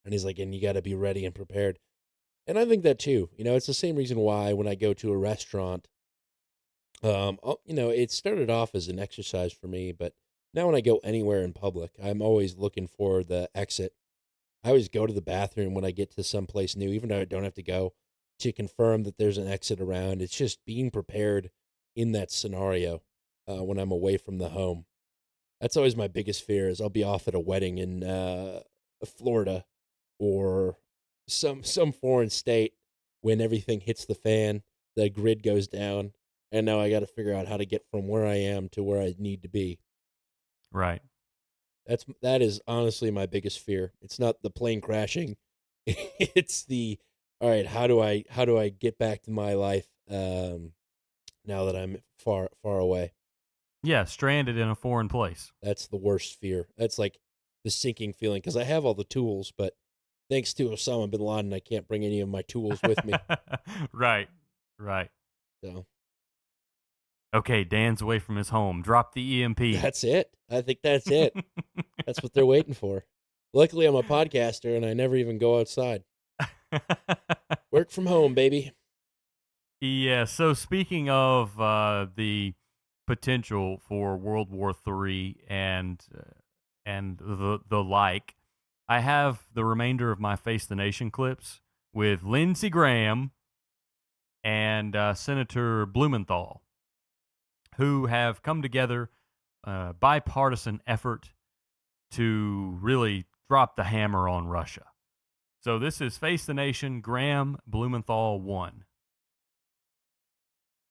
And he's like, and you got to be ready and prepared. And I think that too. It's the same reason why when I go to a restaurant, it started off as an exercise for me, but now when I go anywhere in public, I'm always looking for the exit. I always go to the bathroom when I get to someplace new, even though I don't have to go, to confirm that there's an exit around. It's just being prepared in that scenario when I'm away from the home. That's always my biggest fear is I'll be off at a wedding in Florida or some foreign state when everything hits the fan, the grid goes down, and now I got to figure out how to get from where I am to where I need to be. Right. That is honestly my biggest fear. It's not the plane crashing. It's the, all right, how do I get back to my life now that I'm far away? Yeah, stranded in a foreign place. That's the worst fear. That's like the sinking feeling because I have all the tools, but thanks to Osama bin Laden, I can't bring any of my tools with me. Right. So. Okay, Dan's away from his home. Drop the EMP. That's it. I think that's it. That's what they're waiting for. Luckily, I'm a podcaster, and I never even go outside. Work from home, baby. Yeah, so speaking of the potential for World War III and the like, I have the remainder of my Face the Nation clips with Lindsey Graham and Senator Blumenthal, who have come together, bipartisan effort to really drop the hammer on Russia. So this is Face the Nation, Graham, Blumenthal 1.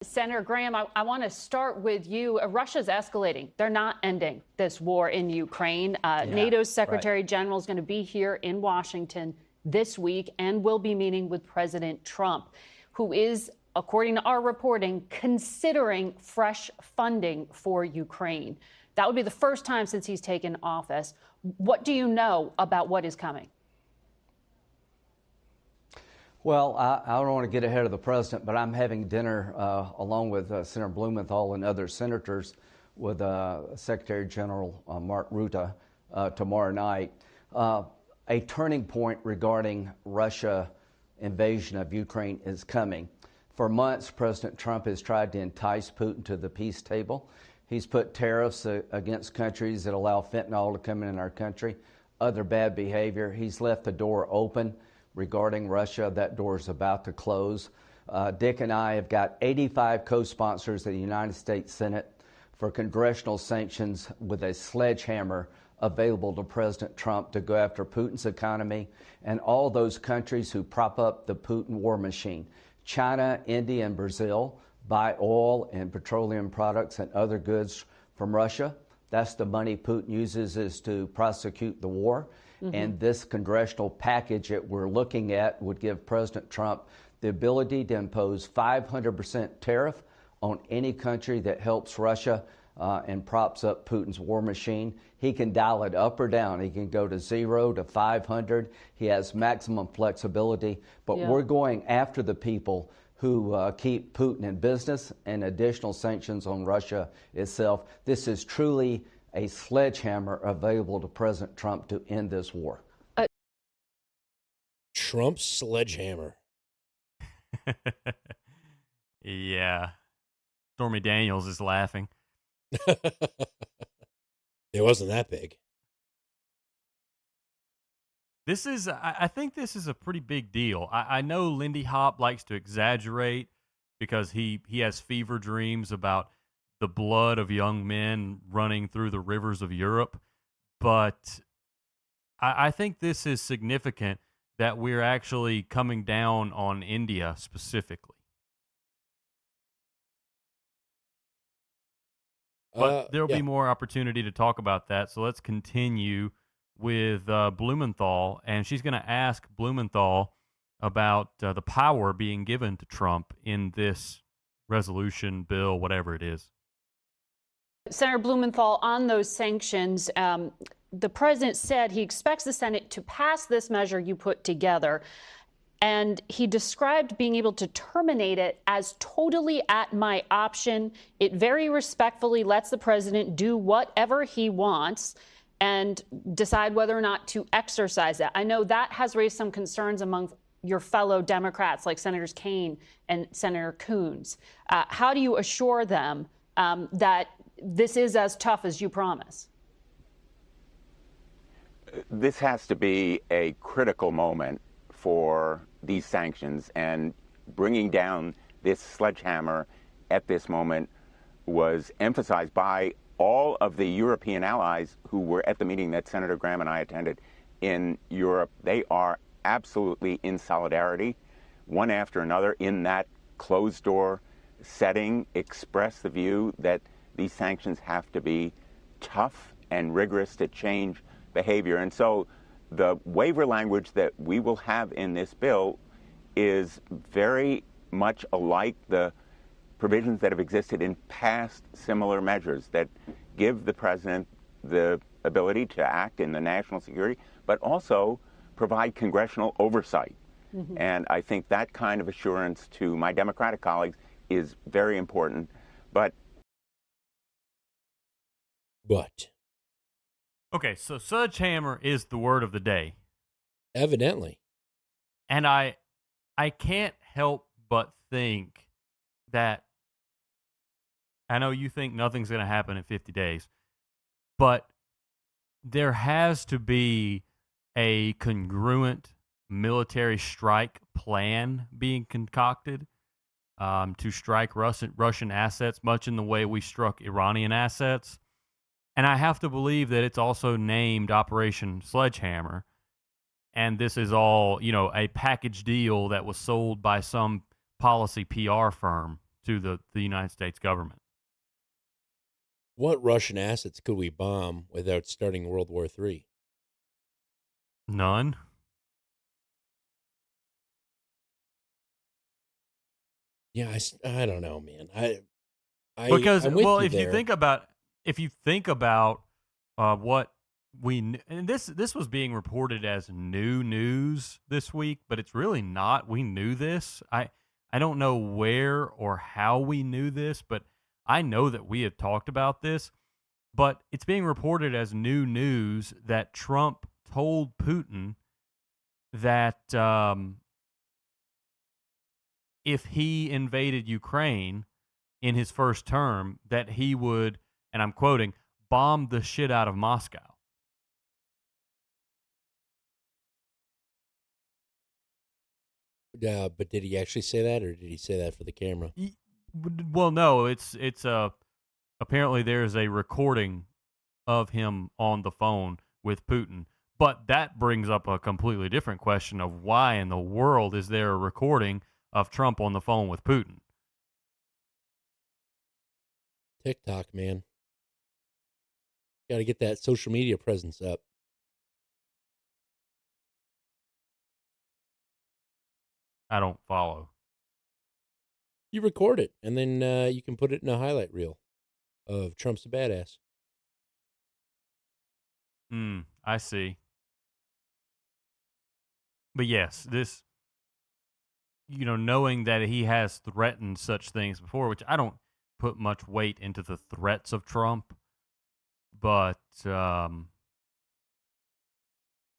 Senator Graham, I want to start with you. Russia's escalating. They're not ending this war in Ukraine. NATO's Secretary General is going to be here in Washington this week and will be meeting with President Trump, who is, according to our reporting, considering fresh funding for Ukraine. That would be the first time since he's taken office. What do you know about what is coming? Well, I don't want to get ahead of the president, but I'm having dinner along with Senator Blumenthal and other senators with Secretary General Mark Rutte tomorrow night. A turning point regarding Russia invasion of Ukraine is coming. For months, President Trump has tried to entice Putin to the peace table. He's put tariffs against countries that allow fentanyl to come in our country, other bad behavior. He's left the door open regarding Russia. That door is about to close. Dick and I have got 85 co-sponsors in the United States Senate for congressional sanctions with a sledgehammer available to President Trump to go after Putin's economy and all those countries who prop up the Putin war machine. China, India, and Brazil buy oil and petroleum products and other goods from Russia. That's the money Putin uses is to prosecute the war. And this congressional package that we're looking at would give President Trump the ability to impose 500% tariff on any country that helps Russia and props up Putin's war machine. He can dial it up or down. He can go to 0 to 500. He has maximum flexibility. But we're going after the people who keep Putin in business and additional sanctions on Russia itself. This is truly a sledgehammer available to President Trump to end this war. Trump's sledgehammer. Yeah. Stormy Daniels is laughing. It wasn't that big. I think this is a pretty big deal. I know Lindy Hop likes to exaggerate because he has fever dreams about the blood of young men running through the rivers of Europe. But I think this is significant that we're actually coming down on India specifically. But there'll be more opportunity to talk about that. So let's continue with Blumenthal. And she's going to ask Blumenthal about the power being given to Trump in this resolution, bill, whatever it is. Senator Blumenthal, on those sanctions, the president said he expects the Senate to pass this measure you put together. And he described being able to terminate it as totally at my option. It very respectfully lets the president do whatever he wants and decide whether or not to exercise it. I know that has raised some concerns among your fellow Democrats like Senators Kaine and Senator Coons. How do you assure them that this is as tough as you promise? This has to be a critical moment for these sanctions, and bringing down this sledgehammer at this moment was emphasized by all of the European allies who were at the meeting that Senator Graham and I attended in Europe. They are absolutely in solidarity, one after another, in that closed-door setting, express the view that these sanctions have to be tough and rigorous to change behavior. And so the waiver language that we will have in this bill is very much alike the provisions that have existed in past similar measures that give the president the ability to act in the national security, but also provide congressional oversight. Mm-hmm. And I think that kind of assurance to my Democratic colleagues is very important. But okay, so sledgehammer is the word of the day. Evidently. And I can't help but think that, I know you think nothing's going to happen in 50 days, but there has to be a congruent military strike plan being concocted to strike Russian assets, much in the way we struck Iranian assets. And I have to believe that it's also named Operation Sledgehammer. And this is all, a package deal that was sold by some policy PR firm to the United States government. What Russian assets could we bomb without starting World War III? None. Yeah, I don't know, man. Because I'm with well, you if there. you think about what and this was being reported as new news this week, but it's really not. We knew this. I don't know where or how we knew this, but I know that we had talked about this. But it's being reported as new news that Trump told Putin that if he invaded Ukraine in his first term, that he would, and I'm quoting, bomb the shit out of Moscow. But did he actually say that, or did he say that for the camera? Well, no, it's apparently there's a recording of him on the phone with Putin. But that brings up a completely different question of why in the world is there a recording of Trump on the phone with Putin? TikTok, man. Got to get that social media presence up. I don't follow. You record it, and then you can put it in a highlight reel of Trump's a badass. I see. But yes, this, knowing that he has threatened such things before, which I don't put much weight into the threats of Trump, but I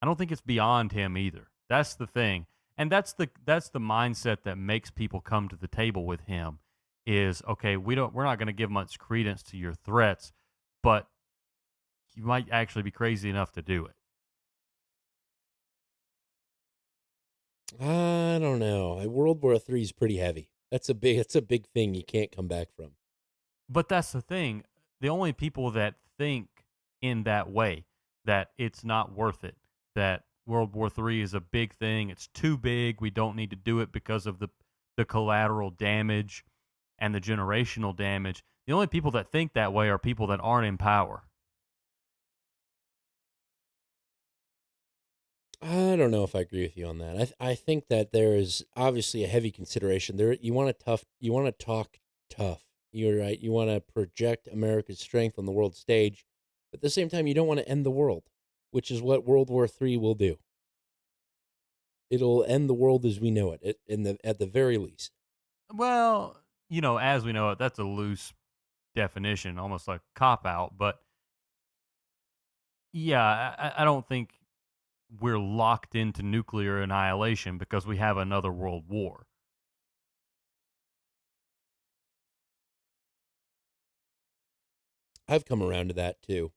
don't think it's beyond him either. That's the thing. And that's the mindset that makes people come to the table with him is, okay, we're not going to give much credence to your threats, but you might actually be crazy enough to do it. I don't know. World War III is pretty heavy. That's a big thing you can't come back from. But that's the thing. The only people that think in that way, that it's not worth it, that World War III is a big thing, it's too big, we don't need to do it because of the collateral damage and the generational damage. The only people that think that way are people that aren't in power. I don't know if I agree with you on that. I think that there is obviously a heavy consideration there. You want to talk tough You're right. You want to project America's strength on the world stage, but at the same time, you don't want to end the world, which is what World War III will do. It'll end the world as we know it, at the very least. Well, as we know it, that's a loose definition, almost like cop out. But yeah, I don't think we're locked into nuclear annihilation because we have another world war. I've come around to that too,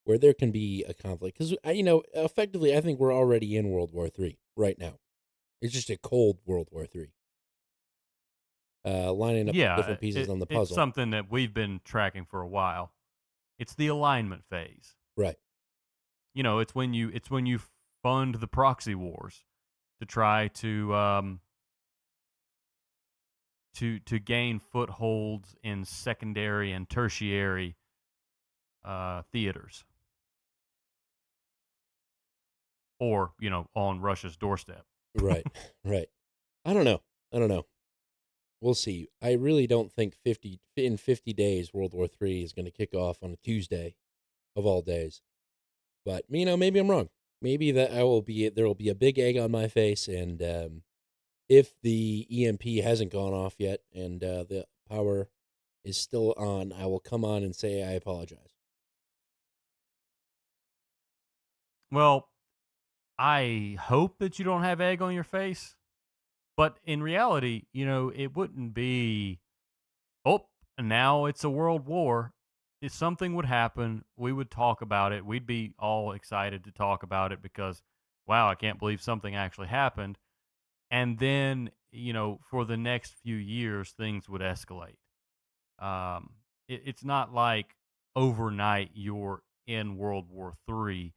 where there can be a conflict because effectively, I think we're already in World War III right now. It's just a cold World War III. Lining up the Yeah, different pieces on the puzzle. it's something that we've been tracking for a while. It's the alignment phase. Right. It's when you fund the proxy wars to try to gain footholds in secondary and tertiary theaters, or on Russia's doorstep. Right. Right. I don't know. We'll see. I really don't think 50 days World War III is going to kick off on a Tuesday of all days. But maybe I'm wrong. Maybe there will be a big egg on my face, and if the EMP hasn't gone off yet and the power is still on, I will come on and say I apologize. Well, I hope that you don't have egg on your face, but in reality, it wouldn't be, oh, now it's a world war. If something would happen, we would talk about it. We'd be all excited to talk about it because, wow, I can't believe something actually happened. And then, for the next few years, things would escalate. It's not like overnight you're in World War III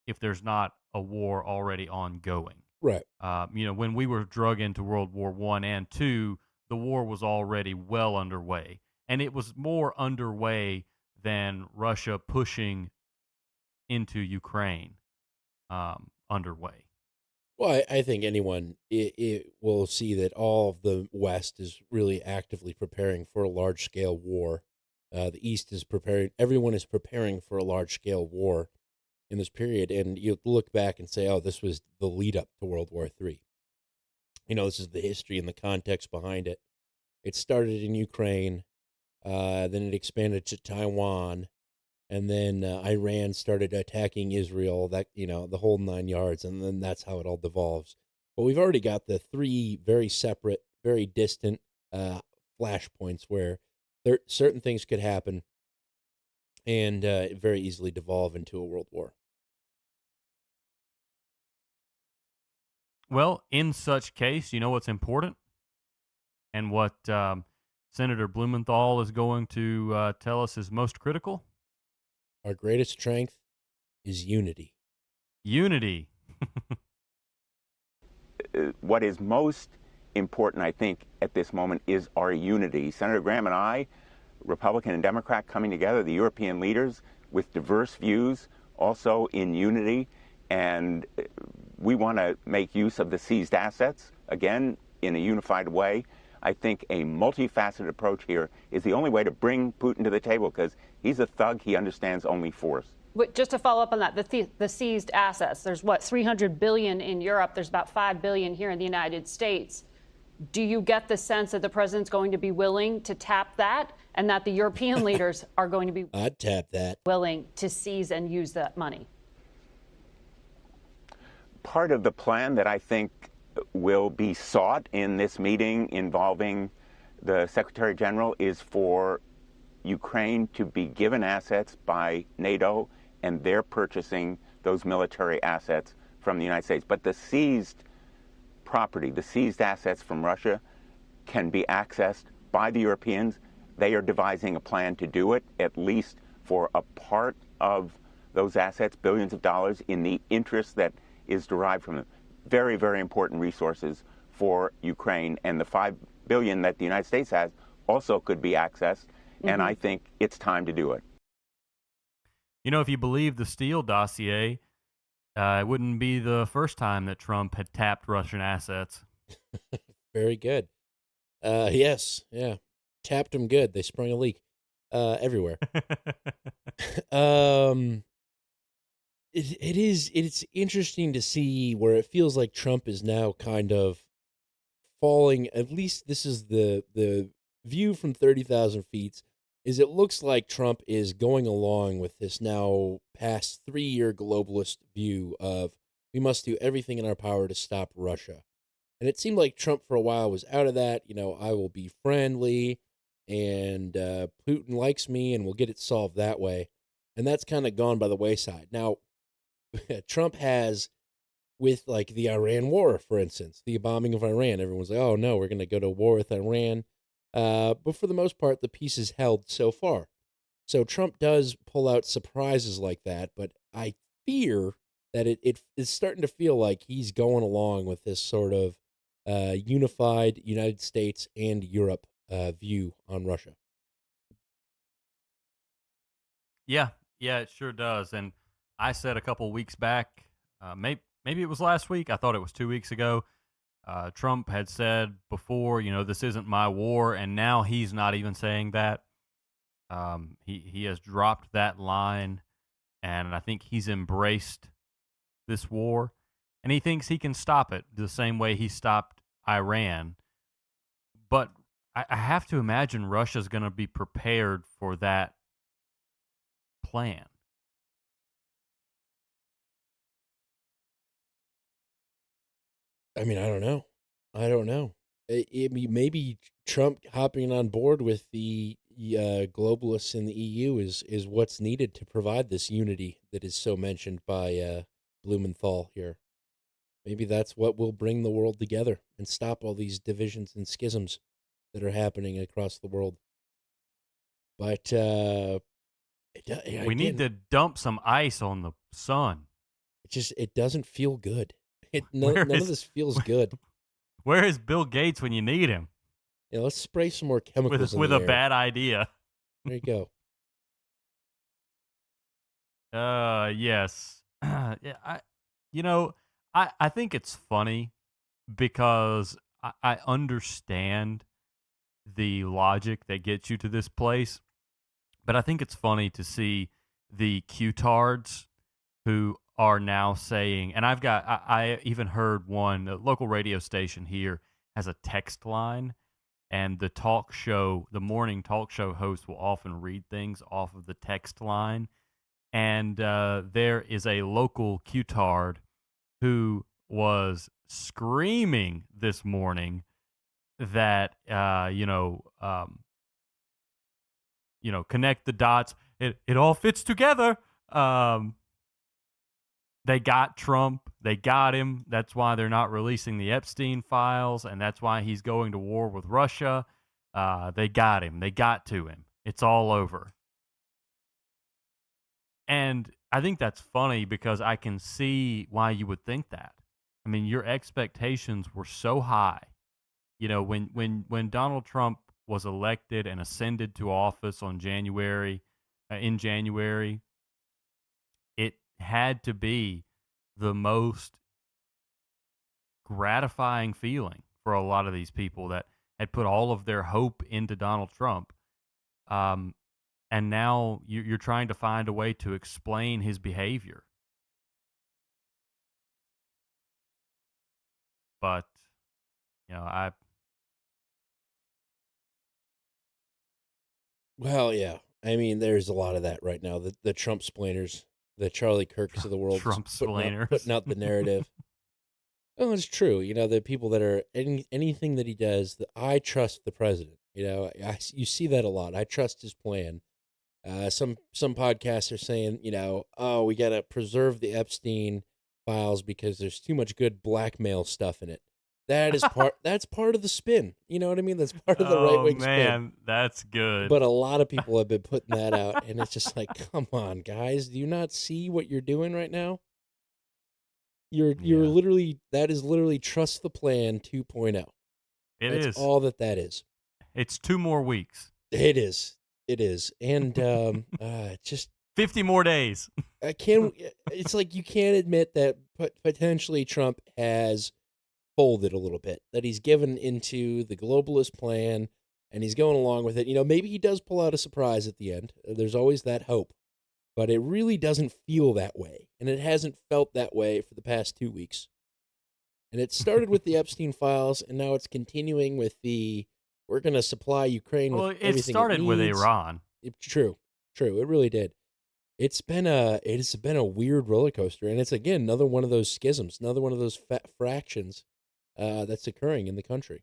if there's not a war already ongoing. Right. When we were drug into World War I and II, the war was already well underway. And it was more underway than Russia pushing into Ukraine underway. Well, I think anyone it will see that all of the West is really actively preparing for a large-scale war. The East is preparing. Everyone is preparing for a large-scale war in this period, and you look back and say, "Oh, this was the lead-up to World War III." This is the history and the context behind it. It started in Ukraine, then it expanded to Taiwan, and then Iran started attacking Israel, the whole 9 yards, and then that's how it all devolves. But we've already got the three very separate, very distant flashpoints where certain things could happen and very easily devolve into a world war. Well, in such case, what's important and what Senator Blumenthal is going to tell us is most critical? Our greatest strength is unity. Unity. What is most important, I think, at this moment is our unity. Senator Graham and I, Republican and Democrat, coming together, the European leaders with diverse views, also in unity. And we want to make use of the seized assets, again, in a unified way. I think a multifaceted approach here is the only way to bring Putin to the table because he's a thug. He understands only force. Just to follow up on that, the seized assets, there's 300 billion in Europe. There's about 5 billion here in the United States. Do you get the sense that the president's going to be willing to tap that and that the European leaders are going to be I'd tap that. willing to seize and use that money? Part of the plan that I think will be sought in this meeting involving the Secretary General is for Ukraine to be given assets by NATO, and they're purchasing those military assets from the United States. But the seized property, the seized assets from Russia can be accessed by the Europeans. They are devising a plan to do it, at least for a part of those assets, billions of dollars, in the interest that is derived from them. Very, very important resources for Ukraine. And the $5 billion that the United States has also could be accessed. And I think it's time to do it. If you believe the Steele dossier, it wouldn't be the first time that Trump had tapped Russian assets. Very good. Yes, yeah. tapped them good. They sprung a leak everywhere. It's interesting to see where it feels like Trump is now kind of falling. At least this is the view from 30,000 feet. Is it looks like Trump is going along with this now past 3-year globalist view of we must do everything in our power to stop Russia. And it seemed like Trump for a while was out of that. I will be friendly and Putin likes me and we'll get it solved that way. And that's kind of gone by the wayside. Now, Trump has, with like the Iran war, for instance, the bombing of Iran, everyone's like, oh no, we're going to go to war with Iran. But for the most part, the peace is held so far. So Trump does pull out surprises like that, but I fear that it is starting to feel like he's going along with this sort of unified United States and Europe view on Russia. Yeah, it sure does. And I said a couple weeks back, maybe it was last week. I thought it was 2 weeks ago. Trump had said before, this isn't my war, and now he's not even saying that. He has dropped that line, and I think he's embraced this war, and he thinks he can stop it the same way he stopped Iran. But I have to imagine Russia's going to be prepared for that plan. I mean, I don't know. Maybe Trump hopping on board with the globalists in the EU is what's needed to provide this unity that is so mentioned by Blumenthal here. Maybe that's what will bring the world together and stop all these divisions and schisms that are happening across the world. But we need to dump some ice on the sun. It doesn't feel good. None of this feels good. Where is Bill Gates when you need him? Yeah, let's spray some more chemicals with in a the air. bad idea. There you go. Yes. Yeah, I think it's funny because I understand the logic that gets you to this place, but I think it's funny to see the Q-tards who are now saying, and I even heard one, a local radio station here has a text line, and the morning talk show host will often read things off of the text line. And there is a local Q-tard who was screaming this morning that, connect the dots. It all fits together. They got Trump. They got him. That's why they're not releasing the Epstein files, and that's why he's going to war with Russia. They got him. They got to him. It's all over. And I think that's funny because I can see why you would think that. I mean, your expectations were so high. When Donald Trump was elected and ascended to office in January, it had to be the most gratifying feeling for a lot of these people that had put all of their hope into Donald Trump. And now you're trying to find a way to explain his behavior. But, Well, yeah. I mean, there's a lot of that right now. The Trump splainers, the Charlie Kirks of the world, Trump putting out the narrative. Well, it's true. The people that are anything that he does, I trust the president. You see that a lot. I trust his plan. Some podcasts are saying, we got to preserve the Epstein files because there's too much good blackmail stuff in it. That is that's part of the spin. You know what I mean? That's part of the right wing spin. Oh man, that's good. But a lot of people have been putting that out, and it's just like, come on, guys, do you not see what you're doing right now? You're literally, that is literally trust the plan 2.0. That's all that is. It's 2 more weeks. It is, and just 50 more days. It's like you can't admit that potentially Trump has folded a little bit, that he's given into the globalist plan, and he's going along with it. Maybe he does pull out a surprise at the end. There's always that hope, but it really doesn't feel that way, and it hasn't felt that way for the past 2 weeks. And it started with the Epstein files, and now it's continuing with we're going to supply Ukraine with everything it needs. It started with Iran. True. It really did. It's been a weird roller coaster, and it's again another one of those schisms, another one of those fractions that's occurring in the country.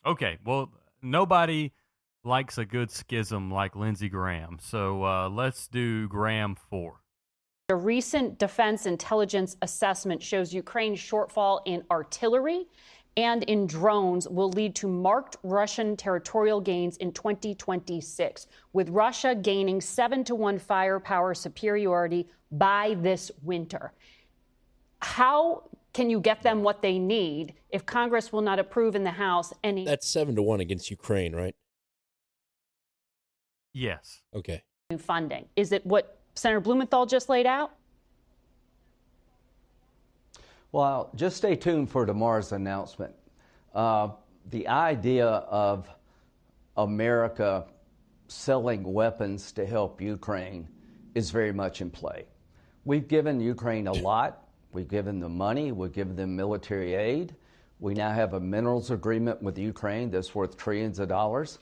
Okay, well, nobody likes a good schism like Lindsey Graham, so let's do Graham 4. A recent defense intelligence assessment shows Ukraine's shortfall in artillery and in drones will lead to marked Russian territorial gains in 2026, with Russia gaining 7-1 firepower superiority by this winter. How can you get them what they need if Congress will not approve in the House any... That's 7-1 against Ukraine, right? Yes. Okay. ...new funding? Is it what Senator Blumenthal just laid out? Well, just stay tuned for tomorrow's announcement. The idea of America selling weapons to help Ukraine is very much in play. We've given Ukraine a lot. We've given them money. We've given them military aid. We now have a minerals agreement with Ukraine that's worth trillions of dollars.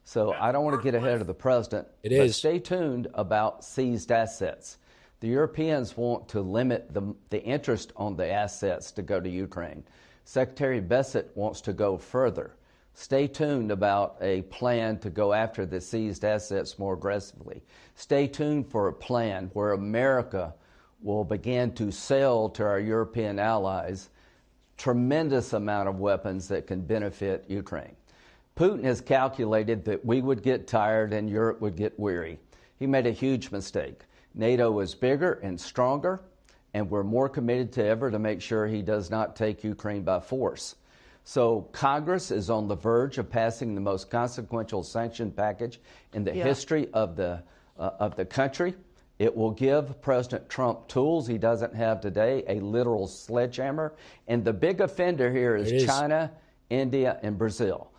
So I don't want to get ahead of the president. But stay tuned about seized assets. The Europeans want to limit the interest on the assets to go to Ukraine. Secretary Bessent wants to go further. Stay tuned about a plan to go after the seized assets more aggressively. Stay tuned for a plan where America will begin to sell to our European allies tremendous amount of weapons that can benefit Ukraine. Putin has calculated that we would get tired and Europe would get weary. He made a huge mistake. NATO is bigger and stronger, and we're more committed than ever to make sure he does not take Ukraine by force. So Congress is on the verge of passing the most consequential sanction package in the history of the country. It will give President Trump tools he doesn't have today, a literal sledgehammer. And the big offender here is China, India, and Brazil.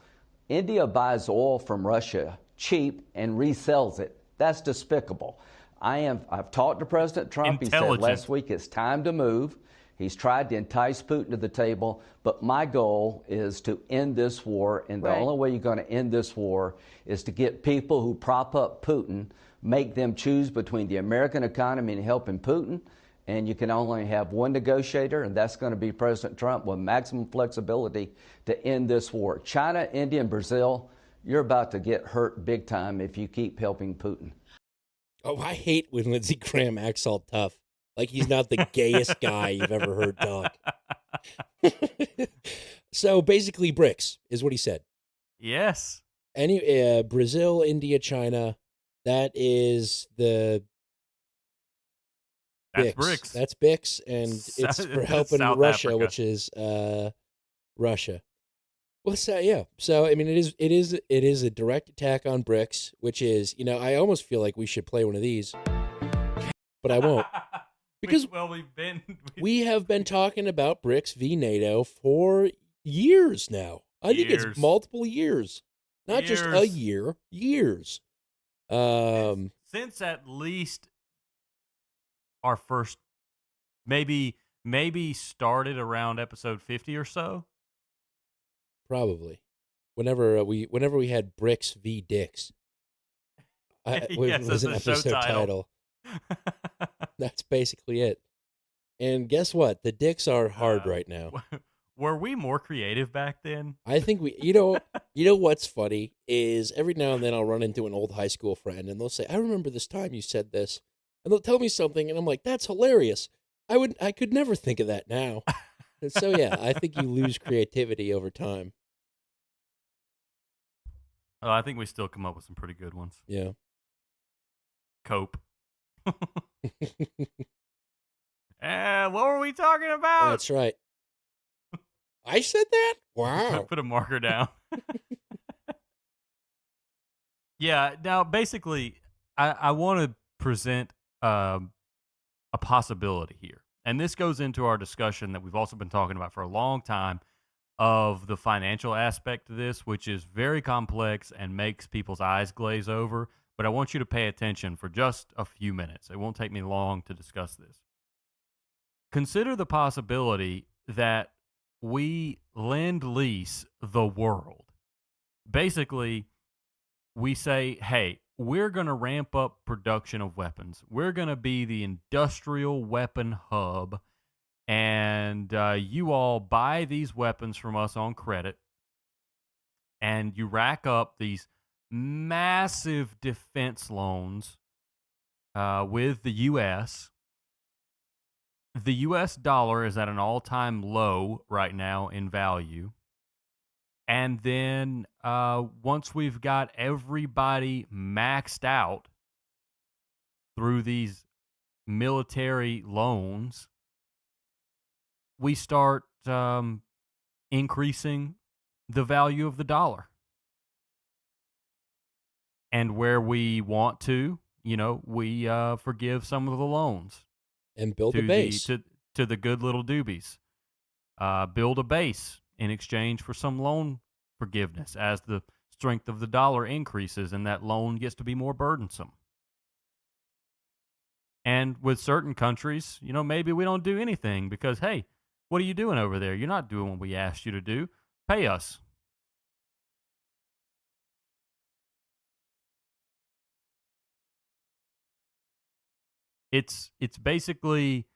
India buys oil from Russia cheap and resells it. That's despicable. I've talked to President Trump. He said last week it's time to move. He's tried to entice Putin to the table, but my goal is to end this war, and the only way you're going to end this war is to get people who prop up Putin, make them choose between the American economy and helping Putin, and you can only have one negotiator, and that's going to be President Trump with maximum flexibility to end this war. China, India, and Brazil, you're about to get hurt big time if you keep helping Putin. Oh, I hate when Lindsey Graham acts all tough. Like he's not the gayest guy you've ever heard talk. So basically BRICS is what he said. Yes. Brazil, India, China, that is the That's BRICS. BRICS. That's BRICS, and it's for helping South Russia, Africa. which is Russia. Well, so yeah. So I mean, it is a direct attack on BRICS, which is, I almost feel like we should play one of these, but I won't. Because we have been talking about BRICS v. NATO for years now. I think it's multiple years, not just a year, years. Since at least our first, maybe started around episode 50 or so. Probably, whenever we had BRICS v. Dicks, was an episode title. That's basically it. And guess what? The dicks are hard right now. Were we more creative back then? I think we, you know what's funny is every now and then I'll run into an old high school friend and they'll say, I remember this time you said this. And they'll tell me something and I'm like, that's hilarious. I could never think of that now. And so, yeah, I think you lose creativity over time. Oh, I think we still come up with some pretty good ones. Yeah. Cope. What were we talking about? That's right. I said that? Wow. Put a marker down. Yeah. Now, basically, I want to present a possibility here. And this goes into our discussion that we've also been talking about for a long time of the financial aspect of this, which is very complex and makes people's eyes glaze over. But I want you to pay attention for just a few minutes. It won't take me long to discuss this. Consider the possibility that we lend lease the world. Basically, we say, hey, we're going to ramp up production of weapons. We're going to be the industrial weapon hub. And you all buy these weapons from us on credit. And you rack up these massive defense loans with the U.S. The U.S. dollar is at an all-time low right now in value. And then once we've got everybody maxed out through these military loans, we start increasing the value of the dollar. And where we want to, we forgive some of the loans. And build a base. To the good little doobies. Build a base in exchange for some loan forgiveness as the strength of the dollar increases and that loan gets to be more burdensome. And with certain countries, maybe we don't do anything because, hey, what are you doing over there? You're not doing what we asked you to do. Pay us. It's basically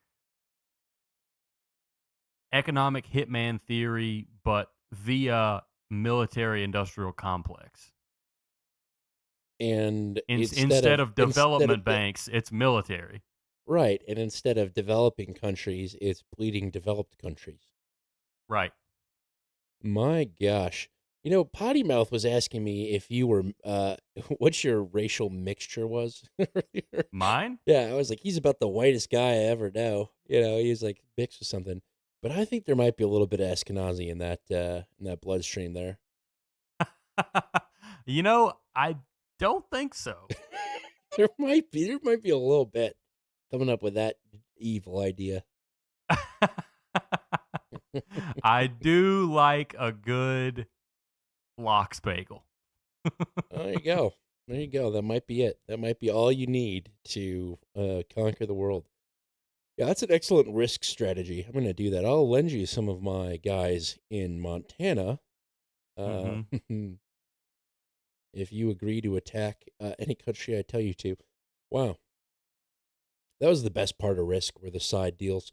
economic hitman theory, but via military-industrial complex. And instead of development banks, it's military. Right, and instead of developing countries, it's bleeding developed countries. Right. My gosh. Potty Mouth was asking me if you were, what your racial mixture was earlier. Mine? Yeah, I was like, he's about the whitest guy I ever know. He's like mixed with something. But I think there might be a little bit of Ashkenazi in that bloodstream there. I don't think so. There might be a little bit coming up with that evil idea. I do like a good lox bagel. There you go. There you go. That might be it. That might be all you need to conquer the world. Yeah, that's an excellent risk strategy. I'm going to do that. I'll lend you some of my guys in Montana. If you agree to attack any country I tell you to. Wow. That was the best part of Risk, were the side deals.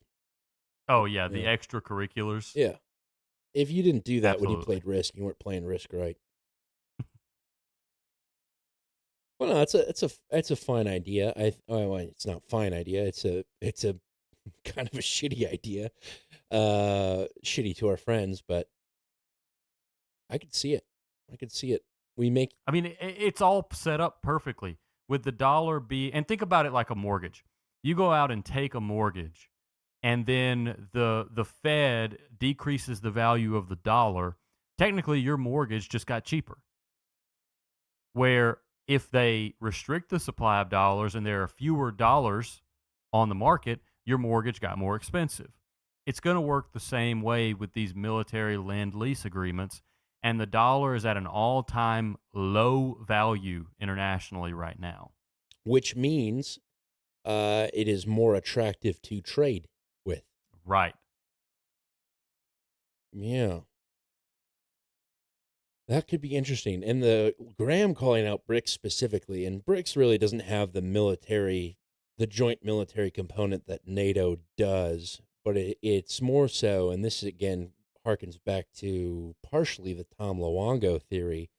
Oh, yeah, the extracurriculars. Yeah. If you didn't do that when you Absolutely. played Risk, you weren't playing Risk right. Well, no, it's a fine idea. It's not a fine idea. It's a kind of a shitty idea. Shitty to our friends, but I could see it. I mean, it's all set up perfectly with the dollar and think about it like a mortgage. You go out and take a mortgage, and then the Fed decreases the value of the dollar. Technically, your mortgage just got cheaper. Where if they restrict the supply of dollars and there are fewer dollars on the market, your mortgage got more expensive. It's going to work the same way with these military lend-lease agreements. And the dollar is at an all-time low value internationally right now. Which means it is more attractive to trade with. Right. Yeah. That could be interesting. And the Graham calling out BRICS specifically, and BRICS really doesn't have the joint military component that NATO does, but it's more so, and this again harkens back to partially the Tom Luongo theory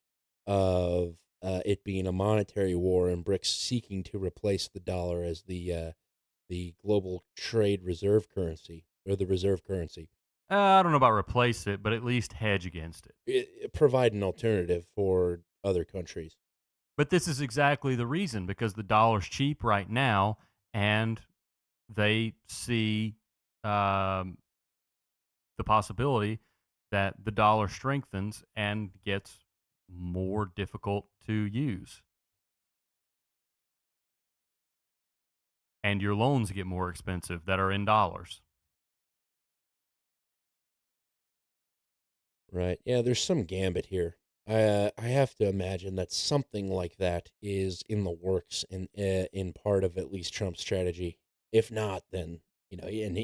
of it being a monetary war and BRICS seeking to replace the dollar as the global trade reserve currency, or the reserve currency. I don't know about replace it, but at least hedge against it. Provide an alternative for other countries. But this is exactly the reason, because the dollar's cheap right now, and they see the possibility that the dollar strengthens and gets more difficult to use. And your loans get more expensive that are in dollars. Right. Yeah, there's some gambit here. I have to imagine that something like that is in the works in part of at least Trump's strategy. If not, then and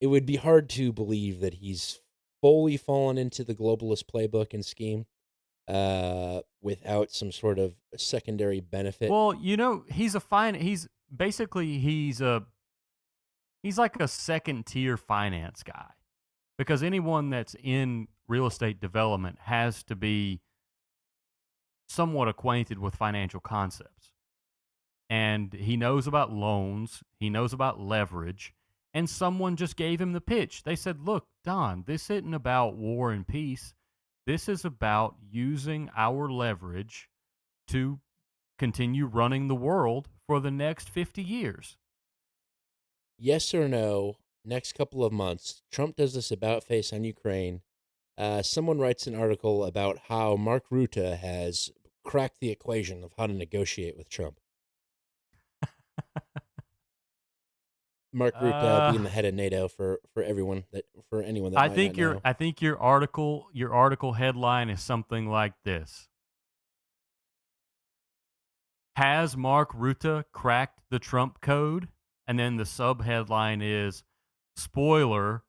it would be hard to believe that he's fully fallen into the globalist playbook and scheme without some sort of secondary benefit. Well, he's like a second tier finance guy, because anyone that's in real estate development has to be somewhat acquainted with financial concepts. And he knows about loans, he knows about leverage, and someone just gave him the pitch. They said, "Look, Don, this isn't about war and peace. This is about using our leverage to continue running the world for the next 50 years. Yes or no, next couple of months, Trump does this about face on Ukraine. Someone writes an article about how Mark Rutte has cracked the equation of how to negotiate with Trump. Mark Rutte being the head of NATO for anyone that I might think not know. I think your article headline is something like this: Has Mark Rutte cracked the Trump code? And then the sub headline is, spoiler,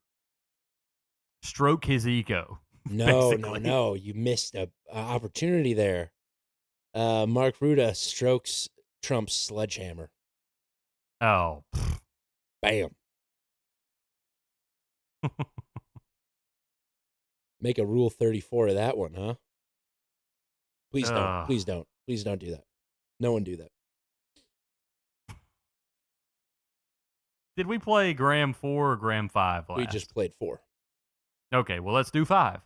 stroke his ego. No, basically. no, you missed a opportunity there. Mark Rutte strokes Trump's sledgehammer. Oh. Bam. Make a Rule 34 of that one, huh? Please don't. Please don't. Please don't do that. No one do that. Did we play Graham 4 or Graham 5 last? We just played 4. Okay, well, let's do 5.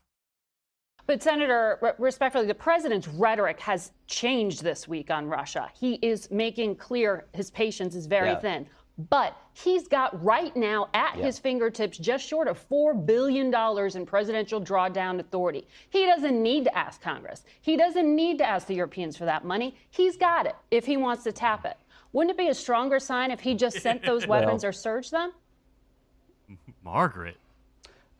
But Senator, respectfully, the president's rhetoric has changed this week on Russia. He is making clear his patience is very thin. But he's got right now at his fingertips just short of $4 billion in presidential drawdown authority. He doesn't need to ask Congress. He doesn't need to ask the Europeans for that money. He's got it if he wants to tap it. Wouldn't it be a stronger sign if he just sent those weapons or surged them? Margaret.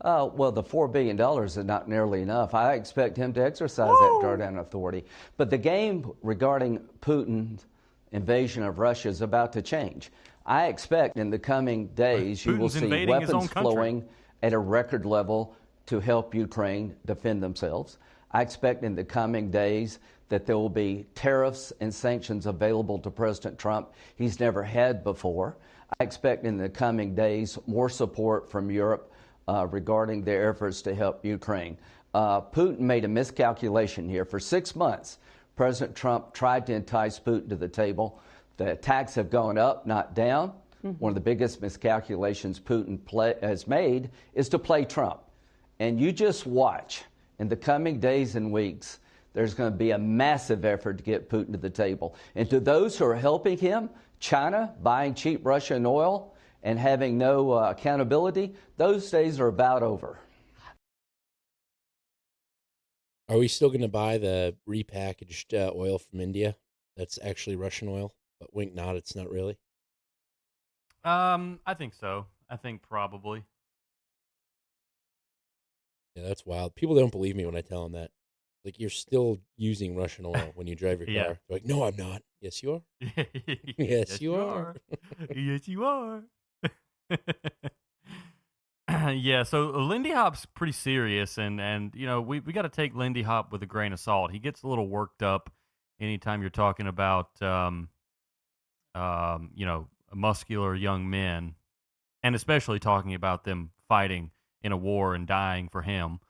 Well, the $4 billion is not nearly enough. I expect him to exercise that drawdown authority. But the game regarding Putin's invasion of Russia is about to change. I expect in the coming days you will see weapons flowing at a record level to help Ukraine defend themselves. I expect in the coming days that there will be tariffs and sanctions available to President Trump he's never had before. I expect in the coming days more support from Europe regarding their efforts to help Ukraine. Putin made a miscalculation here. For 6 months, President Trump tried to entice Putin to the table. The attacks have gone up, not down. One of the biggest miscalculations Putin has made is to play Trump. And you just watch. In the coming days and weeks, there's going to be a massive effort to get Putin to the table. And to those who are helping him, China buying cheap Russian oil and having no accountability, those days are about over. Are we still going to buy the repackaged oil from India that's actually Russian oil? But wink nod, it's not really. I think so. I think probably. Yeah, that's wild. People don't believe me when I tell them that. Like, you're still using Russian oil when you drive your car. They're like, no, I'm not. Yes, you are. Yes, you are. Yes, you are. Yeah, so Lindy Hop's pretty serious, and we got to take Lindy Hop with a grain of salt. He gets a little worked up anytime you're talking about muscular young men, and especially talking about them fighting in a war and dying for him.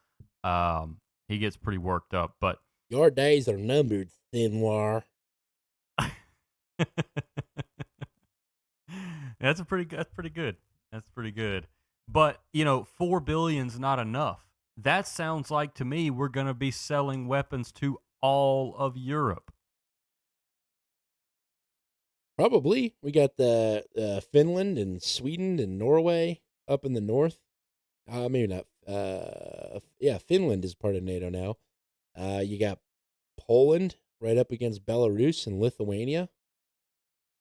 He gets pretty worked up, but your days are numbered, Thinwar. That's pretty good. That's pretty good. But, $4 billion's not enough. That sounds like to me we're going to be selling weapons to all of Europe. Probably. We got the Finland and Sweden and Norway up in the north. Maybe not. Finland is part of NATO now. You got Poland right up against Belarus and Lithuania.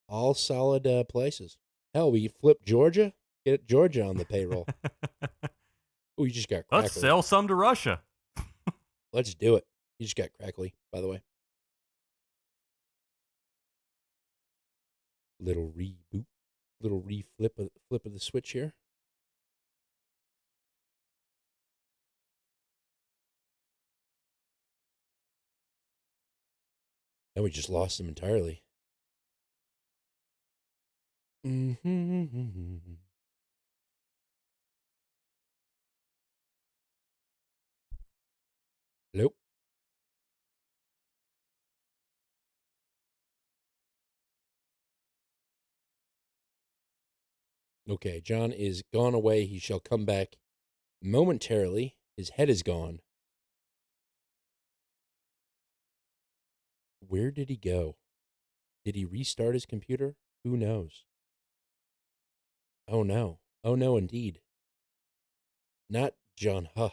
All solid places. Hell, we flip Georgia. Get Georgia on the payroll. Oh, you just got crackly. Let's sell some to Russia. Let's do it. You just got crackly, by the way. Little reboot. Little flip of the switch here. And we just lost him entirely. Hello? Okay, John is gone away. He shall come back momentarily. His head is gone. Where did he go? Did he restart his computer? Who knows? Oh no. Oh no, indeed. Not John Huh.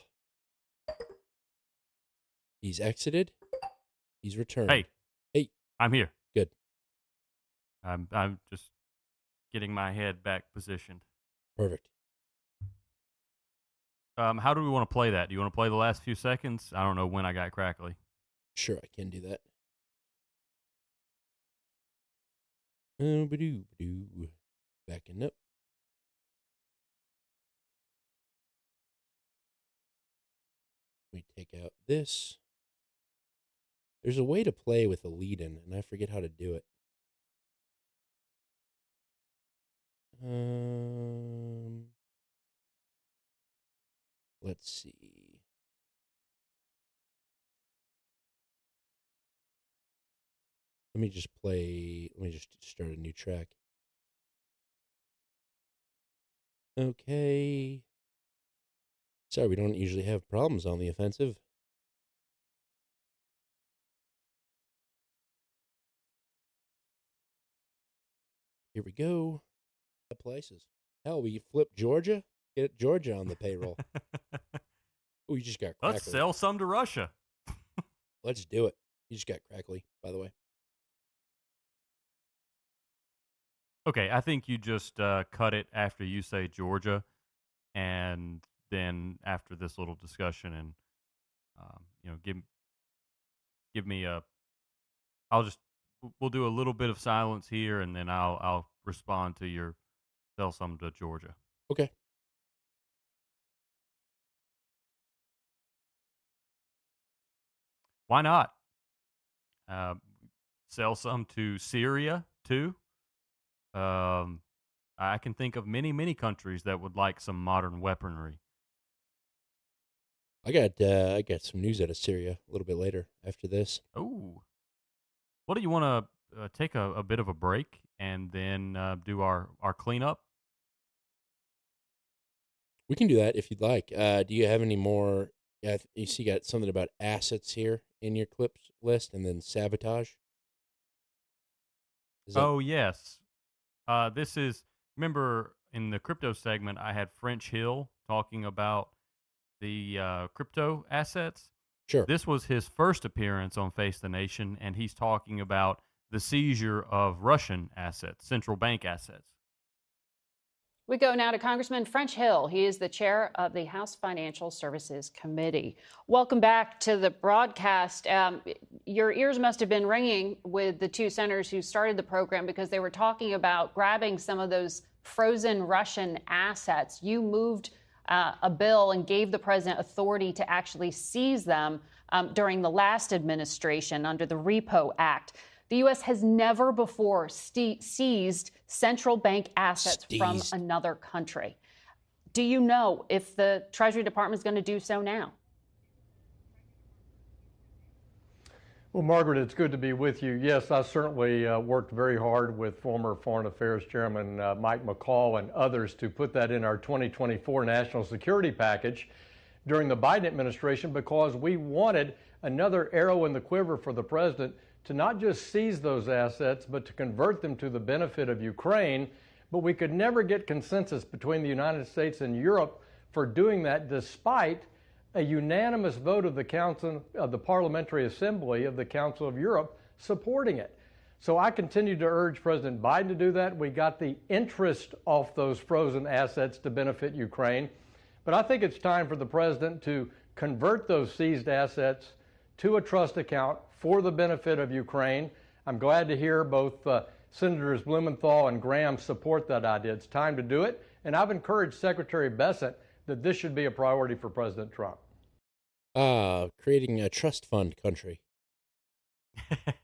He's exited. He's returned. Hey. Hey. I'm here. Good. I'm just getting my head back positioned. Perfect. How do we want to play that? Do you want to play the last few seconds? I don't know when I got crackly. Sure, I can do that. Backing up. We take out this. There's a way to play with a lead-in, and I forget how to do it. Let's see. Let me just start a new track. Okay. Sorry, we don't usually have problems on the offensive. Here we go. The places. Hell, we flipped Georgia. Get Georgia on the payroll. Oh, you just got crackly. Let's sell some to Russia. Let's do it. You just got crackly, by the way. Okay, I think you just cut it after you say Georgia, and then after this little discussion, and give me a. We'll do a little bit of silence here, and then I'll respond to your sell some to Georgia. Okay. Why not? Sell some to Syria too. I can think of many countries that would like some modern weaponry. I got some news out of Syria a little bit later after this. Oh, what do you want to take a bit of a break and then do our cleanup? We can do that if you'd like. Do you have any more? Yeah, you see, you got something about assets here in your clips list, and then sabotage. Yes. This is, remember in the crypto segment, I had French Hill talking about the crypto assets. Sure. This was his first appearance on Face the Nation, and he's talking about the seizure of Russian assets, central bank assets. We go now to Congressman French Hill. He is the chair of the House Financial Services Committee. Welcome back to the broadcast. Your ears must have been ringing with the two senators who started the program because they were talking about grabbing some of those frozen Russian assets. You moved a bill and gave the president authority to actually seize them during the last administration under the Repo Act. The U.S. has never before seized central bank assets from another country. Do you know if the Treasury Department is going to do so now? Well, Margaret, it's good to be with you. Yes, I certainly worked very hard with former Foreign Affairs Chairman Mike McCall and others to put that in our 2024 national security package during the Biden administration because we wanted another arrow in the quiver for the president to not just seize those assets, but to convert them to the benefit of Ukraine. But we could never get consensus between the United States and Europe for doing that, despite a unanimous vote of the Council of the Parliamentary Assembly of the Council of Europe supporting it. So I continue to urge President Biden to do that. We got the interest off those frozen assets to benefit Ukraine. But I think it's time for the president to convert those seized assets to a trust account for the benefit of Ukraine. I'm glad to hear both Senators Blumenthal and Graham support that idea. It's time to do it. And I've encouraged Secretary Bessent that this should be a priority for President Trump. Creating a trust fund country.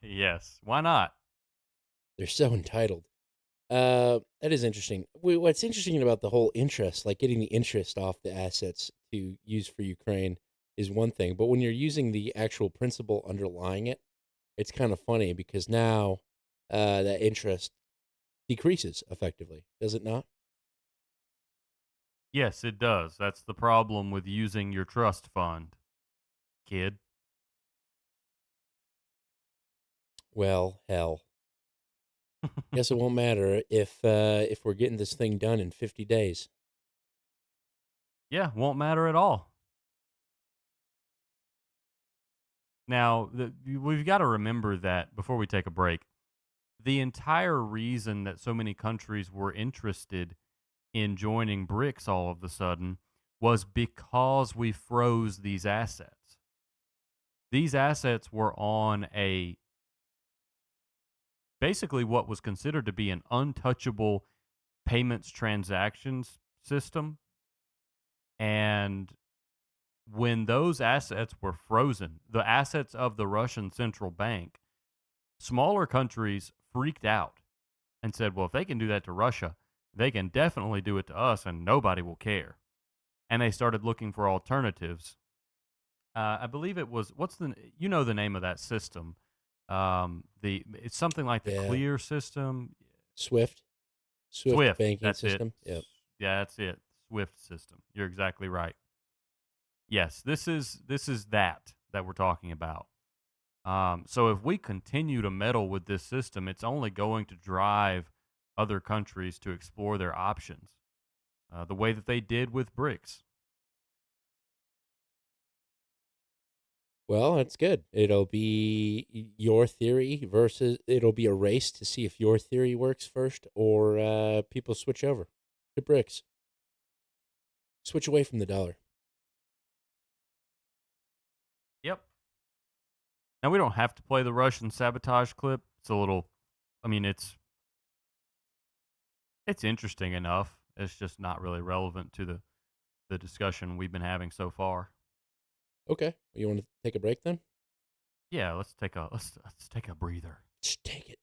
Yes, why not? They're so entitled. That is interesting. What's interesting about the whole interest, like getting the interest off the assets to use for Ukraine, is one thing. But when you're using the actual principle underlying it, it's kind of funny because now that interest decreases effectively, does it not? Yes, it does. That's the problem with using your trust fund, kid. Well, hell. Guess it won't matter if we're getting this thing done in 50 days. Yeah, won't matter at all. Now, we've got to remember that before we take a break, the entire reason that so many countries were interested in joining BRICS all of a sudden was because we froze these assets. These assets were on basically what was considered to be an untouchable payments transactions system. And when those assets were frozen, the assets of the Russian central bank, smaller countries freaked out and said, well, if they can do that to Russia, they can definitely do it to us and nobody will care. And they started looking for alternatives. I believe it was, the name of that system? It's something like the Clear system. Swift banking that's system. It. Yep. Yeah, that's it. Swift system. You're exactly right. Yes, this is that we're talking about. So if we continue to meddle with this system, it's only going to drive other countries to explore their options, the way that they did with BRICS. Well, that's good. It'll be your theory versus it'll be a race to see if your theory works first or people switch over to BRICS. Switch away from the dollar. Yep. Now, we don't have to play the Russian sabotage clip. It's a little, it's interesting enough. It's just not really relevant to the discussion we've been having so far. Okay. You want to take a break then? Yeah, let's take a breather. Just take it.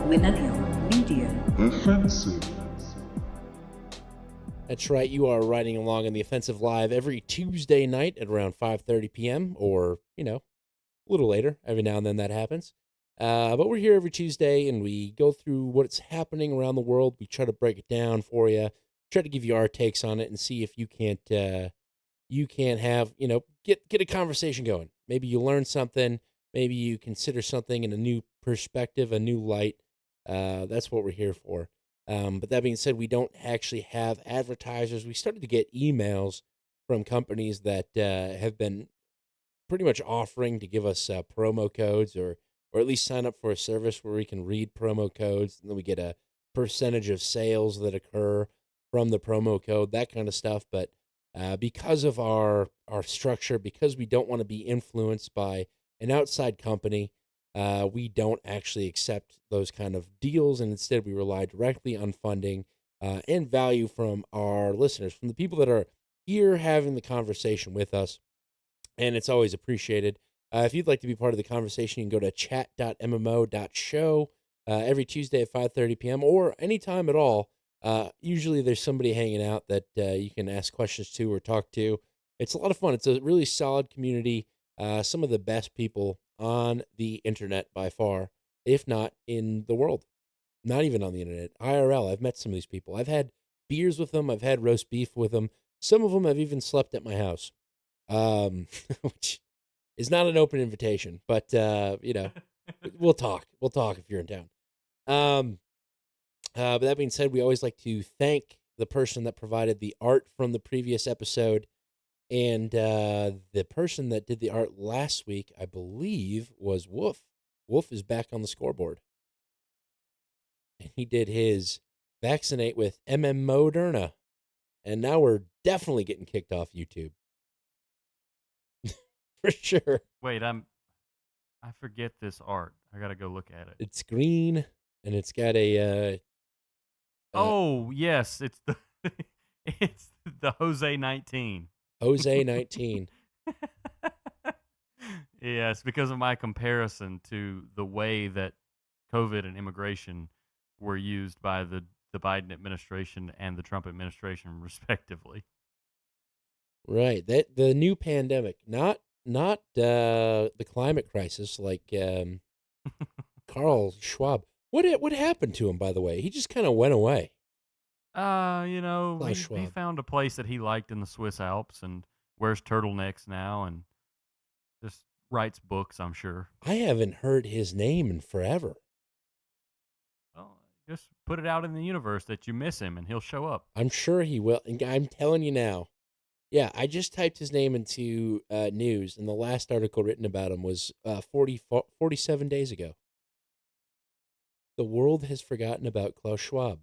Millennial Media Offensive. That's right. You are riding along on the Offensive Live every Tuesday night at around 5:30 p.m. or, a little later. Every now and then that happens. But we're here every Tuesday, and we go through what's happening around the world. We try to break it down for you, try to give you our takes on it, and see if you can't have, get a conversation going. Maybe you learn something. Maybe you consider something in a new perspective, a new light. That's what we're here for. But that being said, we don't actually have advertisers. We started to get emails from companies that have been pretty much offering to give us promo codes or at least sign up for a service where we can read promo codes, and then we get a percentage of sales that occur from the promo code, that kind of stuff. But because of our structure, because we don't want to be influenced by an outside company, we don't actually accept those kind of deals, and instead we rely directly on funding and value from our listeners, from the people that are here having the conversation with us, and it's always appreciated. If you'd like to be part of the conversation, you can go to chat.mmo.show every Tuesday at 5:30 p.m. or anytime at all. Usually there's somebody hanging out that you can ask questions to or talk to. It's a lot of fun. It's a really solid community. Some of the best people on the internet by far, if not in the world. Not even on the internet. IRL, I've met some of these people. I've had beers with them. I've had roast beef with them. Some of them have even slept at my house, which is not an open invitation, but, we'll talk. We'll talk if you're in town. But that being said, we always like to thank the person that provided the art from the previous episode. And the person that did the art last week, I believe, was Wolf. Wolf is back on the scoreboard. And he did his vaccinate with Moderna. And now we're definitely getting kicked off YouTube. For sure. Wait, I forget this art. I gotta go look at it. It's green, and it's got a... oh, yes. It's the it's the Jose 19. Jose 19. Yes, because of my comparison to the way that COVID and immigration were used by the Biden administration and the Trump administration, respectively. Right. That the new pandemic, not the climate crisis like Carl Schwab. What happened to him, by the way? He just kind of went away. He found a place that he liked in the Swiss Alps and wears turtlenecks now and just writes books, I'm sure. I haven't heard his name in forever. Well, just put it out in the universe that you miss him and he'll show up. I'm sure he will. And I'm telling you now. Yeah, I just typed his name into news, and the last article written about him was 47 days ago. The world has forgotten about Klaus Schwab.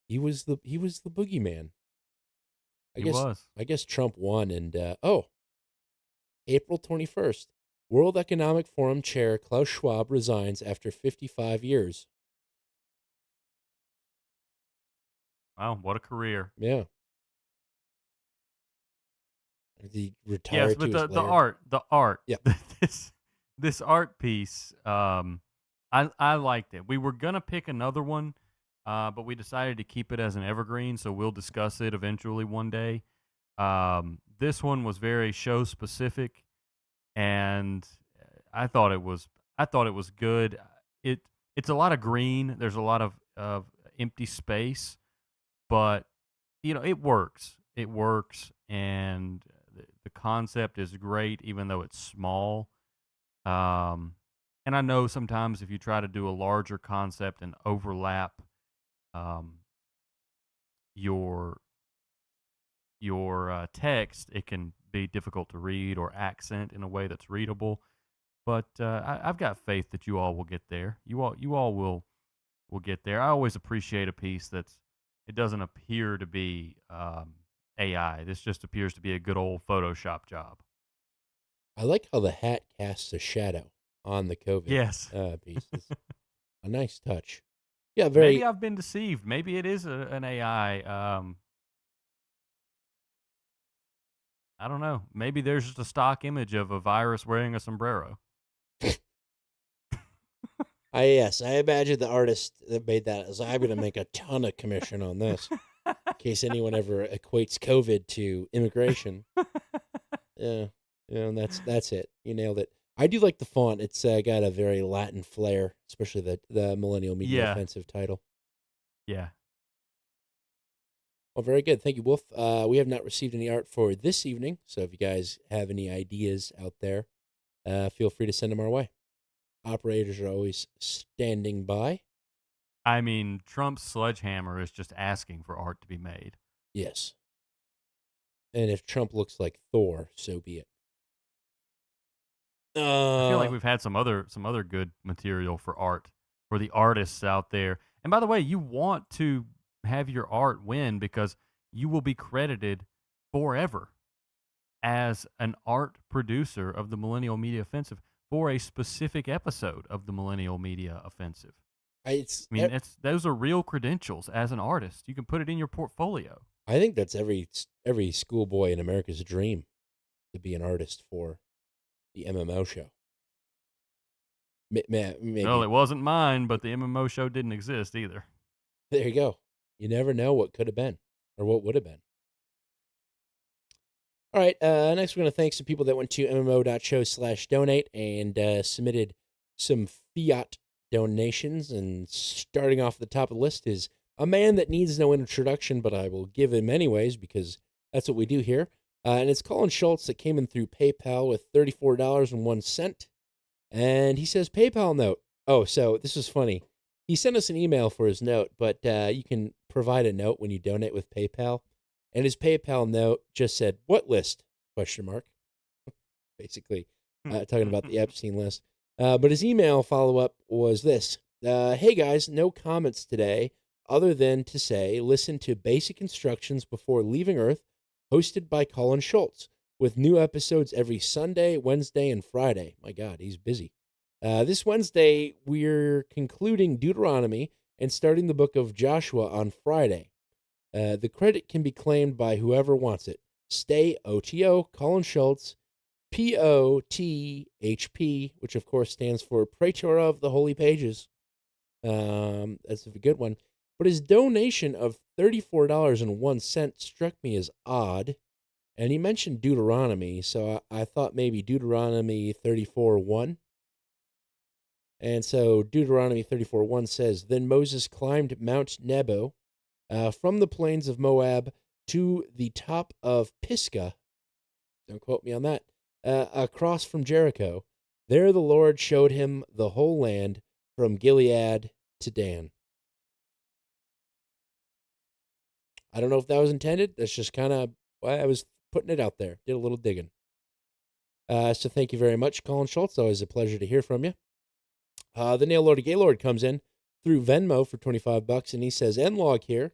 He was the boogeyman. I guess Trump won, and April 21st, World Economic Forum chair Klaus Schwab resigns after 55 years. Wow, what a career! Yeah. He retired. Yes, but the art. Yeah. this art piece, I liked it. We were gonna pick another one, but we decided to keep it as an evergreen, so we'll discuss it eventually one day. This one was very show specific, and I thought it was good. It's a lot of green. There's a lot of empty space, but it works. It works, and the concept is great, even though it's small. And I know sometimes if you try to do a larger concept and overlap your text, it can be difficult to read or accent in a way that's readable. But I've got faith that you all will get there. You all will get there. I always appreciate a piece it doesn't appear to be AI. This just appears to be a good old Photoshop job. I like how the hat casts a shadow on the COVID piece. It's a nice touch. Yeah, Maybe I've been deceived. Maybe it is an AI. I don't know. Maybe there's just a stock image of a virus wearing a sombrero. I imagine the artist that made that is, I'm going to make a ton of commission on this. In case anyone ever equates COVID to immigration. Yeah, and that's it. You nailed it. I do like the font. It's got a very Latin flair, especially the Millennial Media Offensive title. Yeah. Well, very good. Thank you, Wolf. We have not received any art for this evening, so if you guys have any ideas out there, feel free to send them our way. Operators are always standing by. I mean, Trump's sledgehammer is just asking for art to be made. Yes. And if Trump looks like Thor, so be it. I feel like we've had some other good material for art, for the artists out there. And by the way, you want to have your art win because you will be credited forever as an art producer of the Millennial Media Offensive for a specific episode of the Millennial Media Offensive. Those are real credentials as an artist. You can put it in your portfolio. I think that's every schoolboy in America's dream, to be an artist for the MMO show. Maybe. Well, it wasn't mine, but the MMO show didn't exist either. There you go. You never know what could have been or what would have been. All right, next we're going to thank some people that went to mmo.show/donate and submitted some fiat donations. And starting off at the top of the list is a man that needs no introduction, but I will give him anyways because that's what we do here. And it's Colin Schultz that came in through PayPal with $34.01. And he says, PayPal note. Oh, so this is funny. He sent us an email for his note, but you can provide a note when you donate with PayPal. And his PayPal note just said, what list? ? Basically, talking about the Epstein list. But his email follow-up was this. Hey, guys, no comments today, other than to say, listen to basic instructions before leaving Earth, hosted by Colin Schultz, with new episodes every Sunday, Wednesday, and Friday. My God, he's busy. This Wednesday, we're concluding Deuteronomy and starting the book of Joshua on Friday. The credit can be claimed by whoever wants it. Stay OTO, Colin Schultz, POTHP, which of course stands for Praetor of the Holy Pages. That's a good one. But his donation of $34.01 struck me as odd. And he mentioned Deuteronomy, so I thought maybe Deuteronomy 34:1. And so Deuteronomy 34:1 says, Then Moses climbed Mount Nebo from the plains of Moab to the top of Pisgah. Don't quote me on that. Across from Jericho. There the Lord showed him the whole land from Gilead to Dan. I don't know if that was intended. That's just kind of why I was putting it out there. Did a little digging. So thank you very much, Colin Schultz. Always a pleasure to hear from you. The Nail Lord Gaylord comes in through Venmo for $25, and he says, N-Log here.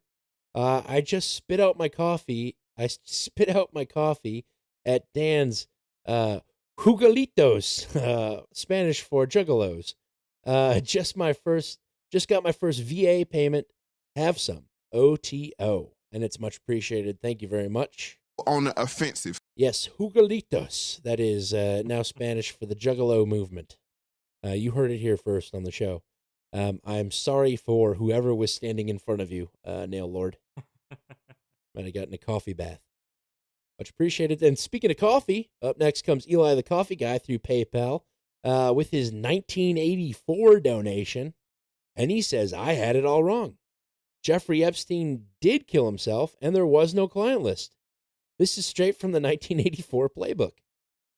I just spit out my coffee. I spit out my coffee at Dan's Jugalitos, Spanish for juggalos. Just got my first VA payment. Have some. OTO. And it's much appreciated. Thank you very much. On the offensive. Yes, Jugalitos. That is now Spanish for the juggalo movement. You heard it here first on the show. I'm sorry for whoever was standing in front of you, Nail Lord. Might have gotten a coffee bath. Much appreciated. And speaking of coffee, up next comes Eli the Coffee Guy through PayPal with his 1984 donation. And he says, I had it all wrong. Jeffrey Epstein did kill himself, and there was no client list. This is straight from the 1984 playbook.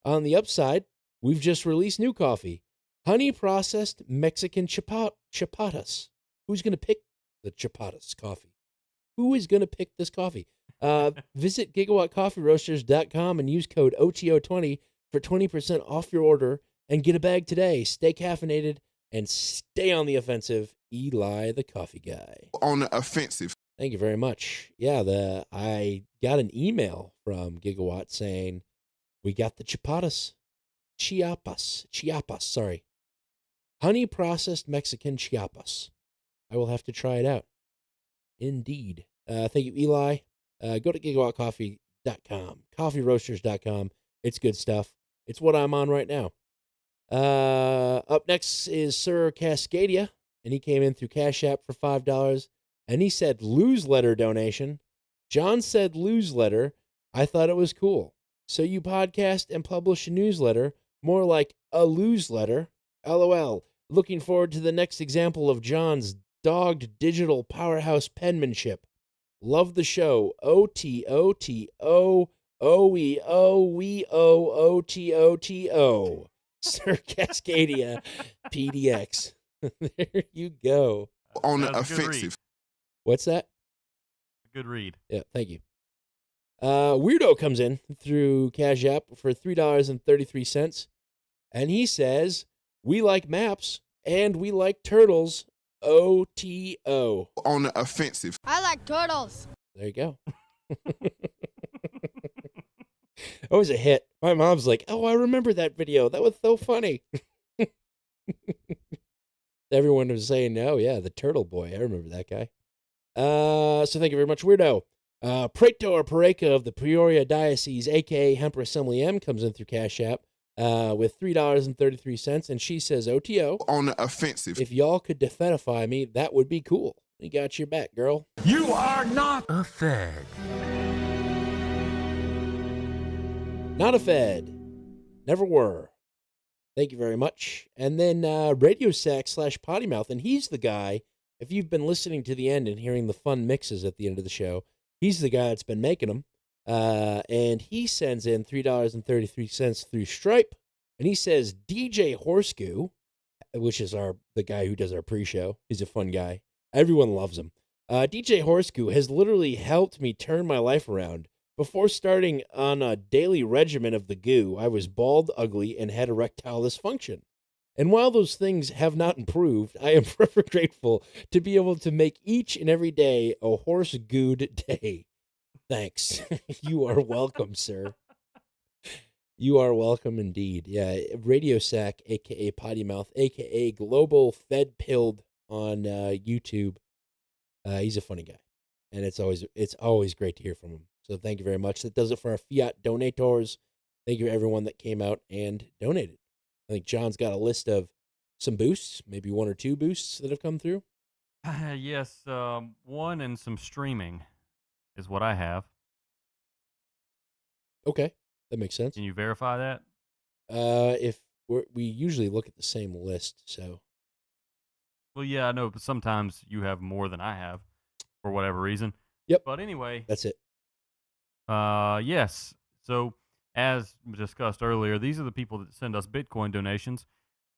On the upside, we've just released new coffee. Honey processed Mexican chapatas. Who's going to pick the chapatas coffee? Who is going to pick this coffee? Visit gigawattcoffeeroasters.com and use code OTO20 for 20% off your order and get a bag today. Stay caffeinated and stay on the offensive. Eli the Coffee Guy. On the offensive. Thank you very much. Yeah, I got an email from Gigawatt saying we got the Chiapas, sorry. Honey processed Mexican Chiapas. I will have to try it out. Indeed. Thank you, Eli. Go to gigawattcoffee.com, coffeeroasters.com. It's good stuff. It's what I'm on right now. Up next is Sir Cascadia, and he came in through Cash App for $5, and he said newsletter donation. John said newsletter. I thought it was cool. So you podcast and publish a newsletter, more like a newsletter. LOL. Looking forward to the next example of John's dogged digital powerhouse penmanship. Love the show. OTOTOOEOWEOOTOTO. Sir Cascadia, PDX. There you go. On the offensive. What's that? Good read. Yeah, thank you. Weirdo comes in through Cash App for $3.33, and he says, we like maps, and we like turtles. OTO. On the offensive. I like turtles. There you go. That was a hit. My mom's like, oh, I remember that video. That was so funny. Everyone was saying, oh, yeah, the Turtle Boy. I remember that guy. So thank you very much, Weirdo. Praetor Pareka of the Peoria Diocese, a.k.a. Hemper Assembly M, comes in through Cash App with $3.33, and she says, OTO. On the offensive. If y'all could defedify me, that would be cool. We got your back, girl. You are not a fed. Not a fed. Never were. Thank you very much. And then Radio Sack / Potty Mouth, and he's the guy, if you've been listening to the end and hearing the fun mixes at the end of the show, he's the guy that's been making them. And he sends in $3.33 through Stripe, and he says DJ Horsegoo, which is the guy who does our pre-show. He's a fun guy. Everyone loves him. DJ Horsegoo has literally helped me turn my life around. Before starting on a daily regimen of the goo, I was bald, ugly, and had erectile dysfunction. And while those things have not improved, I am forever grateful to be able to make each and every day a horse good day. Thanks. You are welcome, sir. You are welcome indeed. Yeah, Radio Sack, aka Potty Mouth, aka Global Fed Pilled on YouTube. He's a funny guy, and it's always great to hear from him. So thank you very much. That does it for our fiat donators. Thank you to everyone that came out and donated. I think John's got a list of some boosts, maybe 1 or 2 boosts that have come through. Yes, one and some streaming is what I have. Okay, that makes sense. Can you verify that? If we usually look at the same list, so. Well, yeah, I know, but sometimes you have more than I have for whatever reason. Yep. But anyway. That's it. Yes. So, as discussed earlier, these are the people that send us Bitcoin donations.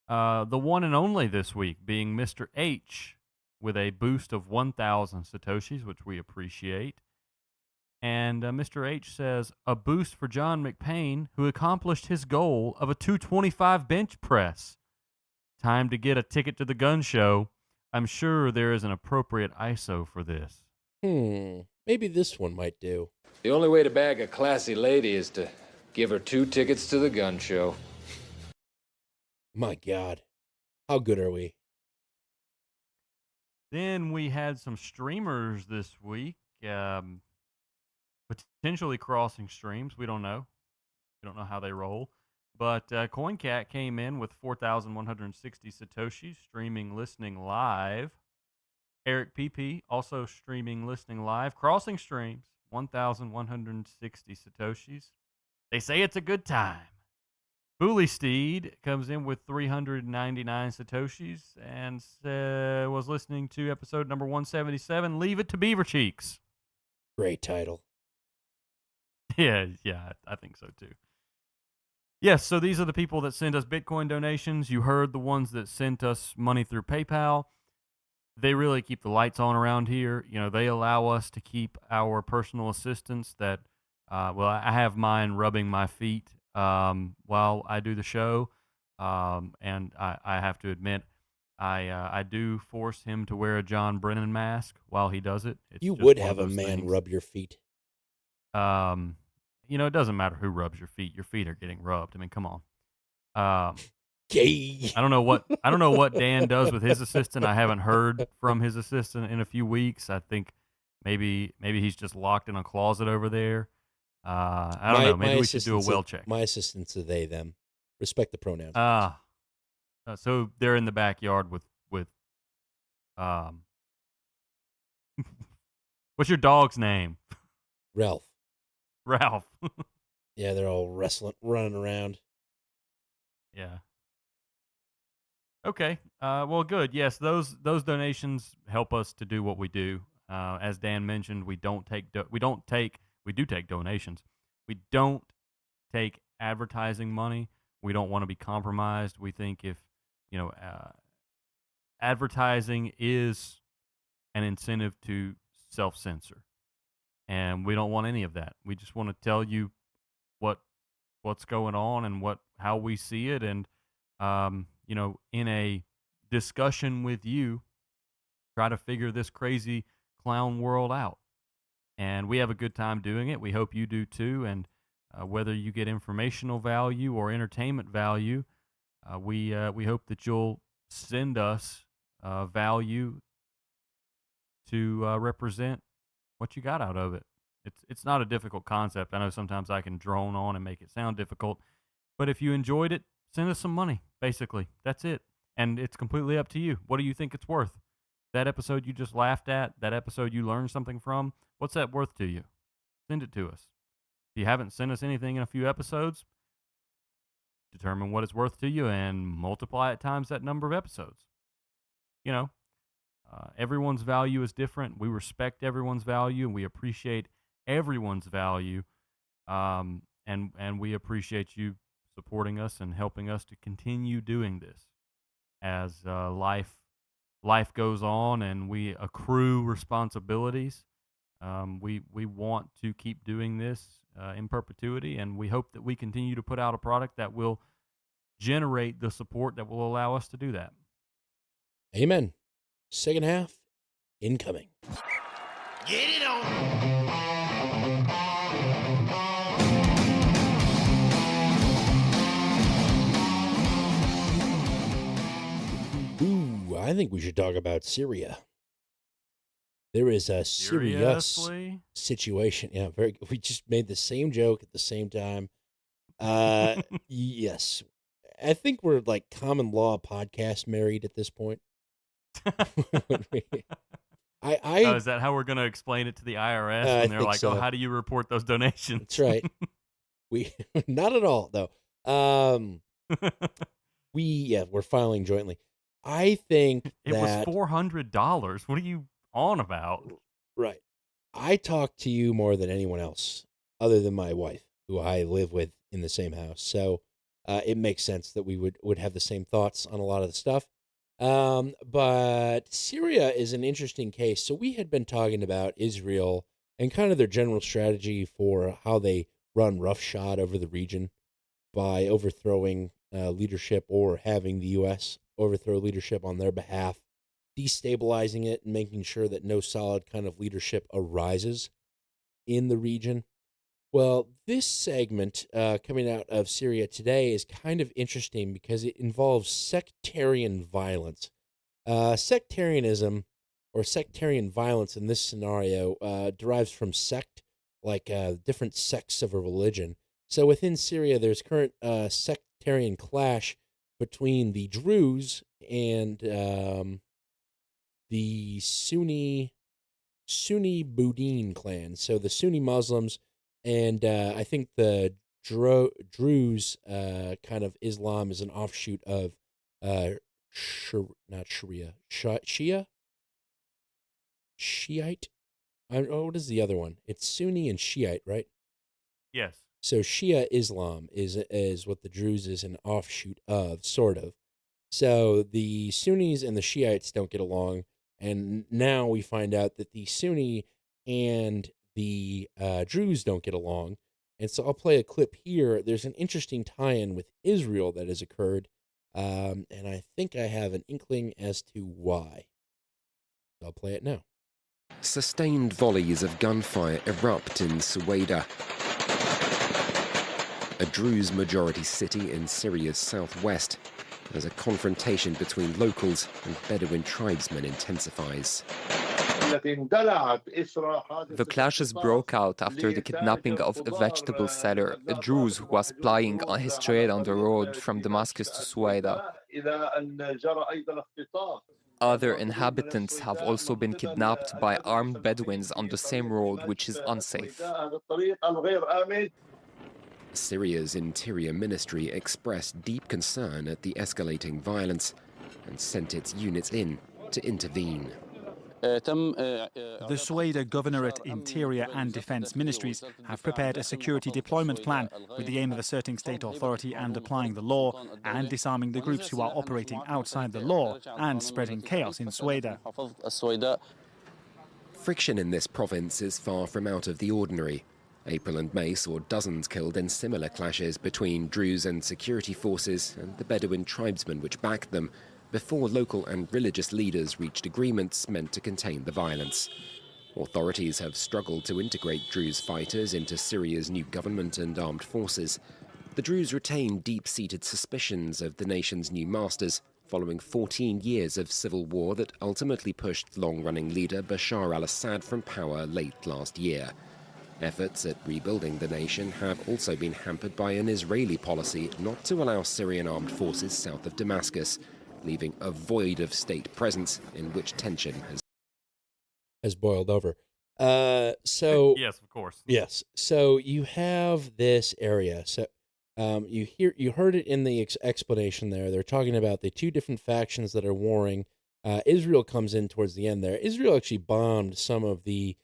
The one and only this week being Mr. H with a boost of 1,000 Satoshis, which we appreciate. And Mr. H says, a boost for John McPain, who accomplished his goal of a 225 bench press. Time to get a ticket to the gun show. I'm sure there is an appropriate ISO for this. Maybe this one might do. The only way to bag a classy lady is to give her 2 tickets to the gun show. My God. How good are we? Then we had some streamers this week, potentially crossing streams. We don't know. We don't know how they roll. But CoinCat came in with 4,160 Satoshis, streaming, listening live. Eric PP, also streaming, listening live. Crossing streams, 1,160 Satoshis. They say it's a good time. Bully Steed comes in with 399 Satoshis and was listening to episode number 177, Leave It to Beaver Cheeks. Great title. Yeah, I think so too. Yes, so these are the people that send us Bitcoin donations. You heard the ones that sent us money through PayPal. They really keep the lights on around here. You know, they allow us to keep our personal assistants that, I have mine rubbing my feet while I do the show. And I have to admit, I do force him to wear a John Brennan mask while he does it. It's you just would one of have a those man things. rub your feet. You know, it doesn't matter who rubs your feet. Your feet are getting rubbed. I mean, come on. Gay. I don't know what Dan does with his assistant. I haven't heard from his assistant in a few weeks. I think maybe he's just locked in a closet over there. I don't know. Maybe we should do a well check. My assistants are they, them. Respect the pronouns. So they're in the backyard with what's your dog's name? Ralph. Ralph. Yeah, they're all running around. Yeah. Okay. Well, good. Yes, those donations help us to do what we do. As Dan mentioned, we do take donations. We don't take advertising money. We don't want to be compromised. We think if advertising is an incentive to self-censor, and we don't want any of that. We just want to tell you what's going on and how we see it, and in a discussion with you, try to figure this crazy clown world out. And we have a good time doing it. We hope you do too. And whether you get informational value or entertainment value, we hope that you'll send us value to represent what you got out of it. It's not a difficult concept. I know sometimes I can drone on and make it sound difficult, but if you enjoyed it, send us some money, basically. That's it. And it's completely up to you. What do you think it's worth? That episode you just laughed at, that episode you learned something from, what's that worth to you? Send it to us. If you haven't sent us anything in a few episodes, determine what it's worth to you and multiply it times that number of episodes. Everyone's value is different. We respect everyone's value, and we appreciate everyone's value. And we appreciate you supporting us and helping us to continue doing this as life goes on and we accrue responsibilities. We want to keep doing this in perpetuity, and we hope that we continue to put out a product that will generate the support that will allow us to do that. Amen. Second half, incoming. Get it on. Ooh, I think we should talk about Syria. There is a serious Seriously? situation. Yeah, very good. We just made the same joke at the same time. Yes. I think we're like common law podcast married at this point. Oh, is that how we're going to explain it to the IRS I when they're think like, so. "Oh, how do you report those donations?" That's right. We not at all though. We're filing jointly. I think It was that $400. What are you on about? right. I talk to you more than anyone else, other than my wife, who I live with in the same house. So it makes sense that we would have the same thoughts on a lot of the stuff. But Syria is an interesting case. So we had been talking about Israel and kind of their general strategy for how they run roughshod over the region by overthrowing leadership or having the U.S. overthrow leadership on their behalf, destabilizing it and making sure that no solid kind of leadership arises in the region. Well, this segment coming out of Syria today is kind of interesting because it involves sectarian violence. Sectarianism or sectarian violence in this scenario derives from sect, like different sects of a religion. So within Syria, there's current sectarian clash between the Druze and the Sunni Boudin clan. So the Sunni Muslims and I think the Druze kind of Islam is an offshoot of not Sharia, Shiite. What is the other one? It's Sunni and Shiite, right? Yes. So Shia Islam is what the Druze is an offshoot of, sort of. So the Sunnis and the Shiites don't get along, and now we find out that the Sunni and the Druze don't get along. And so I'll play a clip here. There's an interesting tie-in with Israel that has occurred, and I think I have an inkling as to why. I'll play it now. Sustained volleys of gunfire erupt in Suwaida, a Druze majority city in Syria's southwest, as a confrontation between locals and Bedouin tribesmen intensifies. The clashes broke out after the kidnapping of a vegetable seller, a Druze who was plying his trade on the road from Damascus to Suwaida. Other inhabitants have also been kidnapped by armed Bedouins on the same road, which is unsafe. Syria's interior ministry expressed deep concern at the escalating violence and sent its units in to intervene. The Suwaida Governorate Interior and Defense Ministries have prepared a security deployment plan with the aim of asserting state authority and applying the law and disarming the groups who are operating outside the law and spreading chaos in Suwaida. Friction in this province is far from out of the ordinary. April and May saw dozens killed in similar clashes between Druze and security forces and the Bedouin tribesmen which backed them, before local and religious leaders reached agreements meant to contain the violence. Authorities have struggled to integrate Druze fighters into Syria's new government and armed forces. The Druze retain deep-seated suspicions of the nation's new masters, following 14 years of civil war that ultimately pushed long-running leader Bashar al-Assad from power late last year. Efforts at rebuilding the nation have also been hampered by an Israeli policy not to allow Syrian armed forces south of Damascus, leaving a void of state presence in which tension has boiled over. So yes, of course. Yes. So you have this area. So you heard it in the explanation there. They're talking about the two different factions that are warring. Israel comes in towards the end there. Israel actually bombed some of the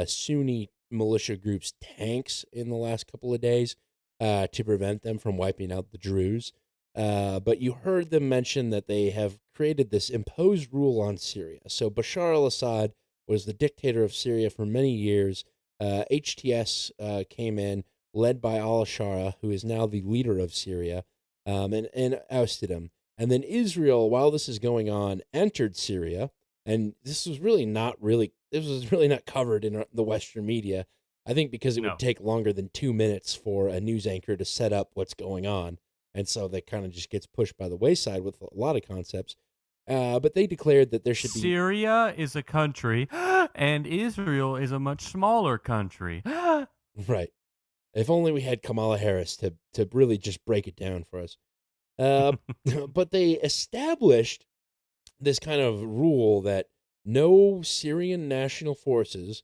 Sunni militia groups' tanks in the last couple of days to prevent them from wiping out the Druze. But you heard them mention that they have created this imposed rule on Syria. So Bashar al-Assad was the dictator of Syria for many years. HTS came in, led by al-Ashara, who is now the leader of Syria. and ousted him. And then Israel, while this is going on, entered Syria, and this was really not covered in the Western media. I think because it would take longer than 2 minutes for a news anchor to set up what's going on, and so that kind of just gets pushed by the wayside with a lot of concepts. But they declared that there should be Syria is a country, and Israel is a much smaller country. right. If only we had Kamala Harris to really just break it down for us. But they established this kind of rule that no Syrian national forces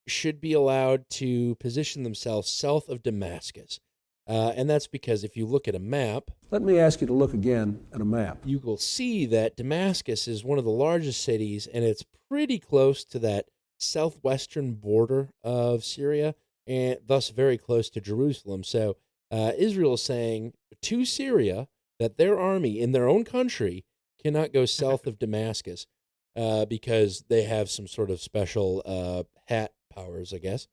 should be allowed to position themselves south of Damascus. And that's because if you look at a map... Let me ask you to look again at a map. You will see that Damascus is one of the largest cities, and it's pretty close to that southwestern border of Syria, and thus very close to Jerusalem. So Israel is saying to Syria that their army in their own country cannot go south of Damascus because they have some sort of special hat powers, I guess.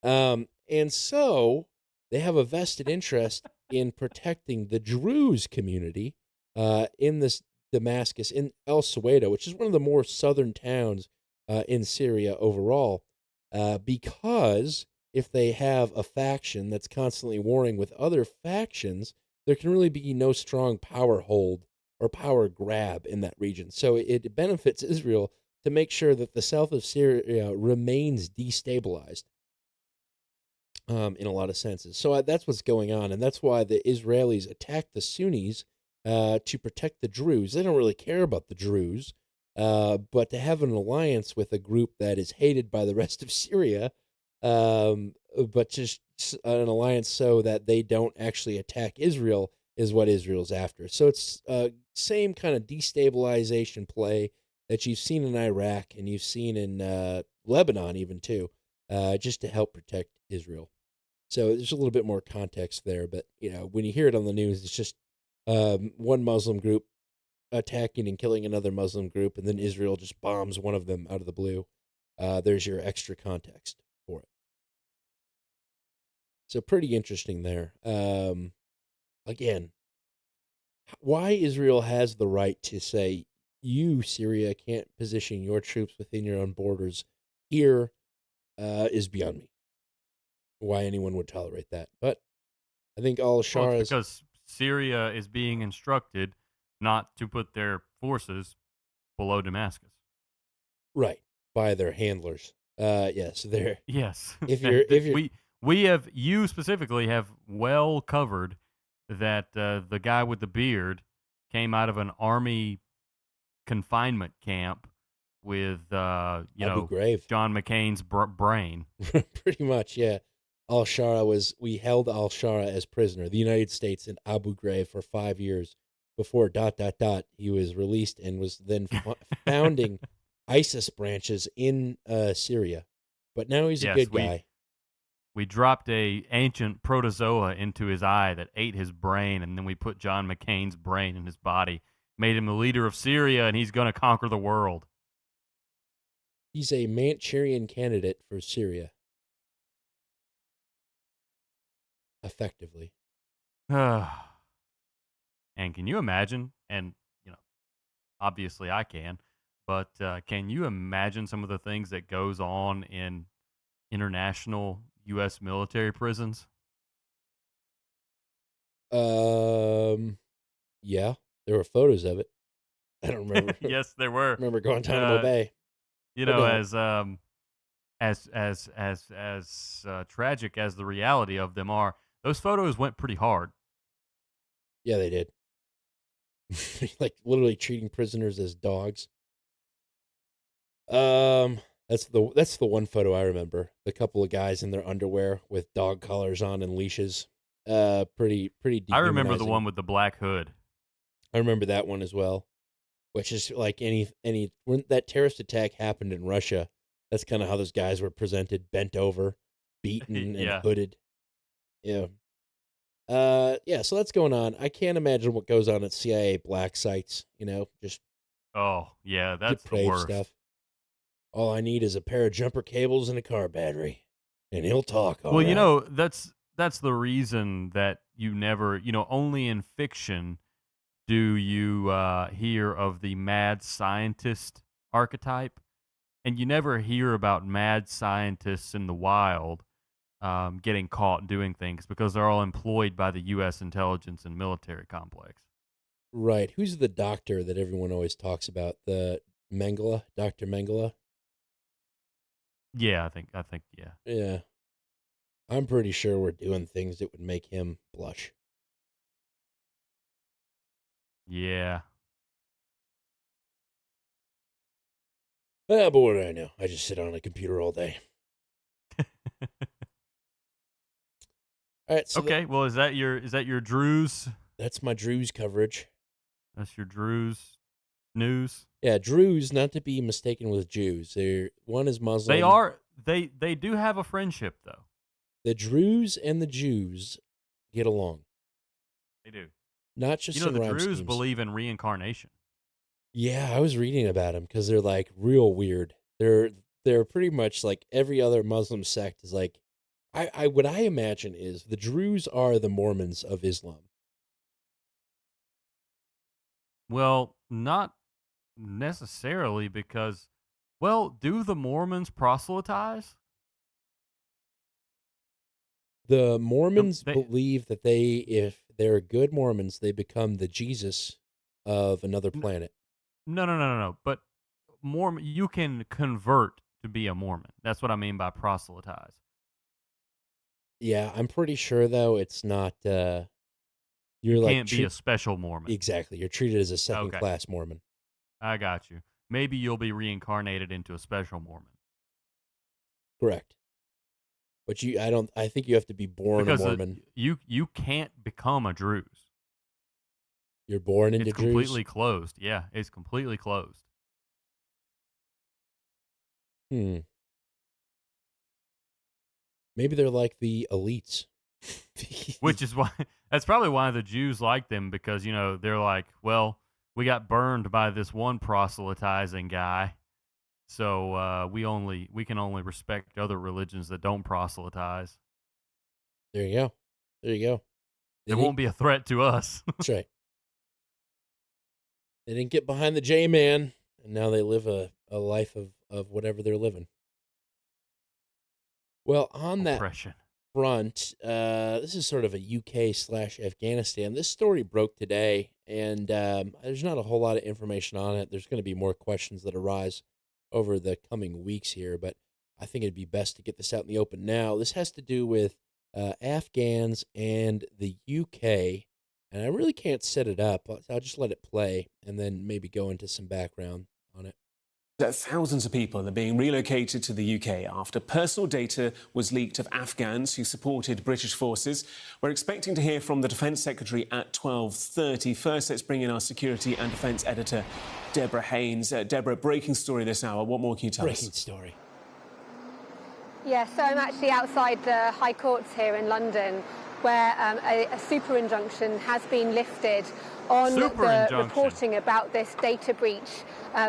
And so they have a vested interest in protecting the Druze community in this Damascus, in El Suwaida, which is one of the more southern towns in Syria overall, because if they have a faction that's constantly warring with other factions, there can really be no strong power hold or power grab in that region. So it benefits Israel to make sure that the south of Syria remains destabilized in a lot of senses. So that's what's going on, and that's why the Israelis attacked the Sunnis to protect the Druze. They don't really care about the Druze, but to have an alliance with a group that is hated by the rest of Syria, but just an alliance so that they don't actually attack Israel is what Israel's after. So it's same kind of destabilization play that you've seen in Iraq and you've seen in Lebanon even too, just to help protect Israel. So there's a little bit more context there, but when you hear it on the news, it's just one Muslim group attacking and killing another Muslim group, and then Israel just bombs one of them out of the blue. There's your extra context for it. So pretty interesting there. Again, why Israel has the right to say, you, Syria, can't position your troops within your own borders here is beyond me. Why anyone would tolerate that. But I think al-Shara because Syria is being instructed not to put their forces below Damascus. Right. By their handlers. Yes, they're... Yes. If you're... You specifically have well covered that the guy with the beard came out of an army confinement camp with, John McCain's brain. Pretty much, yeah. We held al-Shara as prisoner, the United States in Abu Ghraib for 5 years before ... He was released and was then founding ISIS branches in Syria. But now he's a good guy. We dropped a ancient protozoa into his eye that ate his brain, and then we put John McCain's brain in his body, made him the leader of Syria, and he's going to conquer the world. He's a Manchurian candidate for Syria. Effectively. And can you imagine, and obviously I can, but can you imagine some of the things that goes on in international U.S. military prisons? Yeah, there were photos of it. I don't remember. Yes, there were. I remember Guantanamo Bay. As tragic as the reality of them are, those photos went pretty hard. Yeah, they did. Like literally treating prisoners as dogs. That's the one photo I remember. The couple of guys in their underwear with dog collars on and leashes. Pretty dehumanizing. I remember the one with the black hood. I remember that one as well. Which is like when that terrorist attack happened in Russia, that's kind of how those guys were presented, bent over, beaten, and hooded. Yeah. So that's going on. I can't imagine what goes on at CIA black sites, just that's the worst stuff. All I need is a pair of jumper cables and a car battery, and he'll talk. Well, that's the reason that you never, only in fiction do you hear of the mad scientist archetype, and you never hear about mad scientists in the wild getting caught doing things because they're all employed by the U.S. intelligence and military complex. Right. Who's the doctor that everyone always talks about? The Mengele, Dr. Mengele? Yeah, I think, yeah. Yeah. I'm pretty sure we're doing things that would make him blush. Yeah. Ah, but what do I know? I just sit on a computer all day. All right. So okay. Well, is that your Drews? That's my Drews coverage. That's your Drews news. Yeah, Drews, not to be mistaken with Jews. One is Muslim. They are. They do have a friendship though. The Druze and the Jews get along. They do. Not just the rhyme Druze schemes. believe in reincarnation. Yeah, I was reading about them because they're like real weird. They're pretty much like every other Muslim sect is like. What I imagine is the Druze are the Mormons of Islam. Well, not necessarily because, do the Mormons proselytize? The Mormons believe that if they're good Mormons, they become the Jesus of another planet. No. But you can convert to be a Mormon. That's what I mean by proselytize. Yeah, I'm pretty sure though it's not. You can't be a special Mormon. Exactly, you're treated as a second-class Mormon. I got you. Maybe you'll be reincarnated into a special Mormon. Correct. But I think you have to be born a Mormon. You can't become a Druze. You're born into It's completely closed. Yeah, it's completely closed. Maybe they're like the elites. Which is why, that's probably why the Jews like them, because, they're like, well, we got burned by this one proselytizing guy. So we can only respect other religions that don't proselytize. There you go. It won't be a threat to us. That's right. They didn't get behind the J-man, and now they live a life of whatever they're living. Well, on Oppression. That front, this is sort of a UK/Afghanistan. This story broke today, and there's not a whole lot of information on it. There's going to be more questions that arise over the coming weeks here, but I think it'd be best to get this out in the open now. This has to do with Afghans and the UK, and I really can't set it up. I'll just let it play and then maybe go into some background on it. Thousands of people are being relocated to the UK after personal data was leaked of Afghans who supported British forces. We're expecting to hear from the Defence Secretary at 12:30. First, let's bring in our security and defence editor, Deborah Haynes. Deborah, breaking story this hour. What more can you tell us? Breaking story. Yeah, so I'm actually outside the High Courts here in London, where a super injunction has been lifted on the reporting about this data breach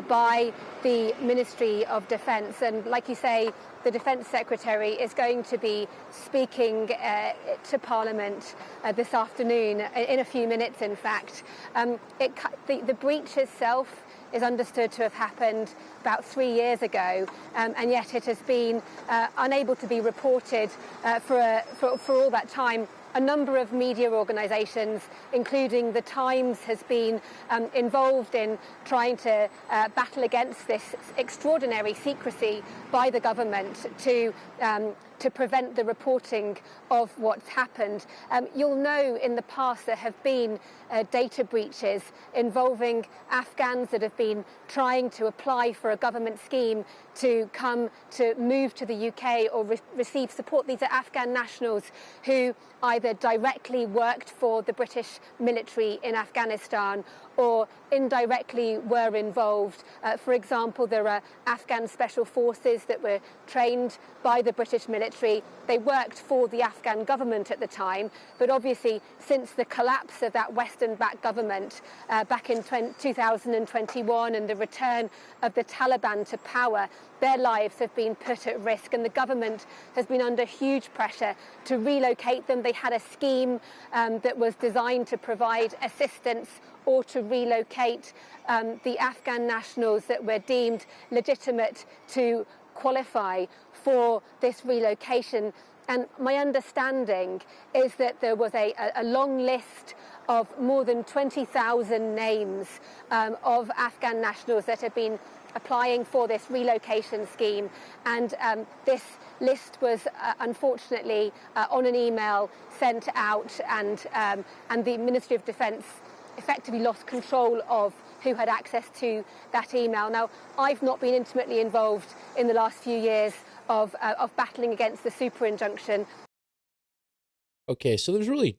by the Ministry of Defence. And like you say, the Defence Secretary is going to be speaking to Parliament this afternoon, in a few minutes, in fact. The breach itself is understood to have happened about 3 years ago, and yet it has been unable to be reported for all that time. A number of media organisations, including The Times, has been involved in trying to battle against this extraordinary secrecy by the government to prevent the reporting of what's happened. You'll know in the past there have been data breaches involving Afghans that have been trying to apply for a government scheme to move to the UK or receive support. These are Afghan nationals who either directly worked for the British military in Afghanistan or indirectly were involved. For example, there are Afghan special forces that were trained by the British military. They worked for the Afghan government at the time, but obviously since the collapse of that Western-backed government back in 2021 and the return of the Taliban to power, their lives have been put at risk, and the government has been under huge pressure to relocate them. They had a scheme that was designed to provide assistance or to relocate the Afghan nationals that were deemed legitimate to qualify for this relocation. And my understanding is that there was a long list of more than 20,000 names of Afghan nationals that have been applying for this relocation scheme, and this list was unfortunately on an email sent out, and the Ministry of Defence effectively lost control of who had access to that email. Now, I've not been intimately involved in the last few years of battling against the super injunction. Okay, so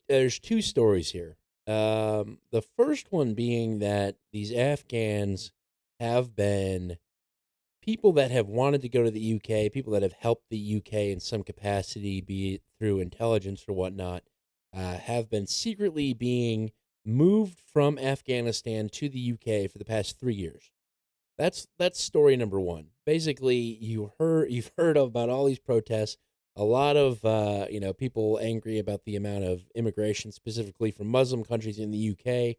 there's two stories here. The first one being that these Afghans have been people that have wanted to go to the UK, people that have helped the UK in some capacity, be it through intelligence or whatnot, have been secretly being moved from Afghanistan to the UK for the past 3 years. That's story number one. Basically, you've heard about all these protests, a lot of people angry about the amount of immigration, specifically from Muslim countries in the UK.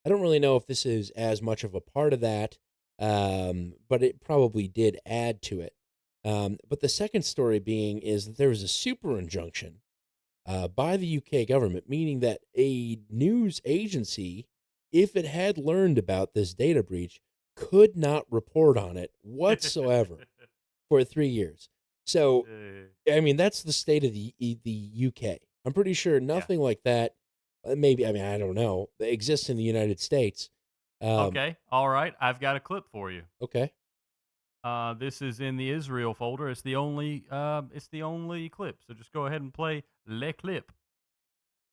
I don't really know if this is as much of a part of that, but it probably did add to it. But the second story being is that there was a super injunction by the UK government, meaning that a news agency, if it had learned about this data breach, could not report on it whatsoever for 3 years. So, I mean, that's the state of the UK. I'm pretty sure nothing like that, maybe, I mean, I don't know, exists in the United States. Okay, all right. I've got a clip for you. Okay. This is in the Israel folder. It's the only clip. So just go ahead and play le clip.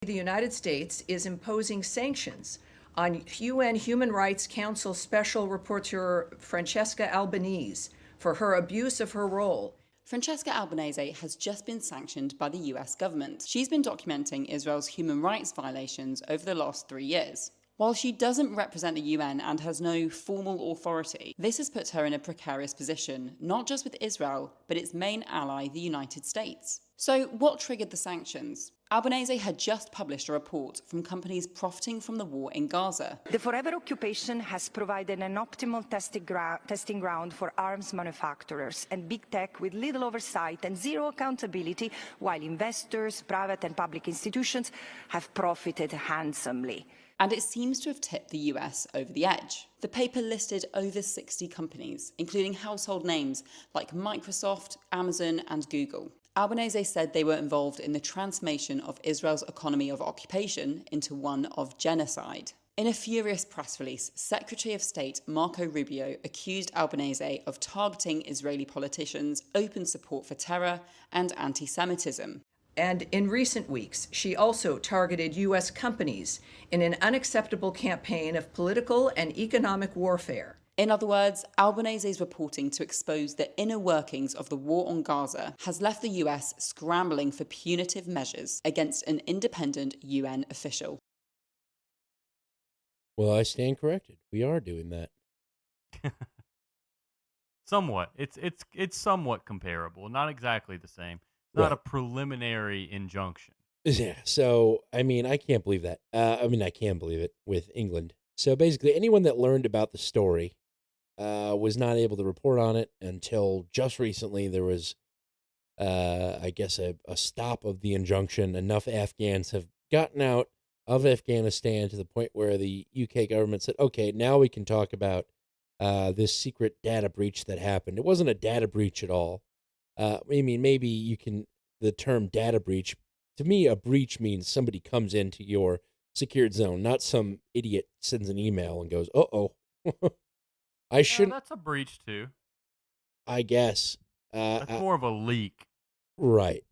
The United States is imposing sanctions on UN Human Rights Council Special Rapporteur Francesca Albanese for her abuse of her role. Francesca Albanese has just been sanctioned by the US government. She's been documenting Israel's human rights violations over the last 3 years. While she doesn't represent the UN and has no formal authority, this has put her in a precarious position, not just with Israel, but its main ally, the United States. So what triggered the sanctions? Albanese had just published a report from companies profiting from the war in Gaza. The forever occupation has provided an optimal testing ground for arms manufacturers and big tech with little oversight and zero accountability, while investors, private and public institutions have profited handsomely. And it seems to have tipped the US over the edge. The paper listed over 60 companies, including household names like Microsoft, Amazon, and Google. Albanese said they were involved in the transformation of Israel's economy of occupation into one of genocide. In a furious press release, Secretary of State Marco Rubio accused Albanese of targeting Israeli politicians, open support for terror, and anti-Semitism. And in recent weeks, she also targeted U.S. companies in an unacceptable campaign of political and economic warfare. In other words, Albanese's reporting to expose the inner workings of the war on Gaza has left the US scrambling for punitive measures against an independent UN official. Well, I stand corrected. We are doing that. Somewhat. It's somewhat comparable. Not exactly the same. It's not a preliminary injunction. Yeah. So, I mean, I can't believe that. I can believe it with England. So basically, anyone that learned about the story was not able to report on it until just recently. There was, I guess, a stop of the injunction. Enough Afghans have gotten out of Afghanistan to the point where the UK government said, okay, now we can talk about this secret data breach that happened. It wasn't a data breach at all. I mean, maybe you can, the term data breach, to me, a breach means somebody comes into your secured zone, not some idiot sends an email and goes, uh-oh. I shouldn't. That's a breach too. I guess. That's more of a leak. Right.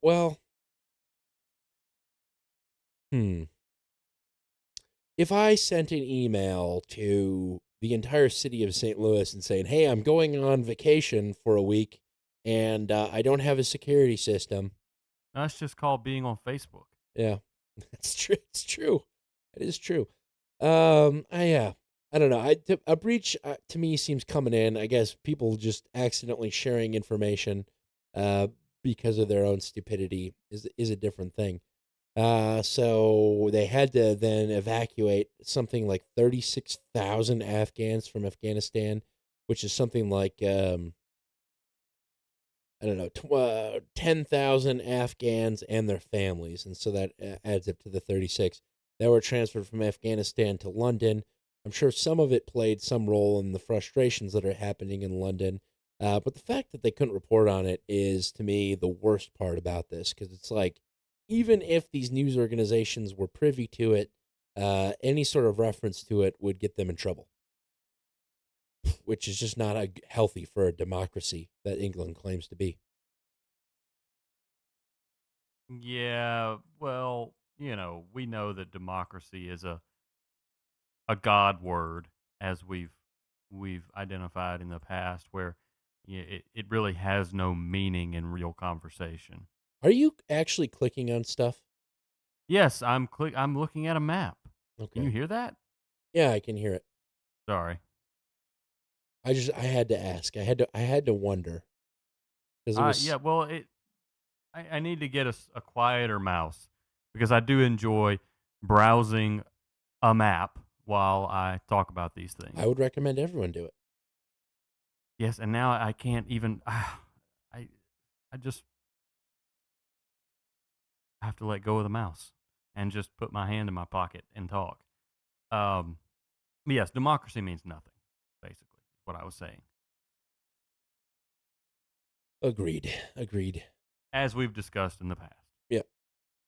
Well, if if I sent an email to the entire city of St. Louis and saying, "Hey, I'm going on vacation for a week, and I don't have a security system." That's just called being on Facebook. Yeah, that's true. It's true. It is true. I don't know. A breach to me seems coming in. I guess people just accidentally sharing information, uh, because of their own stupidity is a different thing. So they had to then evacuate something like 36,000 Afghans from Afghanistan, which is something like I don't know, 10,000 Afghans and their families. And so that adds up to the 36 that were transferred from Afghanistan to London. I'm sure some of it played some role in the frustrations that are happening in London. But the fact that they couldn't report on it is, to me, the worst part about this, because it's like, even if these news organizations were privy to it, any sort of reference to it would get them in trouble, which is just not healthy for a democracy that England claims to be. Yeah, well, we know that democracy is a God word, as we've identified in the past, where it really has no meaning in real conversation. Are you actually clicking on stuff? Yes, I'm looking at a map. Can you Okay. hear that? Yeah, I can hear it. Sorry. I had to ask. I had to wonder because it Yeah, was well, I need to get a quieter mouse because I do enjoy browsing a map while I talk about these things. I would recommend everyone do it. Yes, and now I can't even. I just have to let go of the mouse and just put my hand in my pocket and talk. But yes, democracy means nothing. Basically, is what I was saying. Agreed. Agreed. As we've discussed in the past. Yeah.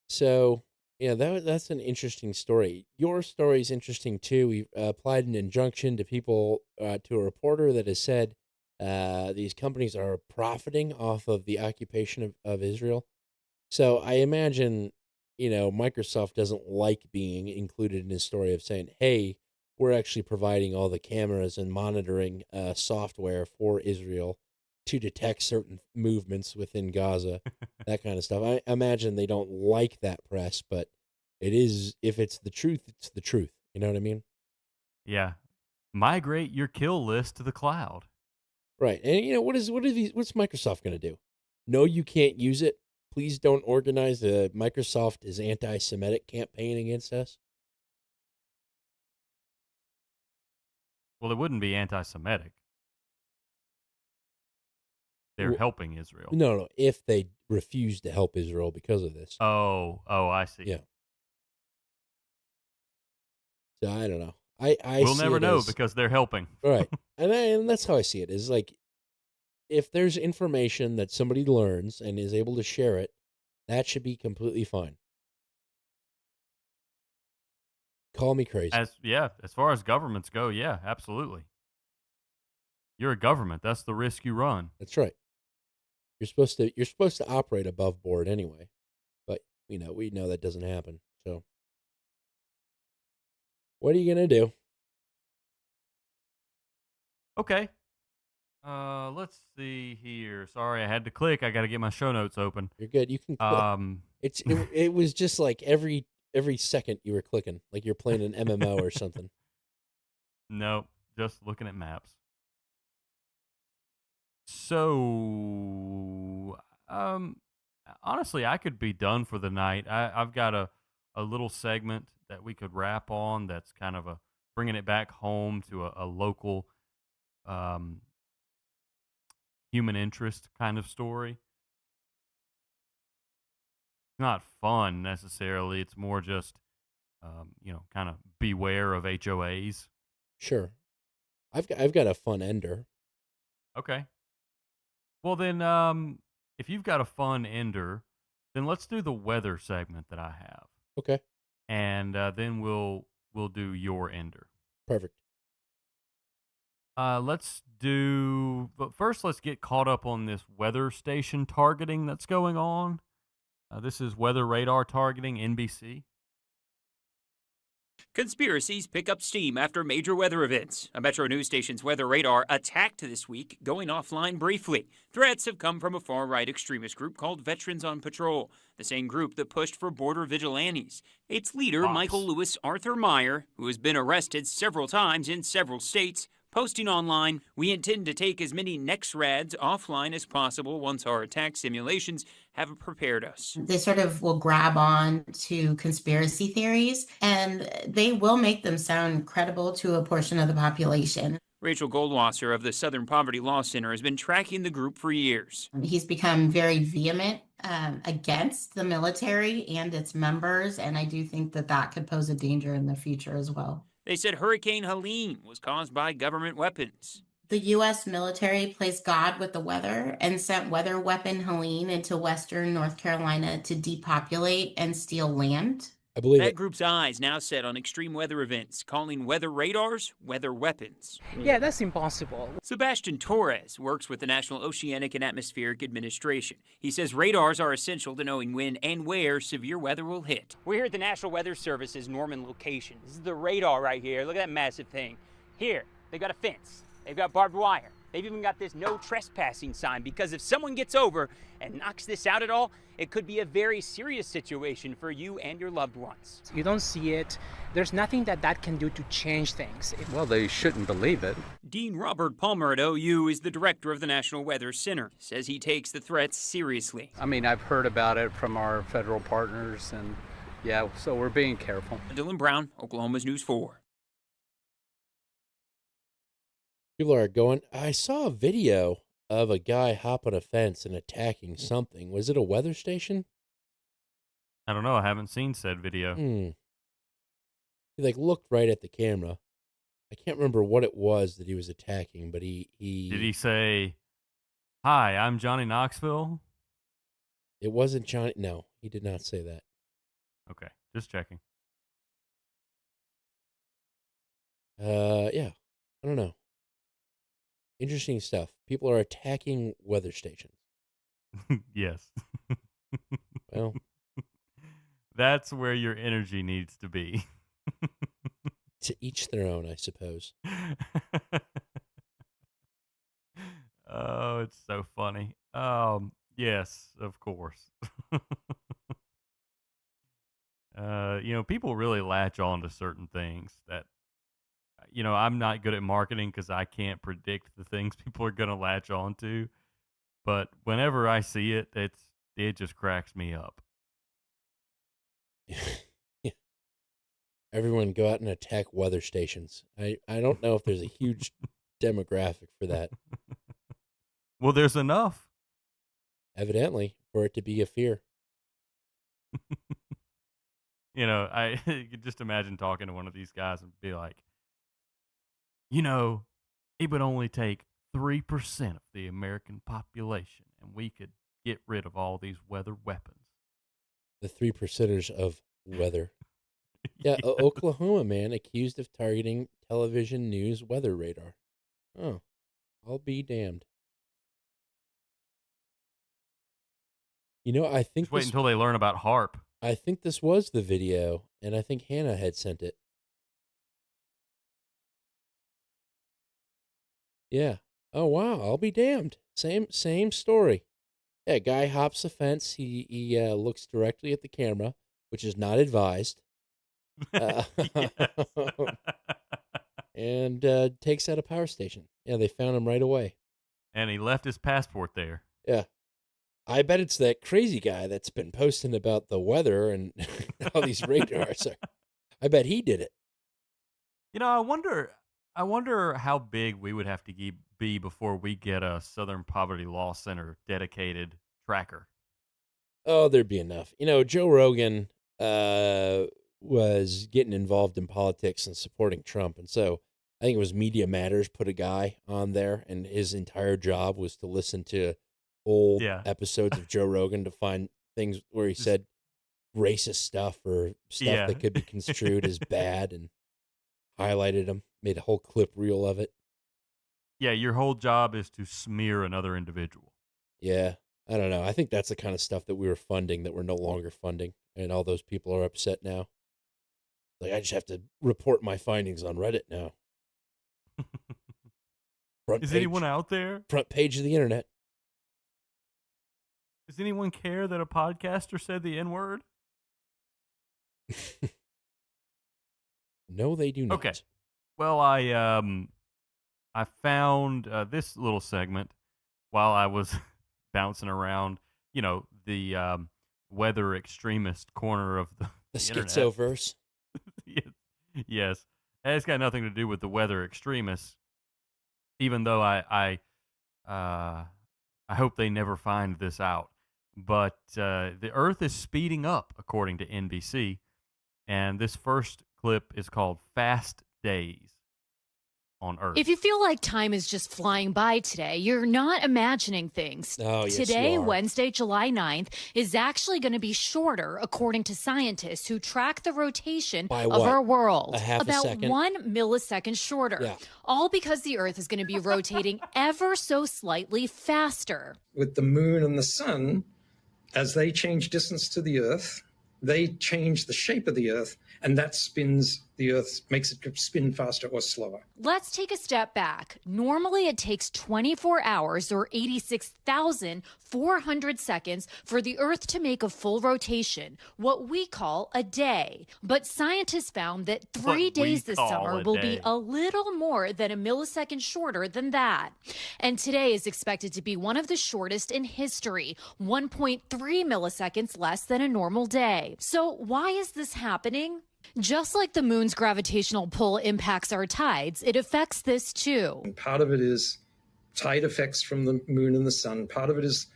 So, yeah, that's an interesting story. Your story is interesting too. We applied an injunction to people, to a reporter that has said these companies are profiting off of the occupation of Israel. So I imagine, Microsoft doesn't like being included in his story of saying, "Hey, we're actually providing all the cameras and monitoring software for Israel to detect certain movements within Gaza," that kind of stuff. I imagine they don't like that press, but it is, if it's the truth, it's the truth. You know what I mean? Yeah. Migrate your kill list to the cloud. Right. And what's Microsoft going to do? No, you can't use it. Please don't organize a Microsoft is anti-Semitic campaign against us. Well, it wouldn't be anti-Semitic. They're helping Israel. No. If they refuse to help Israel because of this. Oh, I see. Yeah. So I don't know. We'll see never it know as, because they're helping. right. And that's how I see it. Is like, if there's information that somebody learns and is able to share it, that should be completely fine. Call me crazy. As far as governments go, yeah, absolutely. You're a government. That's the risk you run. That's right. You're supposed to operate above board anyway. But we know that doesn't happen. So what are you gonna do? Okay. Let's see here. Sorry, I had to click. I got to get my show notes open. You're good. You can click. It was just like every second you were clicking, like you're playing an MMO or something. Nope, just looking at maps. So, honestly, I could be done for the night. I've got a little segment that we could wrap on. That's kind of bringing it back home to a local, human interest kind of story. It's not fun necessarily. It's more just, kind of beware of HOAs. Sure. I've got a fun ender. Okay. Well then, if you've got a fun ender, then let's do the weather segment that I have. Okay. And then we'll do your ender. Perfect. But first let's get caught up on this weather station targeting that's going on. This is weather radar targeting, NBC. Conspiracies pick up steam after major weather events. A Metro news station's weather radar attacked this week, going offline briefly. Threats have come from a far-right extremist group called Veterans on Patrol, the same group that pushed for border vigilantes. Its leader, Michael Lewis Arthur Meyer, who has been arrested several times in several states, posting online, "We intend to take as many NEXRADs offline as possible once our attack simulations have prepared us." They sort of will grab on to conspiracy theories, and they will make them sound credible to a portion of the population. Rachel Goldwasser of the Southern Poverty Law Center has been tracking the group for years. He's become very vehement against the military and its members, and I do think that that could pose a danger in the future as well. They said Hurricane Helene was caused by government weapons. The U.S. military placed God with the weather and sent weather weapon Helene into western North Carolina to depopulate and steal land. I believe That it. group's eyes now set on extreme weather events, calling weather radars weather weapons. Yeah, that's impossible. Sebastian Torres works with the National Oceanic and Atmospheric Administration. He says radars are essential to knowing when and where severe weather will hit. We're here at the National Weather Service's Norman location. This is the radar right here. Look at that massive thing. Here, they've got a fence. They've got barbed wire. They've even got this no trespassing sign, because if someone gets over and knocks this out at all, it could be a very serious situation for you and your loved ones. You don't see it. There's nothing that can do to change things. Well, they shouldn't believe it. Dean Robert Palmer at OU is the director of the National Weather Center. Says he takes the threats seriously. I mean, I've heard about it from our federal partners, and yeah, so we're being careful. Dylan Brown, Oklahoma's News 4. People are going, I saw a video of a guy hopping a fence and attacking something. Was it a weather station? I don't know. I haven't seen said video. He looked right at the camera. I can't remember what it was that he was attacking, but he Did he say, "Hi, I'm Johnny Knoxville"? It wasn't Johnny. No, he did not say that. Okay, just checking. Yeah, I don't know. Interesting stuff. People are attacking weather stations. Yes. Well, that's where your energy needs to be. To each their own, I suppose. Oh, it's so funny. Yes, of course. People really latch on to certain things that, I'm not good at marketing because I can't predict the things people are going to latch on to. But whenever I see it, it just cracks me up. Yeah. Everyone go out and attack weather stations. I don't know if there's a huge demographic for that. Well, there's enough. Evidently, for it to be a fear. I could just imagine talking to one of these guys and be like, it would only take 3% of the American population, and we could get rid of all these weather weapons. The 3%ers of weather. Yeah, Oklahoma man accused of targeting television news weather radar. Oh, I'll be damned. I think just wait until they learn about HARP. I think this was the video, and I think Hannah had sent it. Yeah. Oh wow, I'll be damned. Same story. Yeah, guy hops a fence. He looks directly at the camera, which is not advised. And takes out a power station. Yeah, they found him right away. And he left his passport there. Yeah. I bet it's that crazy guy that's been posting about the weather and all these radars. I bet he did it. I wonder how big we would have to be before we get a Southern Poverty Law Center dedicated tracker. Oh, there'd be enough. Joe Rogan was getting involved in politics and supporting Trump. And so I think it was Media Matters put a guy on there, and his entire job was to listen to old episodes of Joe Rogan to find things where he said racist stuff or stuff that could be construed as bad, and highlighted them, made a whole clip reel of it. Yeah, your whole job is to smear another individual. Yeah, I don't know. I think that's the kind of stuff that we were funding that we're no longer funding, and all those people are upset now. Like, I just have to report my findings on Reddit now. Is anyone out there? Front page of the internet. Does anyone care that a podcaster said the N-word? No, they do not. Okay. Well, I found this little segment while I was bouncing around, the weather extremist corner of the internet. Schizoverse. Yes. It's got nothing to do with the weather extremists, even though I hope they never find this out. But the Earth is speeding up, according to NBC, and this first clip is called Fast Days on Earth. If you feel like time is just flying by today, you're not imagining things. Oh, yes, Today, you are. Wednesday, July 9th, is actually going to be shorter, according to scientists who track the rotation By of what? our world. A half a About second? 1 millisecond shorter. Yeah. All because the Earth is going to be rotating ever so slightly faster. With the moon and the sun, as they change distance to the Earth, they change the shape of the Earth, and that spins the Earth, makes it spin faster or slower. Let's take a step back. Normally, it takes 24 hours or 86,400 seconds for the Earth to make a full rotation, what we call a day. But scientists found that 3 days this summer will be a little more than a millisecond shorter than that. And today is expected to be one of the shortest in history, 1.3 milliseconds less than a normal day. So why is this happening? Just like the moon's gravitational pull impacts our tides, it affects this too. And part of it is tide effects from the moon and the sun. Part of it is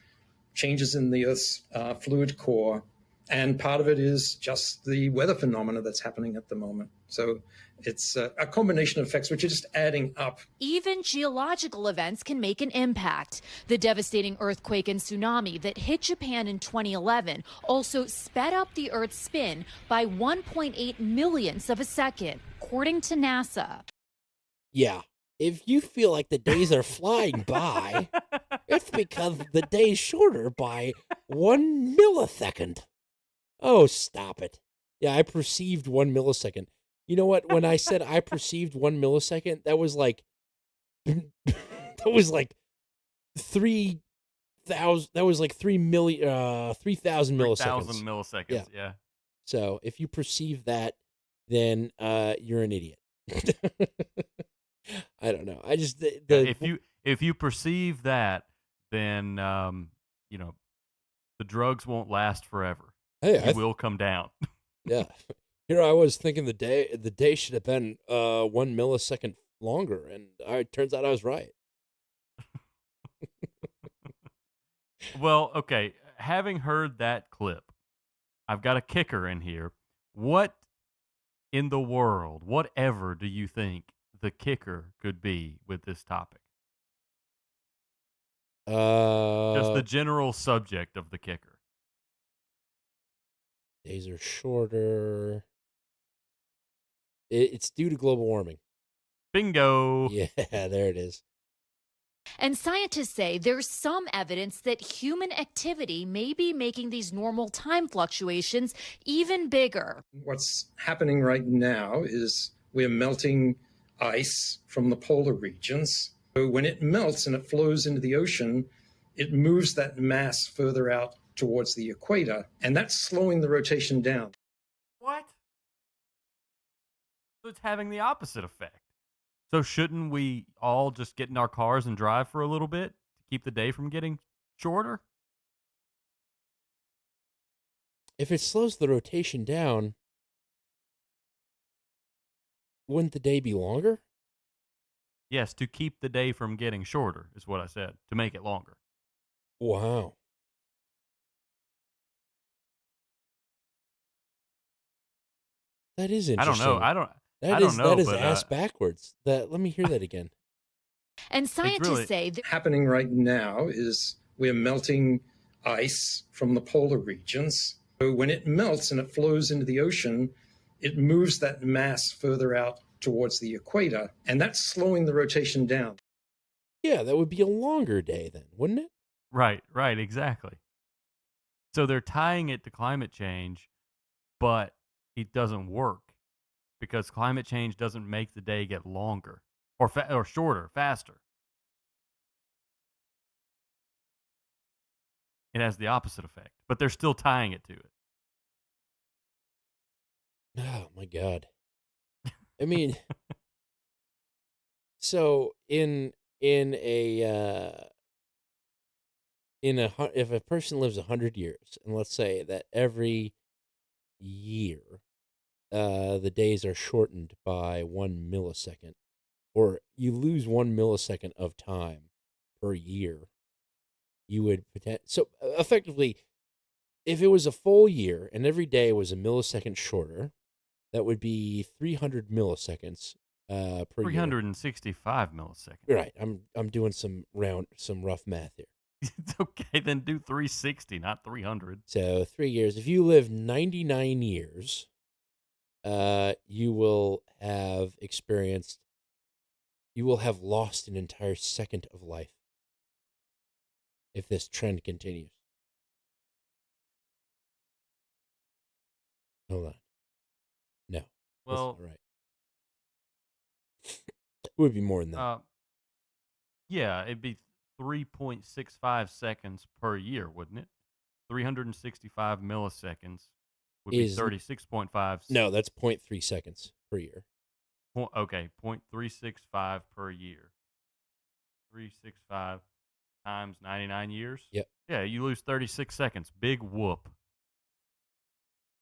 changes in the Earth's fluid core. And part of it is just the weather phenomena that's happening at the moment. So it's a combination of effects which are just adding up. Even geological events can make an impact. The devastating earthquake and tsunami that hit Japan in 2011 also sped up the Earth's spin by 1.8 millionths of a second, according to NASA. Yeah. If you feel like the days are flying by, it's because the day's shorter by 1 millisecond. Oh, stop it. Yeah, I perceived 1 millisecond. You know what? When I said I perceived 1 millisecond, that was like 3,000 that was like 3,000 milliseconds. 3,000 milliseconds, yeah. So, if you perceive that, then you're an idiot. I don't know. I just if you perceive that, then the drugs won't last forever. Hey, you will come down. Yeah. Here I was thinking the day should have been 1 millisecond longer, and it turns out I was right. Well, okay. Having heard that clip, I've got a kicker in here. What in the world, whatever do you think the kicker could be with this topic? Just the general subject of the kicker. Days are shorter. It's due to global warming. Bingo. Yeah, there it is. And scientists say there's some evidence that human activity may be making these normal time fluctuations even bigger. What's happening right now is we're melting ice from the polar regions. So when it melts and it flows into the ocean, it moves that mass further out towards the equator, and that's slowing the rotation down. What? So it's having the opposite effect. So shouldn't we all just get in our cars and drive for a little bit to keep the day from getting shorter? If it slows the rotation down, wouldn't the day be longer? Yes, to keep the day from getting shorter is what I said, to make it longer. Wow. That is interesting. I don't know. That is but, ass backwards. Let me hear that again. And scientists say happening right now is we're melting ice from the polar regions. So when it melts and it flows into the ocean, it moves that mass further out towards the equator, and that's slowing the rotation down. Yeah, that would be a longer day then, wouldn't it? Right, exactly. So they're tying it to climate change, but it doesn't work because climate change doesn't make the day get longer or shorter, faster. It has the opposite effect, but they're still tying it to it. Oh my God. I mean, so if a person lives 100 years, and let's say that every year, the days are shortened by 1 millisecond, or you lose 1 millisecond of time per year, you would so effectively, if it was a full year and every day was a millisecond shorter, that would be 300 milliseconds per 365 milliseconds. Right. I'm doing some rough math here. It's okay, then do 360, not 300. So 3 years. If you live 99 years, you will have lost an entire second of life if this trend continues. Hold on. No. Well, that's not right. It would be more than that. Yeah, it'd be 3.65 seconds per year, wouldn't it? 365 milliseconds would be 36.5. No, that's 0.3 seconds per year. Okay, 0.365 per year. 365 times 99 years? Yep. Yeah, you lose 36 seconds. Big whoop.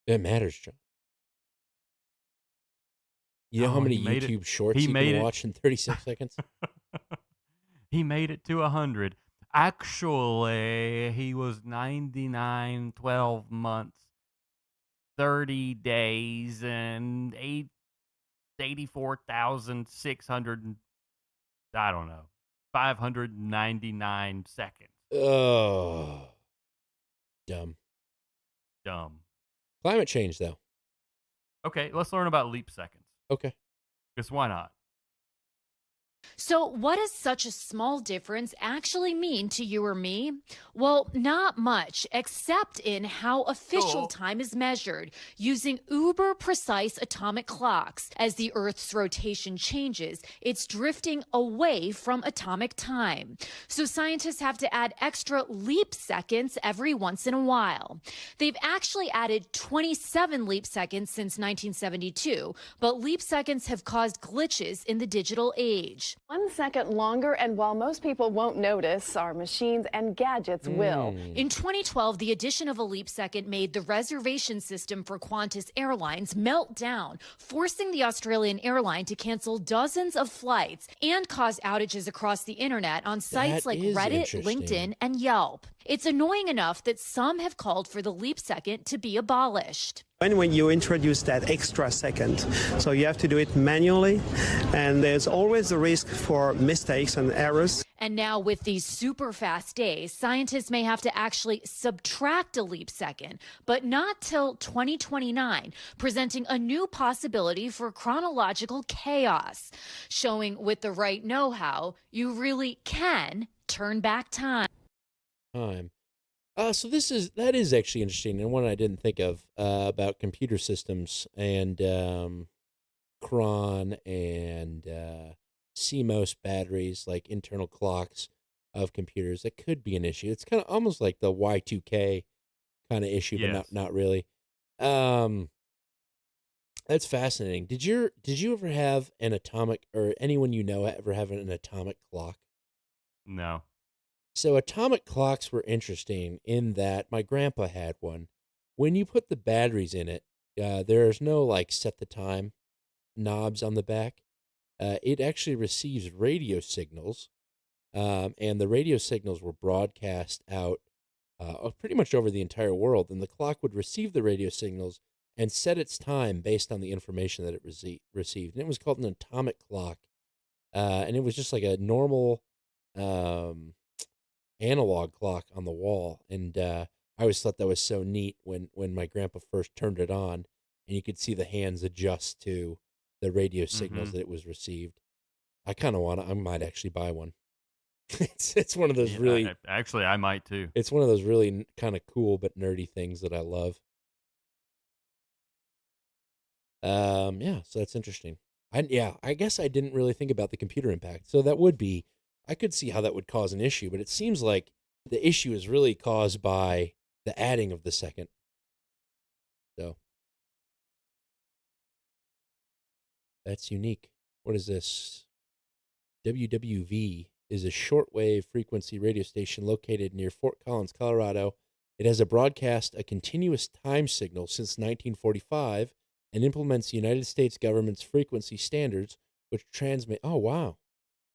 It matters, John. You know how many YouTube shorts you can watch in 36 seconds? He made it to 100. Actually, he was 99, 12 months, 30 days, and 84,600, I don't know, 599 seconds. Oh. Dumb. Climate change, though. Okay, let's learn about leap seconds. Okay. Because why not? So, what does such a small difference actually mean to you or me? Well, not much, except in how official time is measured using uber precise atomic clocks. As the Earth's rotation changes, it's drifting away from atomic time. So, scientists have to add extra leap seconds every once in a while. They've actually added 27 leap seconds since 1972, but leap seconds have caused glitches in the digital age. 1 second longer, and while most people won't notice, our machines and gadgets will. In 2012, the addition of a leap second made the reservation system for Qantas Airlines melt down, forcing the Australian airline to cancel dozens of flights and cause outages across the internet on sites like Reddit, LinkedIn, and Yelp. It's annoying enough that some have called for the leap second to be abolished. When you introduce that extra second, so you have to do it manually, and there's always a risk for mistakes and errors. And now with these super fast days, scientists may have to actually subtract a leap second, but not till 2029, presenting a new possibility for chronological chaos, showing with the right know-how, you really can turn back time. So that is actually interesting, and one I didn't think of about computer systems and cron and CMOS batteries, like internal clocks of computers. That could be an issue. It's kind of almost like the Y2K kind of issue, but not really. That's fascinating. Did you ever have an atomic, or anyone you know ever have an atomic clock? No. So atomic clocks were interesting in that my grandpa had one. When you put the batteries in it, there's no like set the time knobs on the back. It actually receives radio signals, and the radio signals were broadcast out pretty much over the entire world. And the clock would receive the radio signals and set its time based on the information that it received. And it was called an atomic clock, and it was just like a normal analog clock on the wall, and I always thought that was so neat when my grandpa first turned it on, and you could see the hands adjust to the radio signals that it was received. I might actually buy one. It's one of those actually I might too. It's one of those really kind of cool but nerdy things that I love. Yeah, so that's interesting. I guess I didn't really think about the computer impact. So that would be, I could see how that would cause an issue, but it seems like the issue is really caused by the adding of the second. So that's unique. What is this? WWV is a shortwave frequency radio station located near Fort Collins, Colorado. It has broadcast a continuous time signal since 1945 and implements the United States government's frequency standards, which transmit. Oh, wow.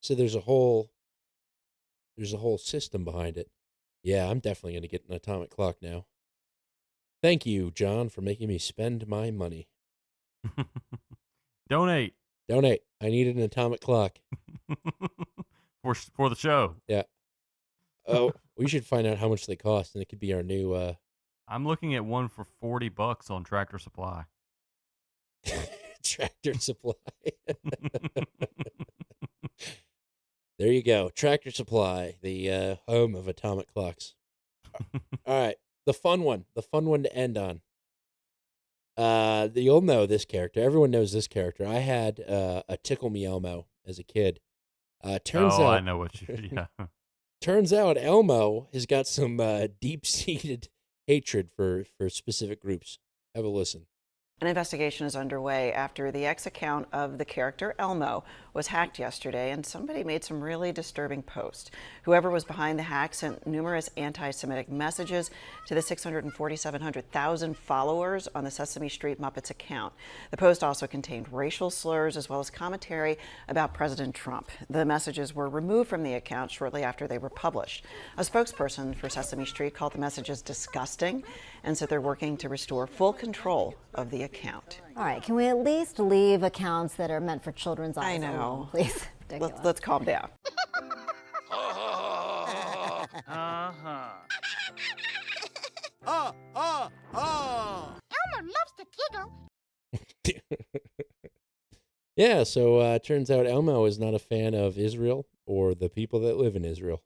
So there's a whole system behind it. Yeah, I'm definitely going to get an atomic clock now. Thank you, John, for making me spend my money. Donate. I needed an atomic clock. For the show. Yeah. Oh, we should find out how much they cost, and it could be our new... I'm looking at one for $40 on Tractor Supply. Tractor Supply. There you go. Tractor Supply, the home of atomic clocks. All right. The fun one to end on. You'll know this character. Everyone knows this character. I had a Tickle Me Elmo as a kid. Turns out I know what you... Yeah. Turns out Elmo has got some deep-seated hatred for specific groups. Have a listen. An investigation is underway after the X account of the character Elmo was hacked yesterday, and somebody made some really disturbing posts. Whoever was behind the hack sent numerous anti-Semitic messages to the 647,000 followers on the Sesame Street Muppets account. The post also contained racial slurs as well as commentary about President Trump. The messages were removed from the account shortly after they were published. A spokesperson for Sesame Street called the messages disgusting and said they're working to restore full control of the account. All right, can we at least leave accounts that are meant for children's eyes? I know. Alone, please. Let's calm down. Elmer loves to giggle. Yeah, so turns out Elmo is not a fan of Israel or the people that live in Israel.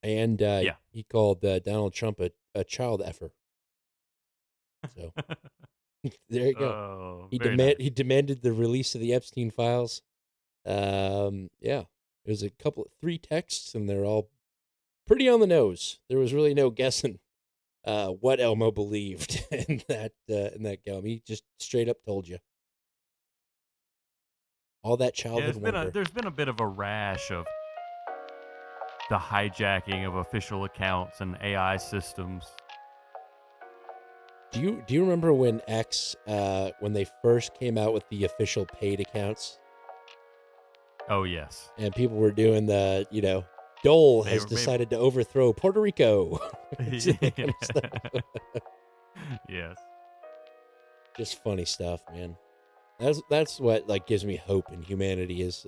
And he called Donald Trump a child effer. So there you go. He demanded the release of the Epstein files. There's 3 texts, and they're all pretty on the nose. There was really no guessing what Elmo believed in that gum. He just straight up told you. All that childhood wonder. There's been a bit of a rash of the hijacking of official accounts and AI systems. Do you remember when X when they first came out with the official paid accounts? Oh yes. And people were doing the, Dole has decided to overthrow Puerto Rico. Kind of stuff. Yes. Just funny stuff, man. That's what gives me hope in humanity is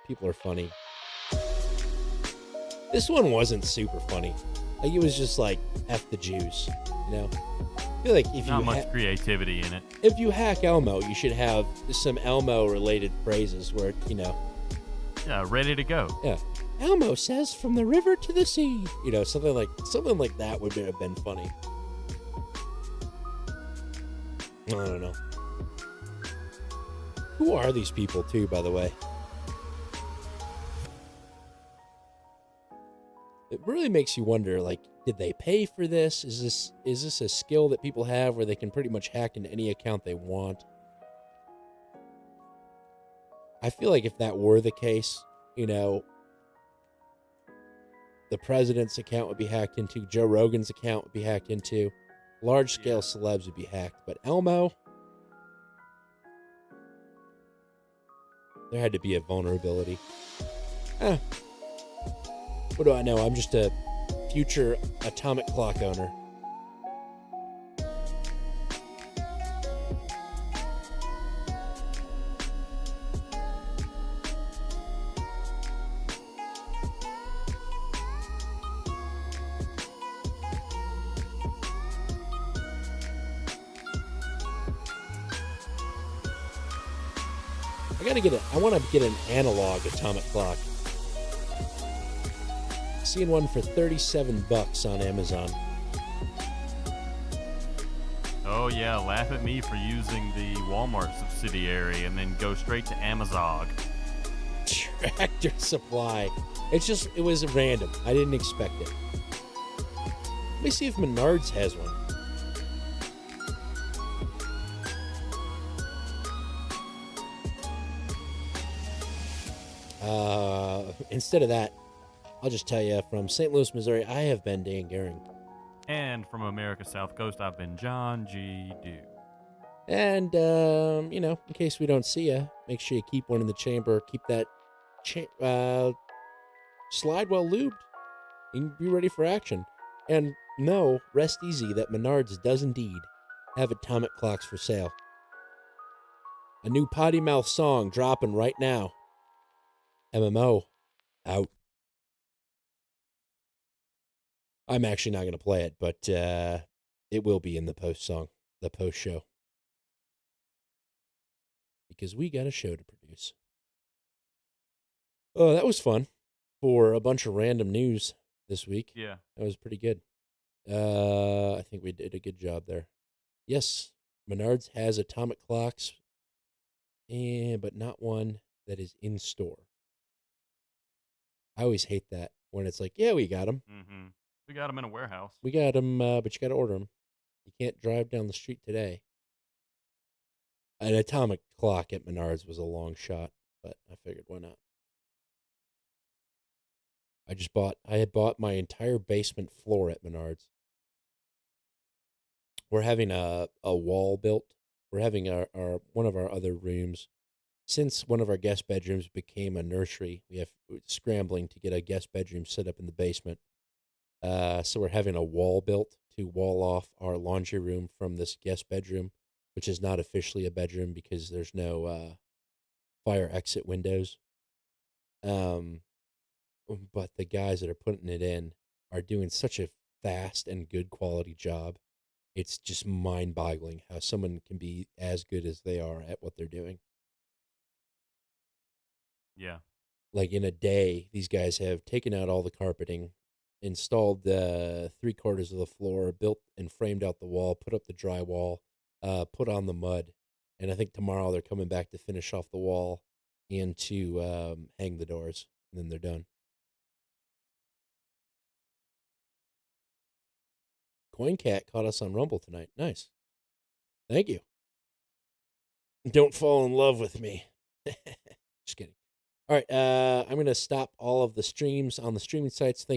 people are funny. This one wasn't super funny. It was just F the Jews, I feel like if not much creativity in it. If you hack Elmo, you should have some Elmo-related phrases where, Yeah, ready to go. Yeah. Elmo says from the river to the sea. Something like that would have been funny. I don't know. Who are these people, too, by the way? It really makes you wonder, did they pay for this? Is this a skill that people have where they can pretty much hack into any account they want? I feel like if that were the case, the president's account would be hacked into, Joe Rogan's account would be hacked into, large-scale celebs would be hacked, but Elmo, there had to be a vulnerability. What do I know? I'm just a future atomic clock owner. I want to get an analog atomic clock. Seeing one for $37 on Amazon. Oh Oh, yeah, laugh at me for using the Walmart subsidiary and then go straight to Amazon. Tractor Supply. It was random. I didn't expect it. Let me see if Menards has one. Instead of that, I'll just tell you from St. Louis, Missouri, I have been Dan Gehring. And from America's South Coast, I've been John G. Dew. And, in case we don't see you, make sure you keep one in the chamber. Keep that slide well lubed. And be ready for action. And no, rest easy that Menards does indeed have atomic clocks for sale. A new Potty Mouth song dropping right now. MMO out. I'm actually not going to play it, but it will be in the post show. Because we got a show to produce. Oh, that was fun for a bunch of random news this week. Yeah. That was pretty good. I think we did a good job there. Yes, Menards has atomic clocks, but not one that is in store. I always hate that when it's like, yeah, we got them. Mm-hmm. We got them in a warehouse. We got them, but you got to order them. You can't drive down the street today. An atomic clock at Menards was a long shot, but I figured why not. I had bought my entire basement floor at Menards. We're having a wall built. We're having our one of our other rooms. Since one of our guest bedrooms became a nursery, we're scrambling to get a guest bedroom set up in the basement. So we're having a wall built to wall off our laundry room from this guest bedroom, which is not officially a bedroom because there's no fire exit windows. But the guys that are putting it in are doing such a fast and good quality job. It's just mind-boggling how someone can be as good as they are at what they're doing. Yeah. Like in a day, these guys have taken out all the carpeting, installed the 3/4 of the floor, built and framed out the wall, put up the drywall, put on the mud. And I think tomorrow they're coming back to finish off the wall and to hang the doors. And then they're done. CoinCat caught us on Rumble tonight. Nice. Thank you. Don't fall in love with me. Just kidding. All right, I'm going to stop all of the streams on the streaming sites. Thank